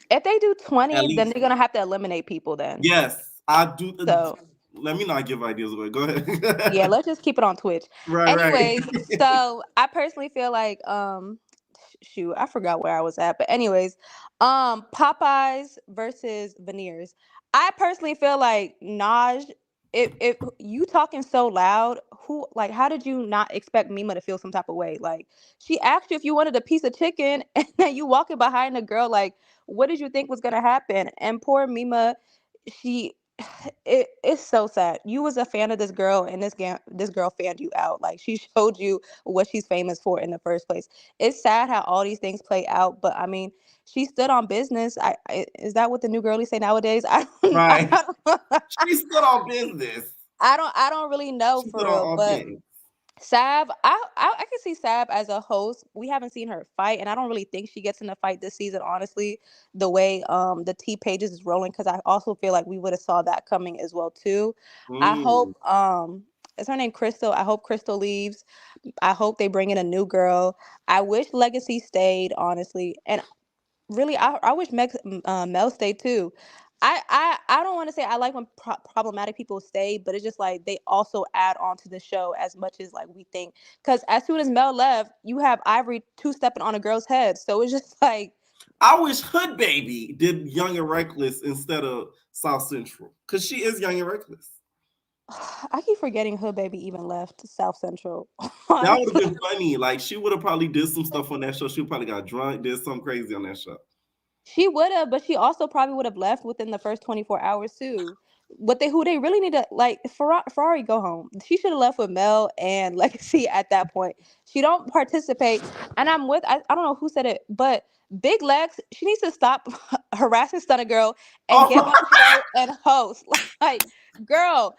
Speaker 12: If they do 20, then they're gonna have to eliminate people. Then
Speaker 2: yes, I do.
Speaker 12: So
Speaker 2: let me not give ideas away. Go ahead.
Speaker 12: yeah, let's just keep it on Twitch. Anyways, so I personally feel like shoot, I forgot where I was at, but anyways, Popeyes versus Veneers. I personally feel like Naj, if you talking so loud, how did you not expect Mima to feel some type of way? Like, she asked you if you wanted a piece of chicken, and then you walking behind the girl like, what did you think was gonna happen? And poor Mima, she it's so sad. You was a fan of this girl, and this girl fanned you out. Like, she showed you what she's famous for in the first place. It's sad how all these things play out, but I mean, she stood on business. Is that what the new girlies say nowadays?
Speaker 2: Right. She stood on business.
Speaker 12: I don't really know for real, but Sav, I can see Sav as a host. We haven't seen her fight, and I don't really think she gets in a fight this season, honestly, the way the T pages is rolling, because I also feel like we would have saw that coming as well too. I hope is her name Crystal? I hope Crystal leaves. I hope they bring in a new girl. I wish Legacy stayed, honestly, and really, I wish Mel stayed too. I don't want to say I like when problematic people stay, but it's just like they also add on to the show as much as like we think. Because as soon as Mel left, you have Ivory two-stepping on a girl's head. So it's just like,
Speaker 2: I wish Hood Baby did Young and Reckless instead of South Central, because she is Young and Reckless.
Speaker 12: I keep forgetting Hood Baby even left South Central.
Speaker 2: That would have been funny. Like, she would have probably did some stuff on that show. She probably got drunk, did something crazy on that show.
Speaker 12: She would have, but she also probably would have left within the first 24 hours too. Who they really need to, like, Ferrari, go home. She should have left with Mel and Legacy at that point. She don't participate, and I don't know who said it, but Big Lex, she needs to stop harassing Stunner Girl and get on the show and host. Like, girl,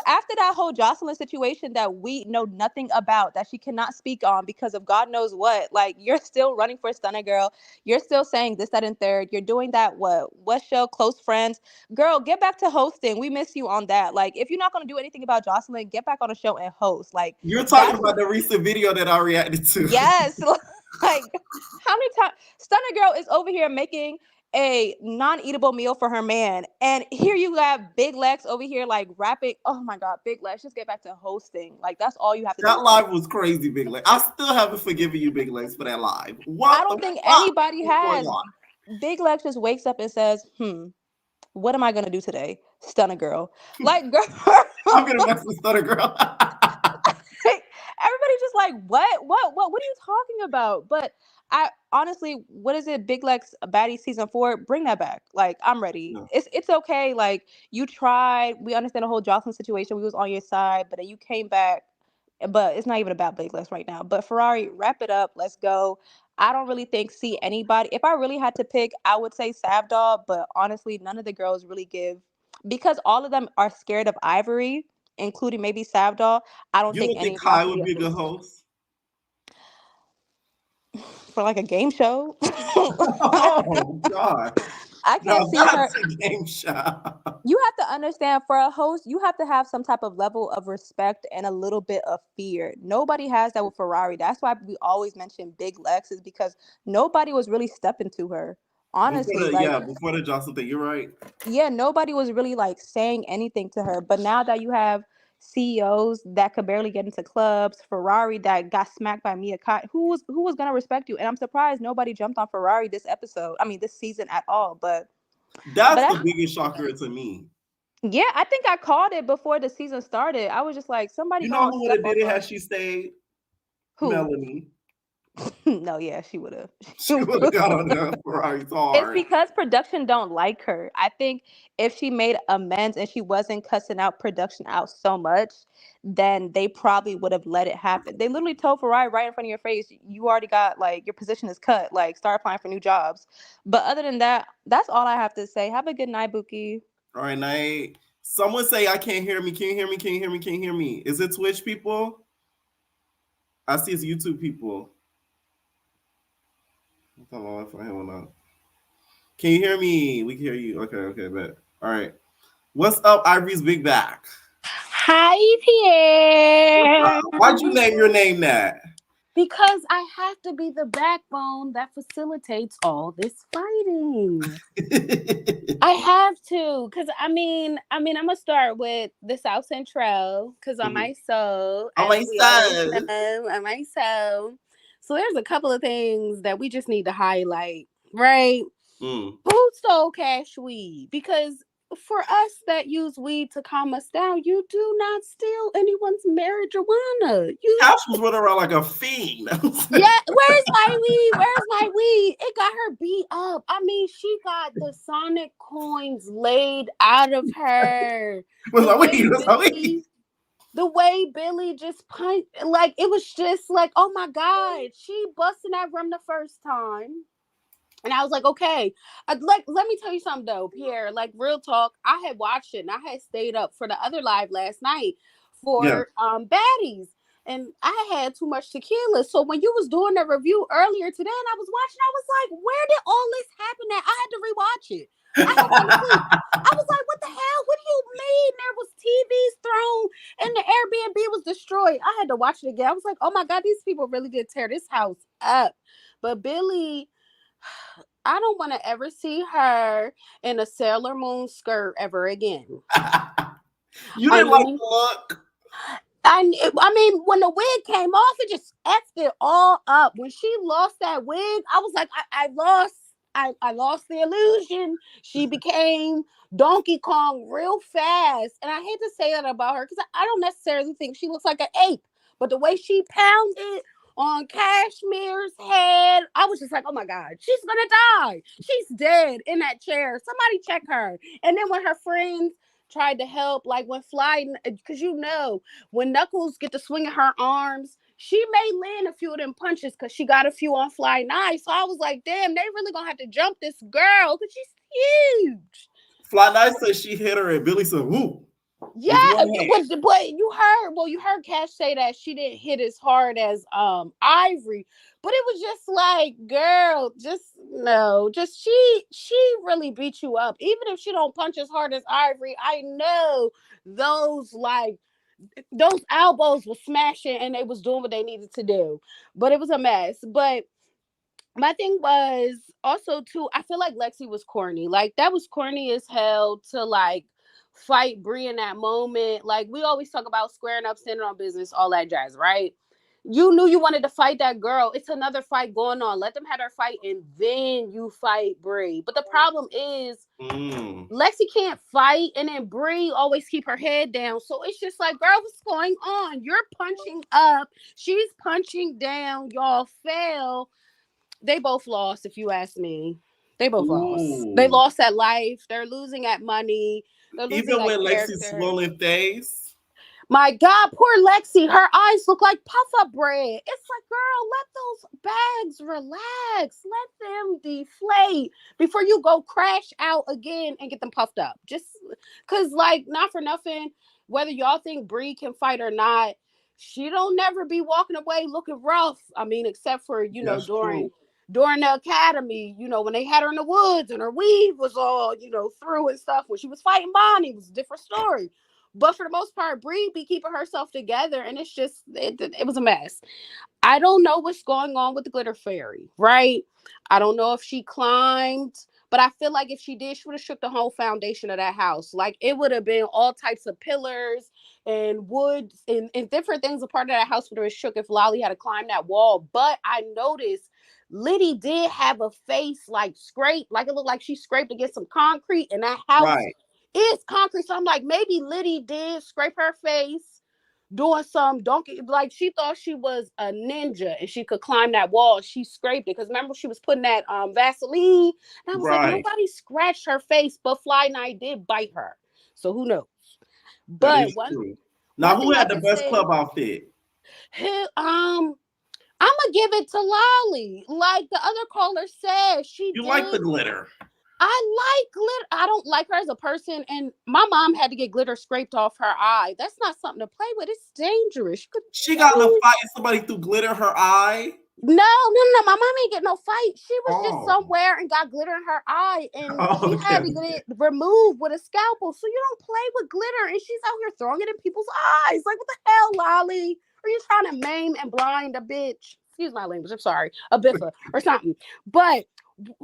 Speaker 12: after that whole Jocelyn situation that we know nothing about, that she cannot speak on because of God knows what, like, you're still running for Stunner Girl. You're still saying this, that, and third. You're doing that, what show? Close Friends. Girl, get back to hosting. We miss you on that. Like, if you're not going to do anything about Jocelyn, get back on a show and host. Like,
Speaker 2: you're talking about the recent video that I reacted to.
Speaker 12: Yes. Like, how many times Stunner Girl is over here making a non-eatable meal for her man, and here you have Big Lex over here like rapping. Oh my God, Big Lex, just get back to hosting. Like, that's all you have to do.
Speaker 2: That live was crazy, Big Lex. I still haven't forgiven you, Big Lex, for that live.
Speaker 12: I don't think anybody has. Big Lex just wakes up and says, what am I gonna do today? Stunner Girl. Like, girl,
Speaker 2: I'm gonna mess with Stunner Girl.
Speaker 12: Everybody just like, what are you talking about? But I honestly, what is it? Big Lex Baddie season 4, bring that back. Like, I'm ready. No. It's okay. Like, you tried. We understand the whole Jocelyn situation. We was on your side, but then you came back. But it's not even about Big Lex right now. But Ferrari, wrap it up. Let's go. I don't really see anybody. If I really had to pick, I would say Savdog. But honestly, none of the girls really give, because all of them are scared of Ivory, including maybe Savdog. I don't think any.
Speaker 2: Kai would be a good host?
Speaker 12: for like a game show.
Speaker 2: Oh God.
Speaker 12: I
Speaker 2: Now
Speaker 12: can't see her.
Speaker 2: that's a game show.
Speaker 12: You have to understand, for a host, you have to have some type of level of respect and a little bit of fear. Nobody has that with Ferrari. That's why we always mention Big Lex, is because nobody was really stepping to her. Honestly,
Speaker 2: Before the Johnson thing, you're right.
Speaker 12: yeah, nobody was really like saying anything to her. But now that you have CEOs that could barely get into clubs, Ferrari that got smacked by Mia Khalifa, who was gonna respect you? And I'm surprised nobody jumped on Ferrari this season at all. But
Speaker 2: That's the biggest shocker to me.
Speaker 12: yeah, I think I called it before the season started. I was just like, somebody.
Speaker 2: You know who would have did it had she stayed?
Speaker 12: Who?
Speaker 2: Melanie.
Speaker 12: No, yeah, she would have.
Speaker 2: She would have got on the Ferrari hard.
Speaker 12: It's because production don't like her. I think if she made amends and she wasn't cussing out production out so much, then they probably would have let it happen. They literally told Ferrari right in front of your face, you already got, like, your position is cut. Like, start applying for new jobs. But other than that, that's all I have to say. Have a good night, Buki.
Speaker 2: All right, night. Someone say, I can't hear me. Can you hear me? Can you hear me? Can you hear me? Is it Twitch people? I see it's YouTube people. Can you hear me? We can hear you. Okay, bet. All right. What's up, Ivory's Big Back?
Speaker 13: Hi, Pierre.
Speaker 2: Why'd you name your name that?
Speaker 13: Because I have to be the backbone that facilitates all this fighting. I have to, because I'm gonna start with the South Central, because on my soul, so there's a couple of things that we just need to highlight, right? Who stole Cash weed? Because for us that use weed to calm us down, you do not steal anyone's marijuana.
Speaker 2: Cash was running around like a fiend.
Speaker 13: Yeah, where's my weed? Where's my weed? It got her beat up. I mean, she got the Sonic coins laid out of her. The way Billy just punched, like, it was just like, oh my God, she busted that rum the first time. And I was like, okay, let me tell you something though, Pierre, like, real talk. I had watched it and I had stayed up for the other live last night for Baddies. And I had too much tequila. So when you was doing the review earlier today and I was watching, I was like, where did all this happen at? I had to rewatch it. I was like, what the hell? What do you mean? There was TVs thrown and the Airbnb was destroyed. I had to watch it again. I was like, oh my God, these people really did tear this house up. But Billy, I don't want to ever see her in a Sailor Moon skirt ever again.
Speaker 2: You didn't like the look.
Speaker 13: I mean, when the wig came off, it just effed it all up. When she lost that wig, I was like, I lost the illusion. She became Donkey Kong real fast. And I hate to say that about her because I don't necessarily think she looks like an ape. But the way she pounded on Cashmere's head, I was just like, oh my God, she's going to die. She's dead in that chair. Somebody check her. And then when her friends tried to help, like when Fly, because when Knuckles get to swinging her arms, she may land a few of them punches because she got a few on Fly Night. So I was like, damn, they really gonna have to jump this girl because she's huge.
Speaker 2: Fly Night said she hit her and Billy said, woo.
Speaker 13: Yeah, but you heard Cash say that she didn't hit as hard as Ivory, but it was just like, girl, she really beat you up. Even if she don't punch as hard as Ivory, I know those elbows were smashing and they was doing what they needed to do, but it was a mess. But my thing was also too, I feel like Lexi was corny. Like, that was corny as hell to like fight Brie in that moment. Like, we always talk about squaring up, standing on business, all that jazz, right? You knew you wanted to fight that girl. It's another fight going on. Let them have their fight and then you fight Brie. But the problem is Lexi can't fight and then Brie always keep her head down. So it's just like, girl, what's going on? You're punching up. She's punching down. Y'all fell. They both lost, if you ask me. They both lost. They lost at life. They're losing at money.
Speaker 2: Even with Lexi's swollen face.
Speaker 13: My God, poor Lexi. Her eyes look like puff-up bread. It's like, girl, let those bags relax. Let them deflate before you go crash out again and get them puffed up. Just because, like, not for nothing, whether y'all think Brie can fight or not, she don't never be walking away looking rough. I mean, except for, you know,
Speaker 2: That's
Speaker 13: during
Speaker 2: true.
Speaker 13: the academy, you know, when they had her in the woods and her weave was all, you know, through and stuff. When she was fighting Bonnie, it was a different story. But for the most part, Bree be keeping herself together, and it's just it was a mess. I don't know what's going on with the glitter fairy, right? I don't know if she climbed, but I feel like if she did, she would have shook the whole foundation of that house. Like, it would have been all types of pillars and woods and different things. A part of that house would have shook if Lolly had to climb that wall. But I noticed Liddy did have a face like scraped, like it looked like she scraped against some concrete, and that house
Speaker 2: Right.
Speaker 13: is concrete. So I'm like, maybe Liddy did scrape her face doing some donkey, like she thought she was a ninja and she could climb that wall. She scraped it because remember she was putting that Vaseline, and I was like,
Speaker 2: Right.
Speaker 13: nobody scratched her face, but Fly Night did bite her, so who knows.
Speaker 2: That
Speaker 13: But
Speaker 2: is true. Now,
Speaker 13: one
Speaker 2: who
Speaker 13: thing I
Speaker 2: had the
Speaker 13: can
Speaker 2: best
Speaker 13: say,
Speaker 2: club outfit?
Speaker 13: I'm gonna give it to Lolly. Like the other caller said, she
Speaker 2: You like the
Speaker 13: did.
Speaker 2: glitter.
Speaker 13: I like glitter. I don't like her as a person. And my mom had to get glitter scraped off her eye. That's not something to play with. It's dangerous.
Speaker 2: She got in a fight and somebody threw glitter in her eye.
Speaker 13: No. My mom ain't get no fight. She was just
Speaker 2: Oh.
Speaker 13: somewhere and got glitter in her eye, and
Speaker 2: Oh,
Speaker 13: she had
Speaker 2: okay.
Speaker 13: to get it removed with a scalpel. So you don't play with glitter, and she's out here throwing it in people's eyes. Like, what the hell, Lolly? Are you trying to maim and blind a bitch? Excuse my language. I'm sorry, a biffa or something. But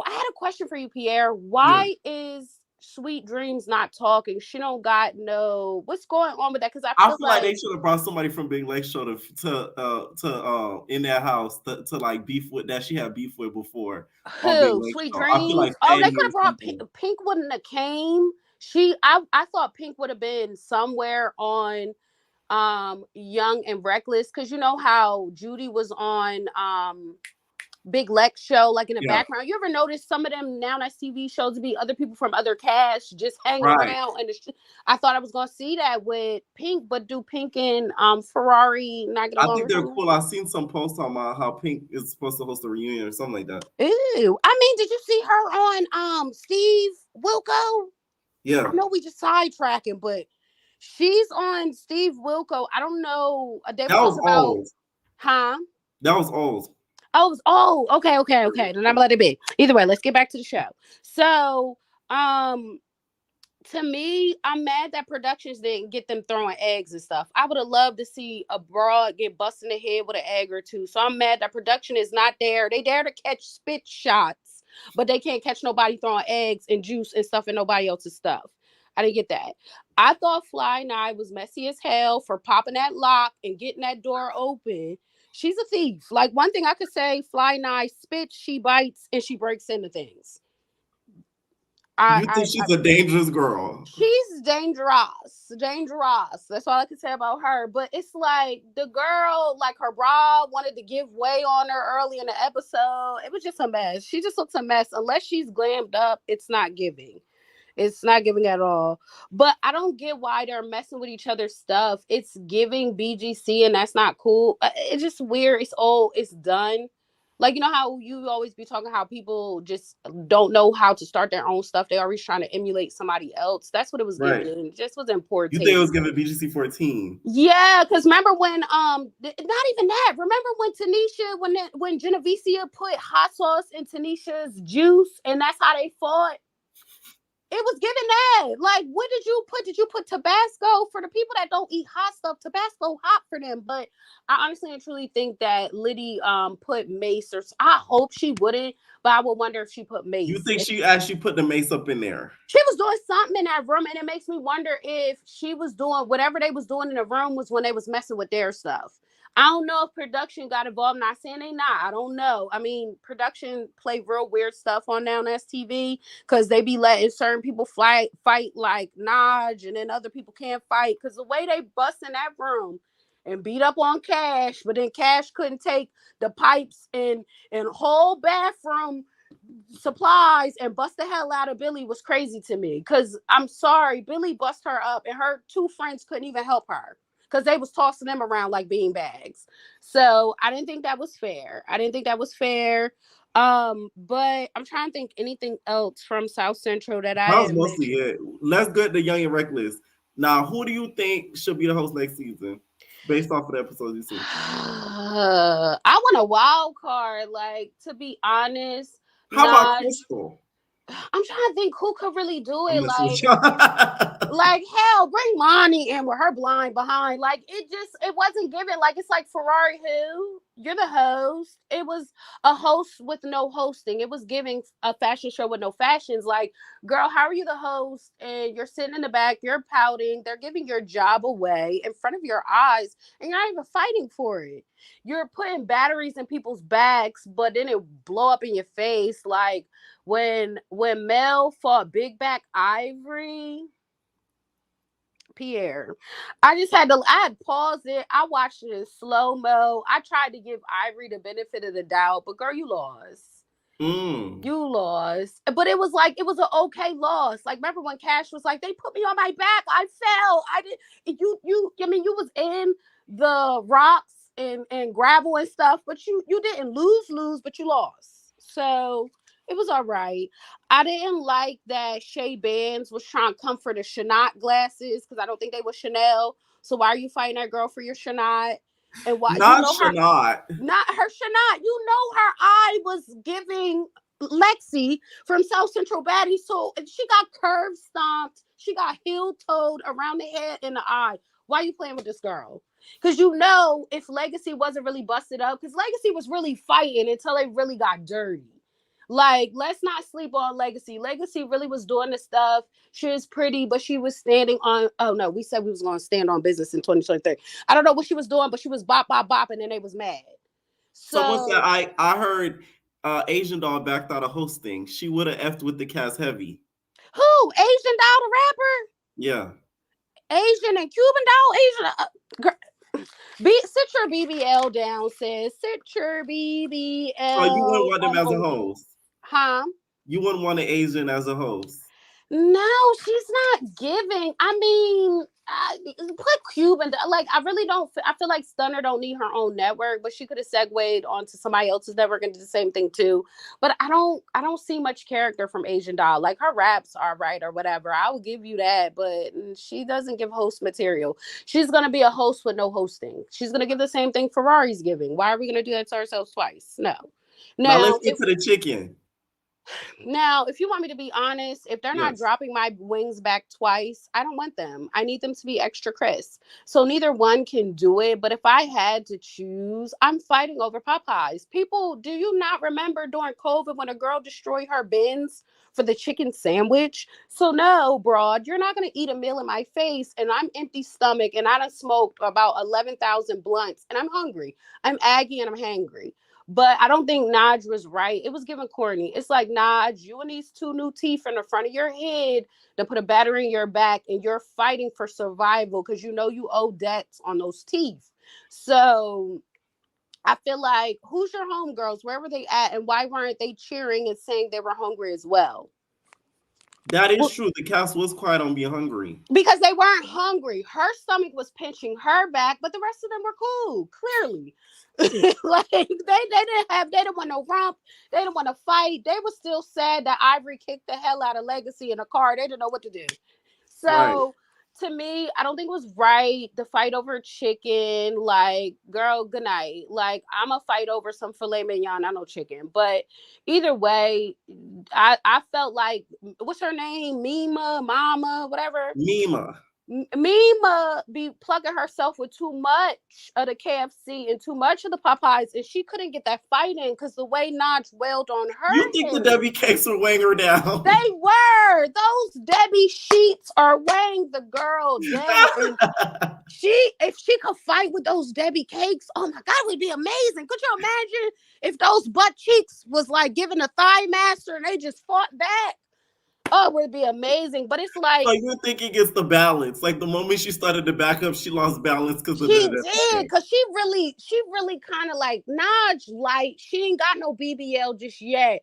Speaker 13: I had a question for you, Pierre. Why is Sweet Dreams not talking? She don't got no. What's going on with that? Because
Speaker 2: I feel like they should have brought somebody from Big Lake Show to in that house to like beef with that she had beef with before on Big
Speaker 13: who?
Speaker 2: Lake
Speaker 13: Sweet
Speaker 2: Show. I feel
Speaker 13: Dreams.
Speaker 2: like
Speaker 13: Oh, they
Speaker 2: Fanny
Speaker 13: could
Speaker 2: or
Speaker 13: have brought
Speaker 2: something.
Speaker 13: Pink. Wouldn't have came. I thought Pink would have been somewhere on Young and Reckless, because you know how Judy was on Big Lex show, like in the
Speaker 2: Yeah.
Speaker 13: background. You ever notice some of them now that TV shows to be other people from other casts just hanging
Speaker 2: Right.
Speaker 13: around? And I thought I was gonna see that with Pink, but do Pink and Ferrari not get
Speaker 2: I
Speaker 13: along?
Speaker 2: think
Speaker 13: Or
Speaker 2: they're
Speaker 13: something?
Speaker 2: cool. I've seen some posts on how Pink is supposed to host a reunion or something like that.
Speaker 13: Ew. I mean, did you see her on Steve Wilco?
Speaker 2: Yeah.
Speaker 13: I know we just sidetracking, but she's on Steve Wilco. I don't know. They were
Speaker 2: That was
Speaker 13: talking about,
Speaker 2: old.
Speaker 13: huh?
Speaker 2: That was old.
Speaker 13: Oh, okay. Then I'm gonna let it be. Either way, let's get back to the show. So, to me, I'm mad that productions didn't get them throwing eggs and stuff. I would have loved to see a broad get busted in the head with an egg or two. So I'm mad that production is not there. They dare to catch spit shots, but they can't catch nobody throwing eggs and juice and stuff in nobody else's stuff. I didn't get that. I thought Fly Night was messy as hell for popping that lock and getting that door open. She's a thief. Like, one thing I could say, Fly Night spits, she bites, and she breaks into things.
Speaker 2: You think she's a dangerous girl?
Speaker 13: She's dangerous. That's all I can say about her. But it's like the girl, like her bra wanted to give way on her early in the episode. It was just a mess. She just looks a mess. Unless she's glammed up, it's not giving. It's not giving at all. But I don't get why they're messing with each other's stuff. It's giving BGC, and that's not cool. It's just weird. It's old. It's done. Like, you know how you always be talking how people just don't know how to start their own stuff. They're always trying to emulate somebody else. That's what it was
Speaker 2: Right.
Speaker 13: giving. It just wasn't poor
Speaker 2: You
Speaker 13: taste.
Speaker 2: think it was giving BGC 14?
Speaker 13: Yeah, because remember when not even that. Remember when Tanisha, when Genevicia put hot sauce in Tanisha's juice, and that's how they fought? It was giving that. Like, what did you put? Did you put Tabasco? For the people that don't eat hot stuff, Tabasco hot for them. But I honestly and truly think that Liddy put mace, or I hope she wouldn't, but I would wonder if she put mace.
Speaker 2: You think she actually put the mace up in there?
Speaker 13: She was doing something in that room, and it makes me wonder if she was doing whatever they was doing in the room was when they was messing with their stuff. I don't know if production got involved. I'm not saying they not. I don't know. I mean, production play real weird stuff on Now TV because they be letting certain people fight like Naj, and then other people can't fight because the way they bust in that room and beat up on Cash, but then Cash couldn't take the pipes and whole bathroom supplies and bust the hell out of Billy was crazy to me. Because I'm sorry, Billy bust her up, and her two friends couldn't even help her because they was tossing them around like bean bags. So I didn't think that was fair. But I'm trying to think anything else from South Central that I
Speaker 2: That was
Speaker 13: had
Speaker 2: mostly
Speaker 13: mentioned.
Speaker 2: it. Let's get the Young and Reckless. Now, who do you think should be the host next season? based off of the episodes you see?
Speaker 13: I want a wild card. Like, to be honest,
Speaker 2: How about
Speaker 13: Naj.
Speaker 2: Crystal?
Speaker 13: I'm trying to think who could really do
Speaker 2: I'm
Speaker 13: it.
Speaker 2: messing with y'all.
Speaker 13: Like hell, bring Lonnie in with her blind behind. Like it wasn't given. Like it's like Ferrari, who you're the host. It was a host with no hosting. It was giving a fashion show with no fashions. Like, girl, how are you the host and you're sitting in the back, you're pouting, they're giving your job away in front of your eyes, and you're not even fighting for it. You're putting batteries in people's backs, but then it blow up in your face. Like when Mel fought Big Back Ivory. Pierre, I had paused it. I watched it in slow mo. I tried to give Ivory the benefit of the doubt, but girl, you lost. You lost. But it was an okay loss. Like, remember when Cash was like, they put me on my back, I fell. I did you was in the rocks and gravel and stuff, but you didn't lose, but you lost. So it was all right. I didn't like that Shay Bands was trying to come for the Chanel glasses because I don't think they were Chanel. So why are you fighting that girl for your Chanel? And why
Speaker 2: Not Chanel.
Speaker 13: Not her Chanel. You know her eye was giving Lexi from South Central Baddie. So she got curve stomped. She got heel toed around the head and the eye. Why are you playing with this girl? Because you know if Legacy wasn't really busted up, because Legacy was really fighting until they really got dirty. Like, let's not sleep on Legacy. Legacy really was doing the stuff. She was pretty, but she was standing on. Oh no, we said we was going to stand on business in 2023. I don't know what she was doing, but she was bop, and then they was mad.
Speaker 2: Someone said I heard Asian Doll backed out of hosting. She would have effed with the cast heavy.
Speaker 13: Who? Asian Doll, the rapper?
Speaker 2: Yeah.
Speaker 13: Asian and Cuban Doll. Sit your BBL down, sis. Sit your BBL.
Speaker 2: So you wouldn't want them as a host?
Speaker 13: Huh?
Speaker 2: You wouldn't want an Asian as a host?
Speaker 13: No, she's not giving. I mean, put Cuban. Like, I really don't. I feel like Stunner don't need her own network, but she could have segued onto somebody else's network and did the same thing too. But I don't see much character from Asian Doll. Like, her raps are right or whatever. I will give you that, but she doesn't give host material. She's gonna be a host with no hosting. She's gonna give the same thing Ferrari's giving. Why are we gonna do that to ourselves twice? No.
Speaker 2: Now let's get to the chicken.
Speaker 13: Now, if you want me to be honest, if they're not dropping my wings back twice, I don't want them. I need them to be extra crisp. So neither one can do it. But if I had to choose, I'm fighting over Popeyes. People, do you not remember during COVID when a girl destroyed her bins for the chicken sandwich? So no, broad, you're not going to eat a meal in my face and I'm empty stomach and I done smoked about 11,000 blunts and I'm hungry. I'm aggy and I'm hangry. But I don't think Naj was right. It was giving corny. It's like, Naj, you and these two new teeth in the front of your head that put a battery in your back and you're fighting for survival because you know you owe debts on those teeth. So I feel like, who's your homegirls? Where were they at? And why weren't they cheering and saying they were hungry as well?
Speaker 2: That is true. The cast was quiet on being hungry.
Speaker 13: Because they weren't hungry. Her stomach was pinching her back, but the rest of them were cool, clearly. Like they didn't want no romp, they didn't want to fight. They were still sad that Ivory kicked the hell out of Legacy in a car. They didn't know what to do. So to me, I don't think it was right. The fight over chicken, like, girl, good night. Like, I'm a fight over some filet mignon, I know chicken. But either way, I felt like, what's her name? Mama, whatever. Mima be plugging herself with too much of the KFC and too much of the Popeyes, and she couldn't get that fight in because the way Naj wailed on her.
Speaker 2: You think the Debbie cakes were weighing her down?
Speaker 13: They were. Those Debbie sheets are weighing the girl down. And if she could fight with those Debbie cakes, oh my God, it would be amazing. Could you imagine if those butt cheeks was like giving a thigh master and they just fought back? Oh, it would be amazing. But it's like,
Speaker 2: so you're thinking it's the balance. Like the moment she started to back up, she lost balance because of
Speaker 13: she did. Because she really kind of like Naj, like she ain't got no BBL just yet.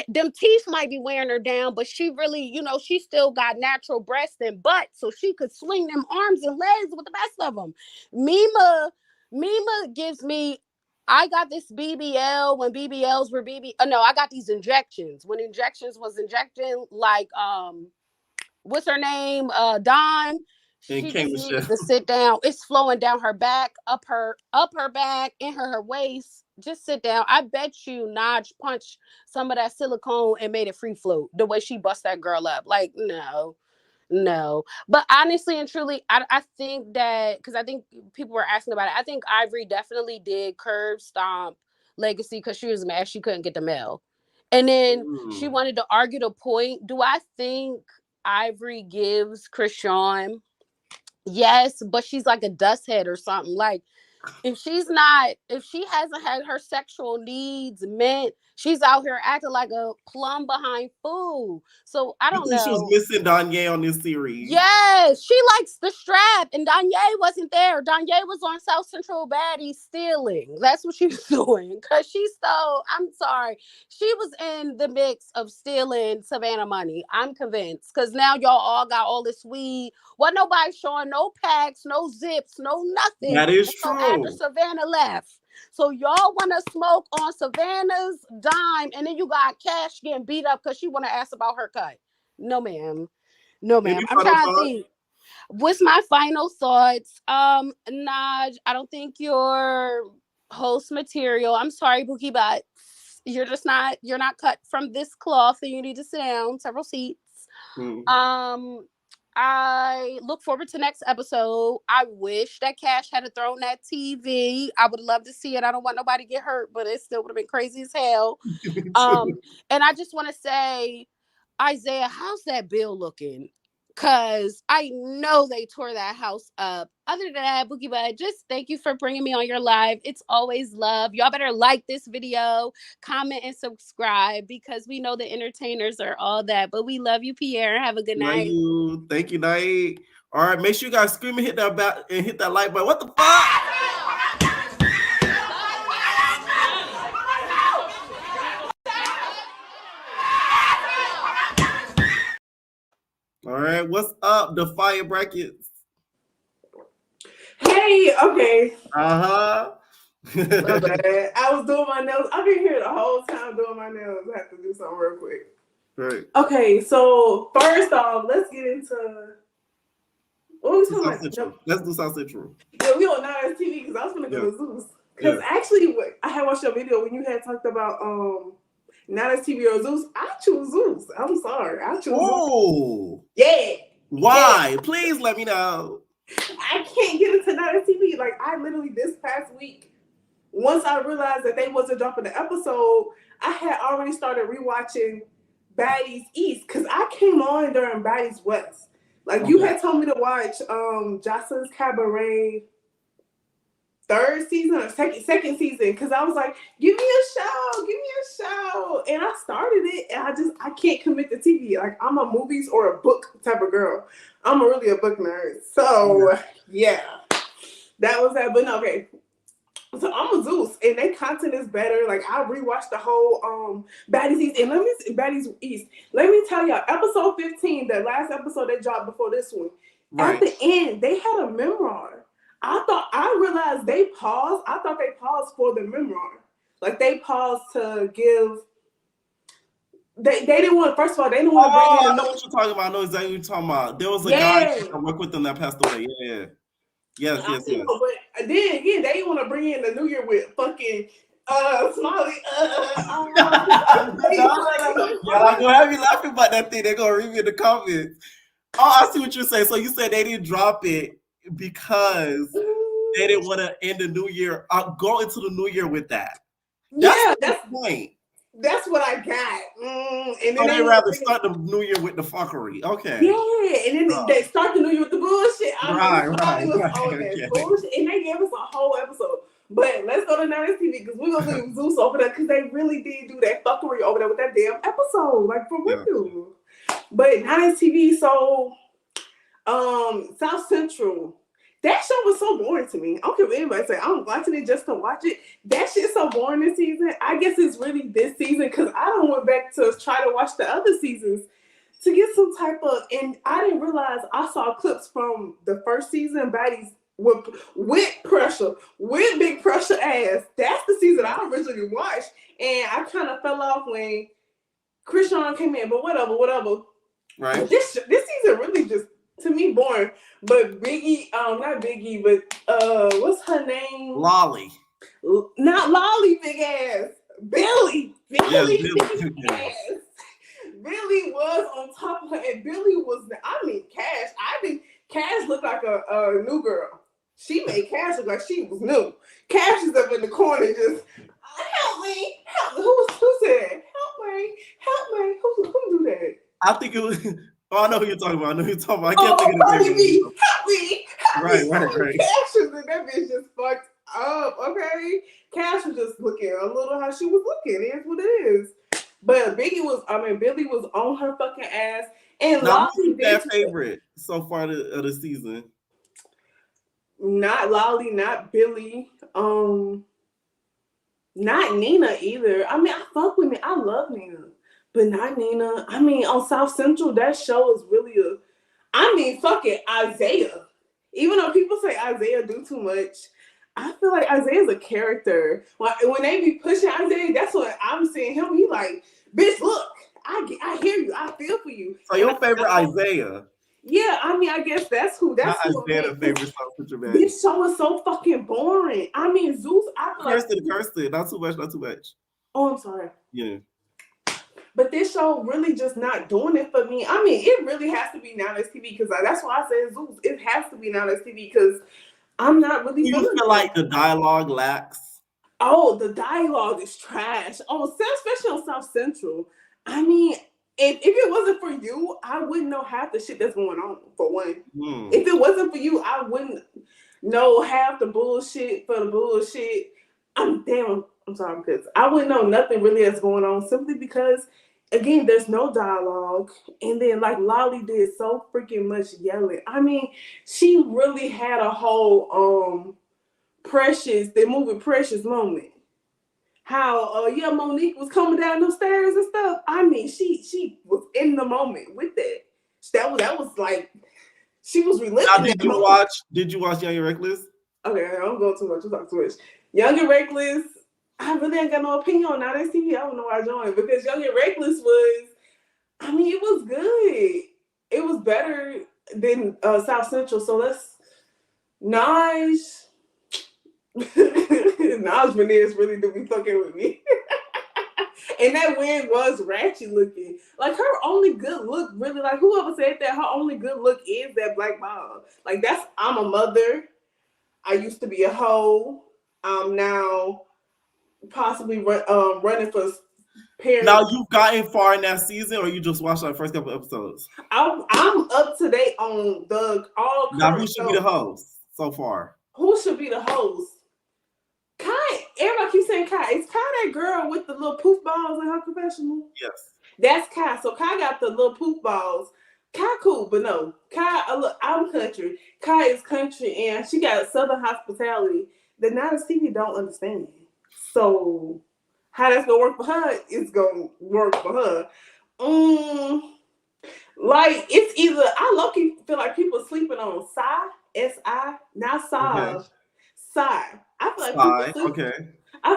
Speaker 13: Them teeth might be wearing her down, but she really, you know, she still got natural breast and butt, so she could swing them arms and legs with the best of them. Mima gives me. I got this BBL when BBLs were I got these injections when injections was injecting, like what's her name? Dawn.
Speaker 2: And
Speaker 13: She
Speaker 2: came
Speaker 13: just
Speaker 2: to
Speaker 13: needs
Speaker 2: Chef.
Speaker 13: to sit down. It's flowing down her back, up her back, and her waist. Just sit down. I bet you Naj punched some of that silicone and made it free float the way she bust that girl up. Like, no. But honestly and truly, I think that, because I think people were asking about it, I think Ivory definitely did curb stomp Legacy because she was mad she couldn't get the mail. And then she wanted to argue the point. Do I think Ivory gives Krishan? Yes, but she's like a dust head or something. Like, if she hasn't had her sexual needs met, she's out here acting like a plum behind food. So I
Speaker 2: You
Speaker 13: don't
Speaker 2: think she was
Speaker 13: know.
Speaker 2: missing Danye on this series?
Speaker 13: Yes, she likes the strap, and Danye wasn't there. Danye was on South Central Baddies stealing. That's what she was doing, because she stole. I'm sorry, she was in the mix of stealing Savannah money. I'm convinced, because now y'all all got all this weed. What nobody showing no packs, no zips, no nothing.
Speaker 2: That is
Speaker 13: until after
Speaker 2: true.
Speaker 13: Savannah left. So y'all want to smoke on Savannah's dime, and then you got Cash getting beat up because she want to ask about her cut. No, ma'am. No, ma'am.
Speaker 2: Any
Speaker 13: I'm
Speaker 2: final
Speaker 13: trying to
Speaker 2: thoughts?
Speaker 13: think. What's my final thoughts? Naj, I don't think you're host material. I'm sorry, Bookie, but you're not cut from this cloth, and you need to sit down several seats. I look forward to next episode. I wish that Cash had thrown that TV. I would love to see it. I don't want nobody to get hurt, but it still would have been crazy as hell. And I just want to say, Isaiah, how's that bill looking? Because I know they tore that house up. Other than that, Boogie Bud, just thank you for bringing me on your live. It's always love. Y'all better like this video, comment, and subscribe, because we know the entertainers are all that. But we love you, Pierre. Have a good night.
Speaker 2: Thank you, Night. All right, make sure you guys scream and hit that like button. What the fuck? All right, what's up, the fire brackets?
Speaker 14: Hey, okay.
Speaker 2: My
Speaker 14: bad. I was doing my nails. I've been here the whole time doing my nails. I have to do something real quick.
Speaker 2: Right.
Speaker 14: Okay, so first off, let's get into what we talking about.
Speaker 2: Let's do South Central.
Speaker 14: Yeah, we on Naj TV because I was gonna go to Zeus. Because actually, I had watched your video when you had talked about Naj TV or Zeus. I choose Zeus. I'm sorry, I choose Zeus. Yeah.
Speaker 2: Why?
Speaker 14: Yeah.
Speaker 2: Please let me know.
Speaker 14: I can't get into Naj TV. Like, I literally this past week, once I realized that they wasn't dropping the episode, I had already started rewatching Baddies East because I came on during Baddies West. Like, you had told me to watch Jocelyn's Cabaret third season or second season, because I was like, give me a show. And I started it, and I can't commit to TV. Like, I'm a movies or a book type of girl. I'm really a book nerd. So yeah, that was that. But no, okay. So I'm a Zeus, and their content is better. Like, I rewatched the whole Baddies East, and Baddies East. Let me tell y'all, episode 15, the last episode they dropped before this one. Right. At the end, they had a memoir. I realized they paused. I thought they paused for the memoir. Like, they paused to give. They didn't want. First of all, they didn't want to bring in.
Speaker 2: I know what you're talking about. I know exactly what you're talking about. There was a guy that worked with them that passed away. Yeah. Yes.
Speaker 14: But then again, they didn't want to bring in the New Year with fucking Smiley.
Speaker 2: I'm gonna have you laughing about that thing. They're gonna read me in the comments. Oh, I see what you're saying. So you said they didn't drop it because they didn't want to end the new year, go into the new year with that. That's the point.
Speaker 14: That's what I got. And
Speaker 2: then they rather start the new year with the fuckery. Okay.
Speaker 14: Yeah, and then they start the new year with the bullshit.
Speaker 2: Right.
Speaker 14: Bullshit, and they gave us a whole episode. But let's go to Naj TV because we're gonna leave Zeus over there because they really did do that fuckery over there with that damn episode. Like, for real. But Naj TV, so South Central. That show was so boring to me. I don't care what anybody say. I'm watching it just to watch it. That shit's so boring this season. I guess it's really this season because I don't went back to try to watch the other seasons to get some type of. And I didn't realize I saw clips from the first season, Baddies with pressure, with big pressure ass. That's the season I originally watched, and I kind of fell off when Krishan came in. But whatever.
Speaker 2: Right.
Speaker 14: But this season really just, to me, boring. more. But Biggie, not Biggie, but what's her name?
Speaker 2: Lolly.
Speaker 14: Not Lolly, big ass. Billy.
Speaker 2: Billy.
Speaker 14: Big ass. Billy was on top of her, and Billy was, Cash. I think Cash looked like a new girl. She made Cash look like she was new. Cash is up in the corner just, help me. Who said, help me. Who do that?
Speaker 2: I think it was, I know who you're talking about. I can't think of the name.
Speaker 14: Help me.
Speaker 2: Right.
Speaker 14: Cash was in that bitch just fucked up, okay? Cash was just looking a little how she was looking. It is what it is. But Billy was on her fucking ass. And
Speaker 2: Now,
Speaker 14: Lolly
Speaker 2: who's their favorite so far of the season?
Speaker 14: Not Lolly, not Billy, not Nina either. I fuck with me. I love Nina, but not Nina. On South Central, that show is really fuck it, Isaiah. Even though people say Isaiah do too much, I feel like Isaiah's a character. When they be pushing Isaiah, that's what I'm seeing him. He like, bitch, look, I hear you. I feel for you.
Speaker 2: So your favorite Isaiah?
Speaker 14: Yeah, I guess that's who. That's
Speaker 2: not
Speaker 14: who.
Speaker 2: Isaiah, favorite South Central man.
Speaker 14: This show is so fucking boring. Zeus. I feel
Speaker 2: Cursed it. Not too much.
Speaker 14: Oh, I'm sorry.
Speaker 2: Yeah.
Speaker 14: But this show really just not doing it for me. It really has to be Now That's TV because that's why I said Zeus. It has to be Now That's TV because I'm not really.
Speaker 2: Do you feel like the dialogue lacks?
Speaker 14: Oh, the dialogue is trash. Oh, especially on South Central. If it wasn't for you, I wouldn't know half the shit that's going on, for one. If it wasn't for you, I wouldn't know half the bullshit for the bullshit. I'm sorry, because I wouldn't know nothing really that's going on simply because, again, there's no dialogue. And then, like, Lolly did so freaking much yelling. She really had a whole the movie Precious moment. How Monique was coming down those stairs and stuff. She was in the moment with that. That was like she was reliving.
Speaker 2: Now, did you watch Young and Reckless? Okay,
Speaker 14: I don't go too much. You talk too much. Young and Reckless. I really ain't got no opinion on Now That's TV. I don't know why I joined because Young and Reckless was. It was good. It was better than South Central. So let's Naj. Naj Veneers really do be fucking with me. And that wig was ratchet looking. Like her only good look, really, like whoever said that, her only good look is that black bob. Like I'm a mother. I used to be a hoe. I'm now possibly running for parents.
Speaker 2: Now you've gotten far in that season, or you just watched the first couple episodes?
Speaker 14: I'm up to date on all.
Speaker 2: Now who should be the host so far?
Speaker 14: Who should be the host? Kai, everybody keeps saying Kai. Is Kai that girl with the little poof balls in her confessional?
Speaker 2: Yes.
Speaker 14: That's Kai. So Kai got the little poof balls. Kai cool, but no. Kai, I'm country. Kai is country, and she got Southern hospitality that Now That's TV don't understand. So how that's gonna work for her is gonna work for her. Like it's either I low-key feel like people sleeping on Sai, S-I, not Sai.
Speaker 2: Okay.
Speaker 14: Sai. I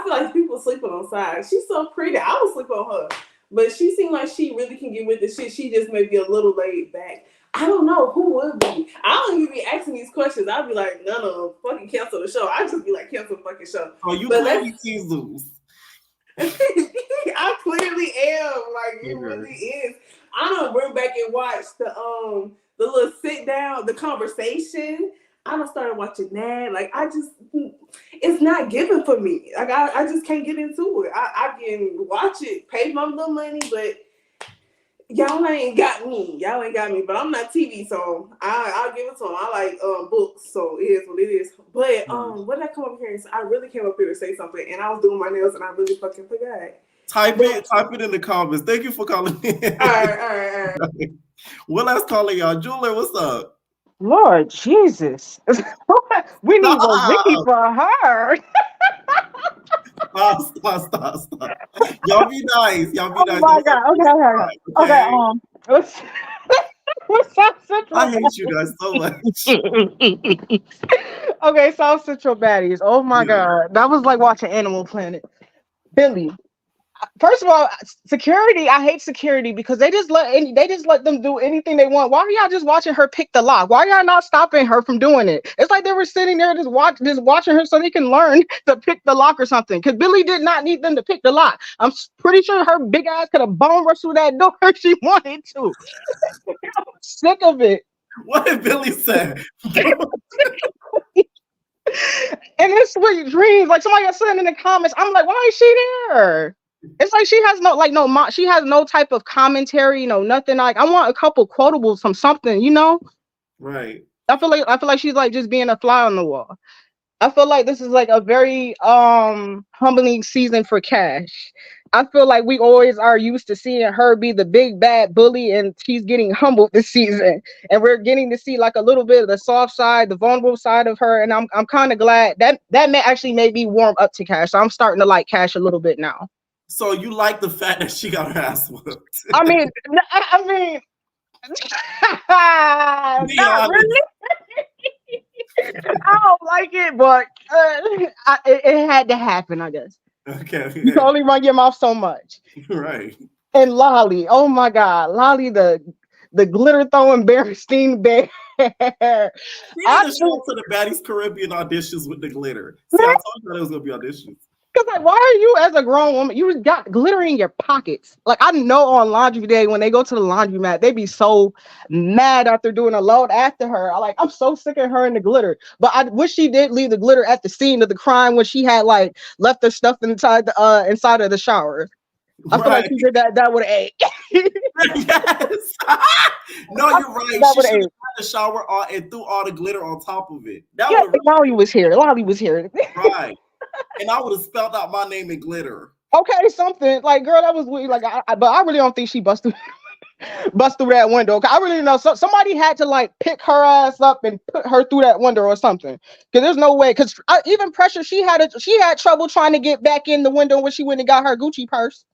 Speaker 14: feel like people sleeping on Sai. She's so pretty. I would sleep on her. But she seemed like she really can get with the shit. She just may be a little laid back. I don't know who would be. I don't even be asking these questions. I'd be like, no, fucking cancel the show. I just be like, cancel the fucking show.
Speaker 2: Oh, you clearly tease Zeus.
Speaker 14: I clearly am. Like it really is. I don't bring back and watch the little sit down, the conversation. I done started watching that. Like it's not given for me. Like I just can't get into it. I can watch it, pay my little money, but y'all ain't got me. But I'm not TV, so I'll give it to them. I like books, so it is what it is. But what did I come up here? I really came up here to say something, and I was doing my nails, and I really fucking forgot.
Speaker 2: Type it in the comments. Thank you for calling in.
Speaker 14: All right.
Speaker 2: Well, let's call y'all. Julie, what's up?
Speaker 15: Lord Jesus. We need a wiki for her.
Speaker 2: Stop. Y'all be nice.
Speaker 15: Oh my God. Okay. What's South Central?
Speaker 2: I hate you guys so much.
Speaker 15: Okay, South Central Baddies. Oh my God. That was like watching Animal Planet. Billy. First of all, security. I hate security because they just let them do anything they want. Why are y'all just watching her pick the lock? Why are y'all not stopping her from doing it? It's like they were sitting there just watching her so they can learn to pick the lock or something. Because Billy did not need them to pick the lock. I'm pretty sure her big ass could have bone rushed through that door if she wanted to. I'm sick of it.
Speaker 2: What did Billy say?
Speaker 15: And it's sweet dreams. Like somebody else said in the comments, I'm like, why is she there? It's like she has she has no type of commentary, nothing. Like I want a couple quotables from something,
Speaker 2: Right.
Speaker 15: I feel like she's like just being a fly on the wall. I feel like this is like a very humbling season for Cash. I feel like we always are used to seeing her be the big bad bully, and she's getting humbled this season. And we're getting to see like a little bit of the soft side, the vulnerable side of her. And I'm kind of glad that actually made me warm up to Cash. So I'm starting to like Cash a little bit now.
Speaker 2: So you like the fact that she got her ass whooped?
Speaker 15: I mean, not really. I don't like it, but it had to happen, I guess.
Speaker 2: Okay.
Speaker 15: You can only run your mouth so much.
Speaker 2: Right.
Speaker 15: And Lolly, oh my God, Lolly, the glitter throwing Berenstein bear.
Speaker 2: She need to show up to the Baddies Caribbean auditions with the glitter. See, I told you there was gonna be auditions.
Speaker 15: Because like, why are you as a grown woman? You just got glitter in your pockets. Like I know on laundry day when they go to the laundromat, they be so mad after doing a load after her. I'm so sick of her in the glitter. But I wish she did leave the glitter at the scene of the crime when she had like left her stuff inside of the shower. I feel like she did that. That would have ate.
Speaker 2: Yes. No, you're right. She should have had the shower on and threw all the glitter on top of it. That
Speaker 15: yeah, Lolly was here. Lolly was here.
Speaker 2: Right. And I would have spelled out my name in glitter.
Speaker 15: Okay, something like, girl, that was weird. Like, but I really don't think she bust through that window. I really know somebody had to like pick her ass up and put her through that window or something. Because there's no way. Because even Pressure, she had trouble trying to get back in the window when she went and got her Gucci purse.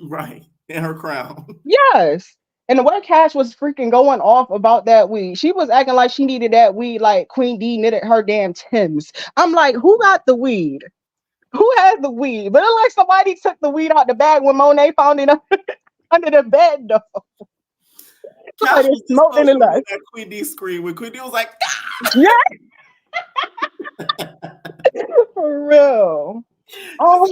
Speaker 2: Right, and her crown.
Speaker 15: Yes. And the way Cash was freaking going off about that weed, she was acting like she needed that weed like Queen D knitted her damn Timbs. I'm like, who got the weed? Who has the weed? But it's like somebody took the weed out the bag when Monet found it under the bed, though.
Speaker 2: Cash was smoking in that Queen D screen when Queen D was like,
Speaker 15: yeah. For real. Oh.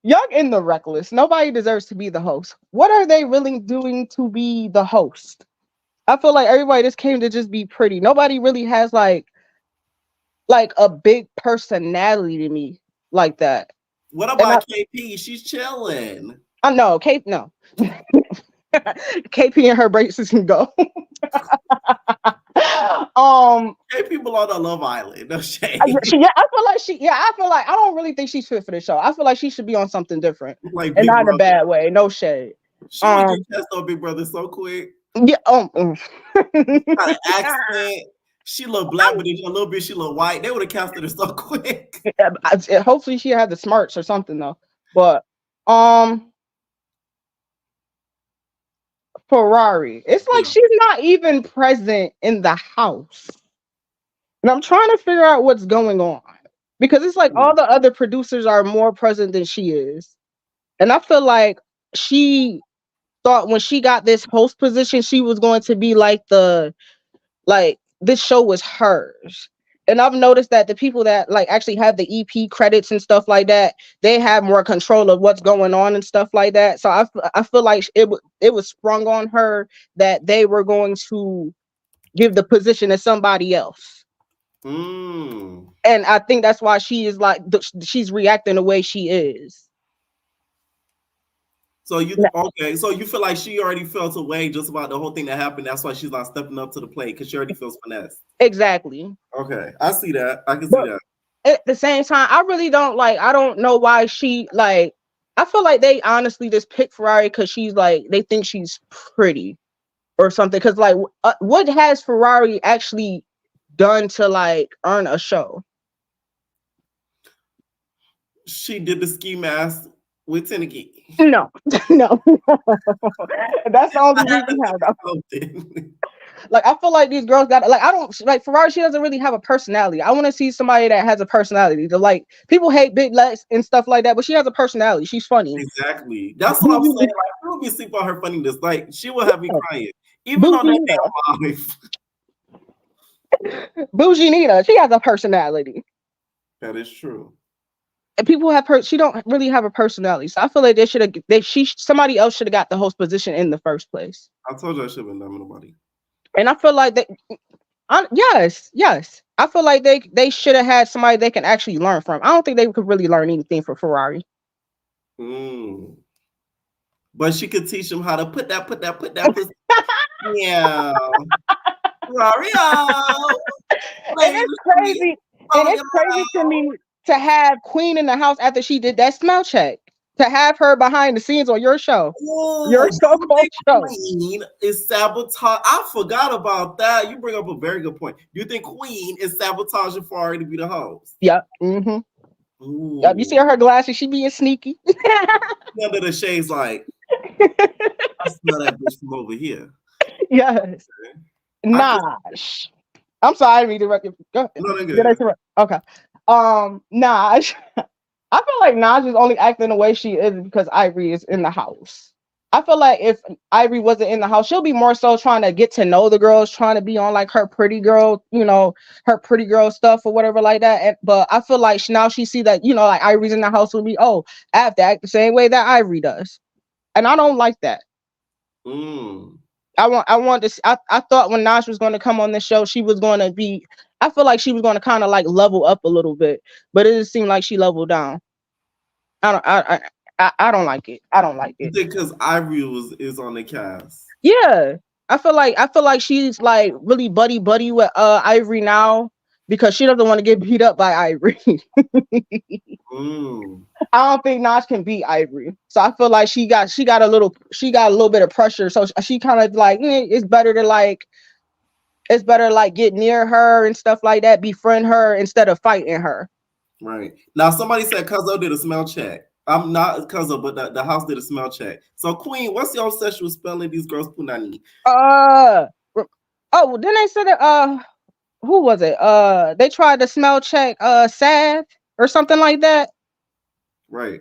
Speaker 15: Young and the Reckless. Nobody deserves to be the host. What are they really doing to be the host? I feel like everybody just came to just be pretty. Nobody really has like a big personality to me like that.
Speaker 2: What about KP? She's chilling.
Speaker 15: I know. No. KP and her braces can go.
Speaker 2: KP belong on Love Island. No shade.
Speaker 15: I feel like I don't really think she's fit for the show. I feel like she should be on something different.
Speaker 2: Like
Speaker 15: and not in a bad way. No shade.
Speaker 2: She would get cast on Big Brother so quick.
Speaker 15: Yeah.
Speaker 2: Got an accent. She look black, but a little bit she look white. They would have casted her so quick.
Speaker 15: Hopefully she had the smarts or something though. But Ferrari, it's like she's not even present in the house. And I'm trying to figure out what's going on. Because it's like all the other producers are more present than she is. And I feel like she thought when she got this host position, she was going to be like this show was hers. And I've noticed that the people that like actually have the EP credits and stuff like that, they have more control of what's going on and stuff like that. So I feel like it was sprung on her that they were going to give the position to somebody else. And I think that's why she is like she's reacting the way she is.
Speaker 2: So you So you feel like she already felt away just about the whole thing that happened. That's why she's not stepping up to the plate because she already feels finessed.
Speaker 15: Exactly.
Speaker 2: Okay, I see that. I can see that.
Speaker 15: At the same time, I really don't I don't know why she I feel like they honestly just picked Ferrari because she's they think she's pretty or something. Because what has Ferrari actually done to earn a show?
Speaker 2: She did the ski mask with Tennessee.
Speaker 15: No, no. That's the only reason how though. Like I feel like these girls got like I don't like Ferrari. She doesn't really have a personality. I want to see somebody that has a personality. To like people hate big legs and stuff like that, but she has a personality. She's funny.
Speaker 2: Exactly. That's what I'm saying. Like people be sleep on her funniness. Like she will have me crying, even on that damn live.
Speaker 15: Bougie Nina, she has a personality.
Speaker 2: That is true.
Speaker 15: And people have she don't really have a personality. So I feel like they should have somebody else should have got the host position in the first place.
Speaker 2: I told you I should have been done with nobody.
Speaker 15: And I feel like yes. I feel like they should have had somebody they can actually learn from. I don't think they could really learn anything from Ferrari.
Speaker 2: But she could teach them how to put that. Yeah. Ferrari.
Speaker 15: And it's crazy. And it's crazy to me to have Queen in the house after she did that smell check. To have her behind the scenes on your show. Your so-called show.
Speaker 2: Queen is sabotage. I forgot about that. You bring up a very good point. Do you think Queen is sabotaging Ferrari to be the host?
Speaker 15: Yep. Mm-hmm. Yep. You see her glasses, she being sneaky.
Speaker 2: Under the shades, like I smell that bitch from over here.
Speaker 15: Yes. Naj. I'm sorry, I didn't mean to interrupt you. Go ahead. No, okay. Naj. I feel like Naj is only acting the way she is because Ivory is in the house. I feel like if Ivory wasn't in the house, she'll be more so trying to get to know the girls, trying to be on like her pretty girl, her pretty girl stuff or whatever like that. But I feel like now she see that, like Ivory's in the house with me. Oh, I have to act the same way that Ivory does. And I don't like that. I thought when Naj was going to come on the show, she was going to be, I feel like she was going to kind of like level up a little bit, but it just seemed like she leveled down. I don't like it. I don't like it.
Speaker 2: Because Ivory is on the cast.
Speaker 15: Yeah. I feel like she's like really buddy with Ivory now because she doesn't want to get beat up by Ivory. I don't think Naj can beat Ivory. So I feel like she got a little bit of pressure. So she kind of like it's better to get near her and stuff like that, befriend her instead of fighting her.
Speaker 2: Right. Now somebody said Cuzzo did a smell check. I'm not Cuzzo, but the house did a smell check. So Queen, what's your obsession with spelling these girls' punani?
Speaker 15: Then they said that who was it? They tried to smell check Sav or something like that.
Speaker 2: Right.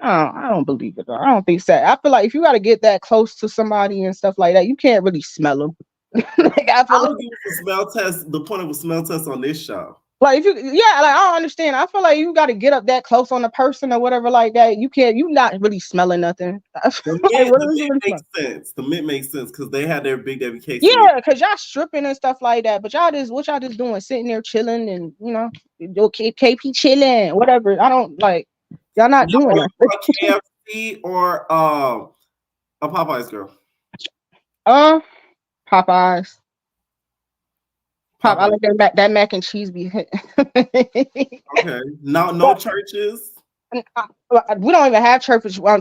Speaker 15: I don't believe it though. I don't think so. I feel like if you got to get that close to somebody and stuff like that, you can't really smell them. Like, I don't
Speaker 2: give a smell test. The point of a smell test on this show.
Speaker 15: Like I don't understand. I feel like you got to get up that close on a person or whatever like that. You not really smelling nothing.
Speaker 2: The mint makes sense. The mint makes sense because they had their Big Daddy case.
Speaker 15: Yeah, because y'all stripping and stuff like that. But what y'all just doing? Sitting there chilling and KP chilling, whatever. I don't like. Y'all not doing that.
Speaker 2: KFC or a Popeyes girl.
Speaker 15: Popeyes. I like that mac and cheese be hit.
Speaker 2: Okay. No churches.
Speaker 15: We don't even have churches where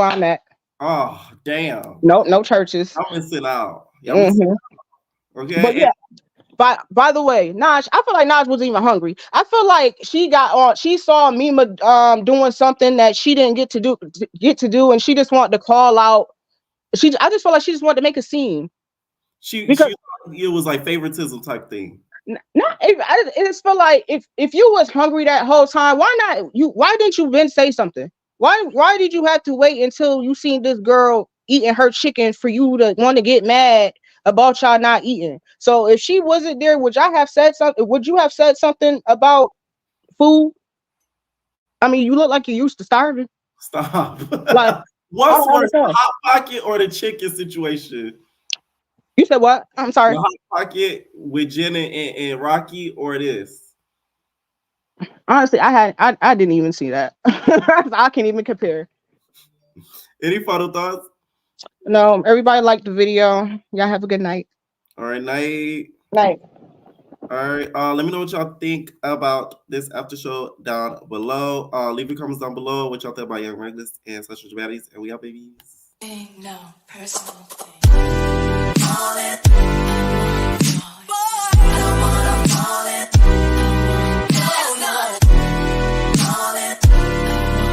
Speaker 15: I'm at.
Speaker 2: Oh damn.
Speaker 15: No churches.
Speaker 2: I'm missing out. Okay.
Speaker 15: But yeah. By the way, Naj, I feel like Naj wasn't even hungry. I feel like she saw Mima doing something that she didn't get to do, and she just wanted to call out. I just feel like she just wanted to make a scene.
Speaker 2: It was like favoritism type thing.
Speaker 15: I just feel like if you was hungry that whole time, why didn't you then say something? Why did you have to wait until you seen this girl eating her chicken for you to want to get mad about y'all not eating? So if she wasn't there, would y'all have said something? Would you have said something about food? I mean, you look like you used to starving.
Speaker 2: Stop.
Speaker 15: Like,
Speaker 2: what's worse, the Hot Pocket or the chicken situation?
Speaker 15: You said what? I'm sorry.
Speaker 2: The Hot Pocket with Jenna and Rocky or this?
Speaker 15: Honestly, I didn't even see that. I can't even compare.
Speaker 2: Any final thoughts?
Speaker 15: No, everybody liked the video. Y'all have a good night.
Speaker 2: All right, night.
Speaker 15: Night.
Speaker 2: All right, let me know what y'all think about this after show down below. Leave your comments down below what y'all think about Young Reckless and Social Baddies, and we out, babies.
Speaker 16: No personal thing.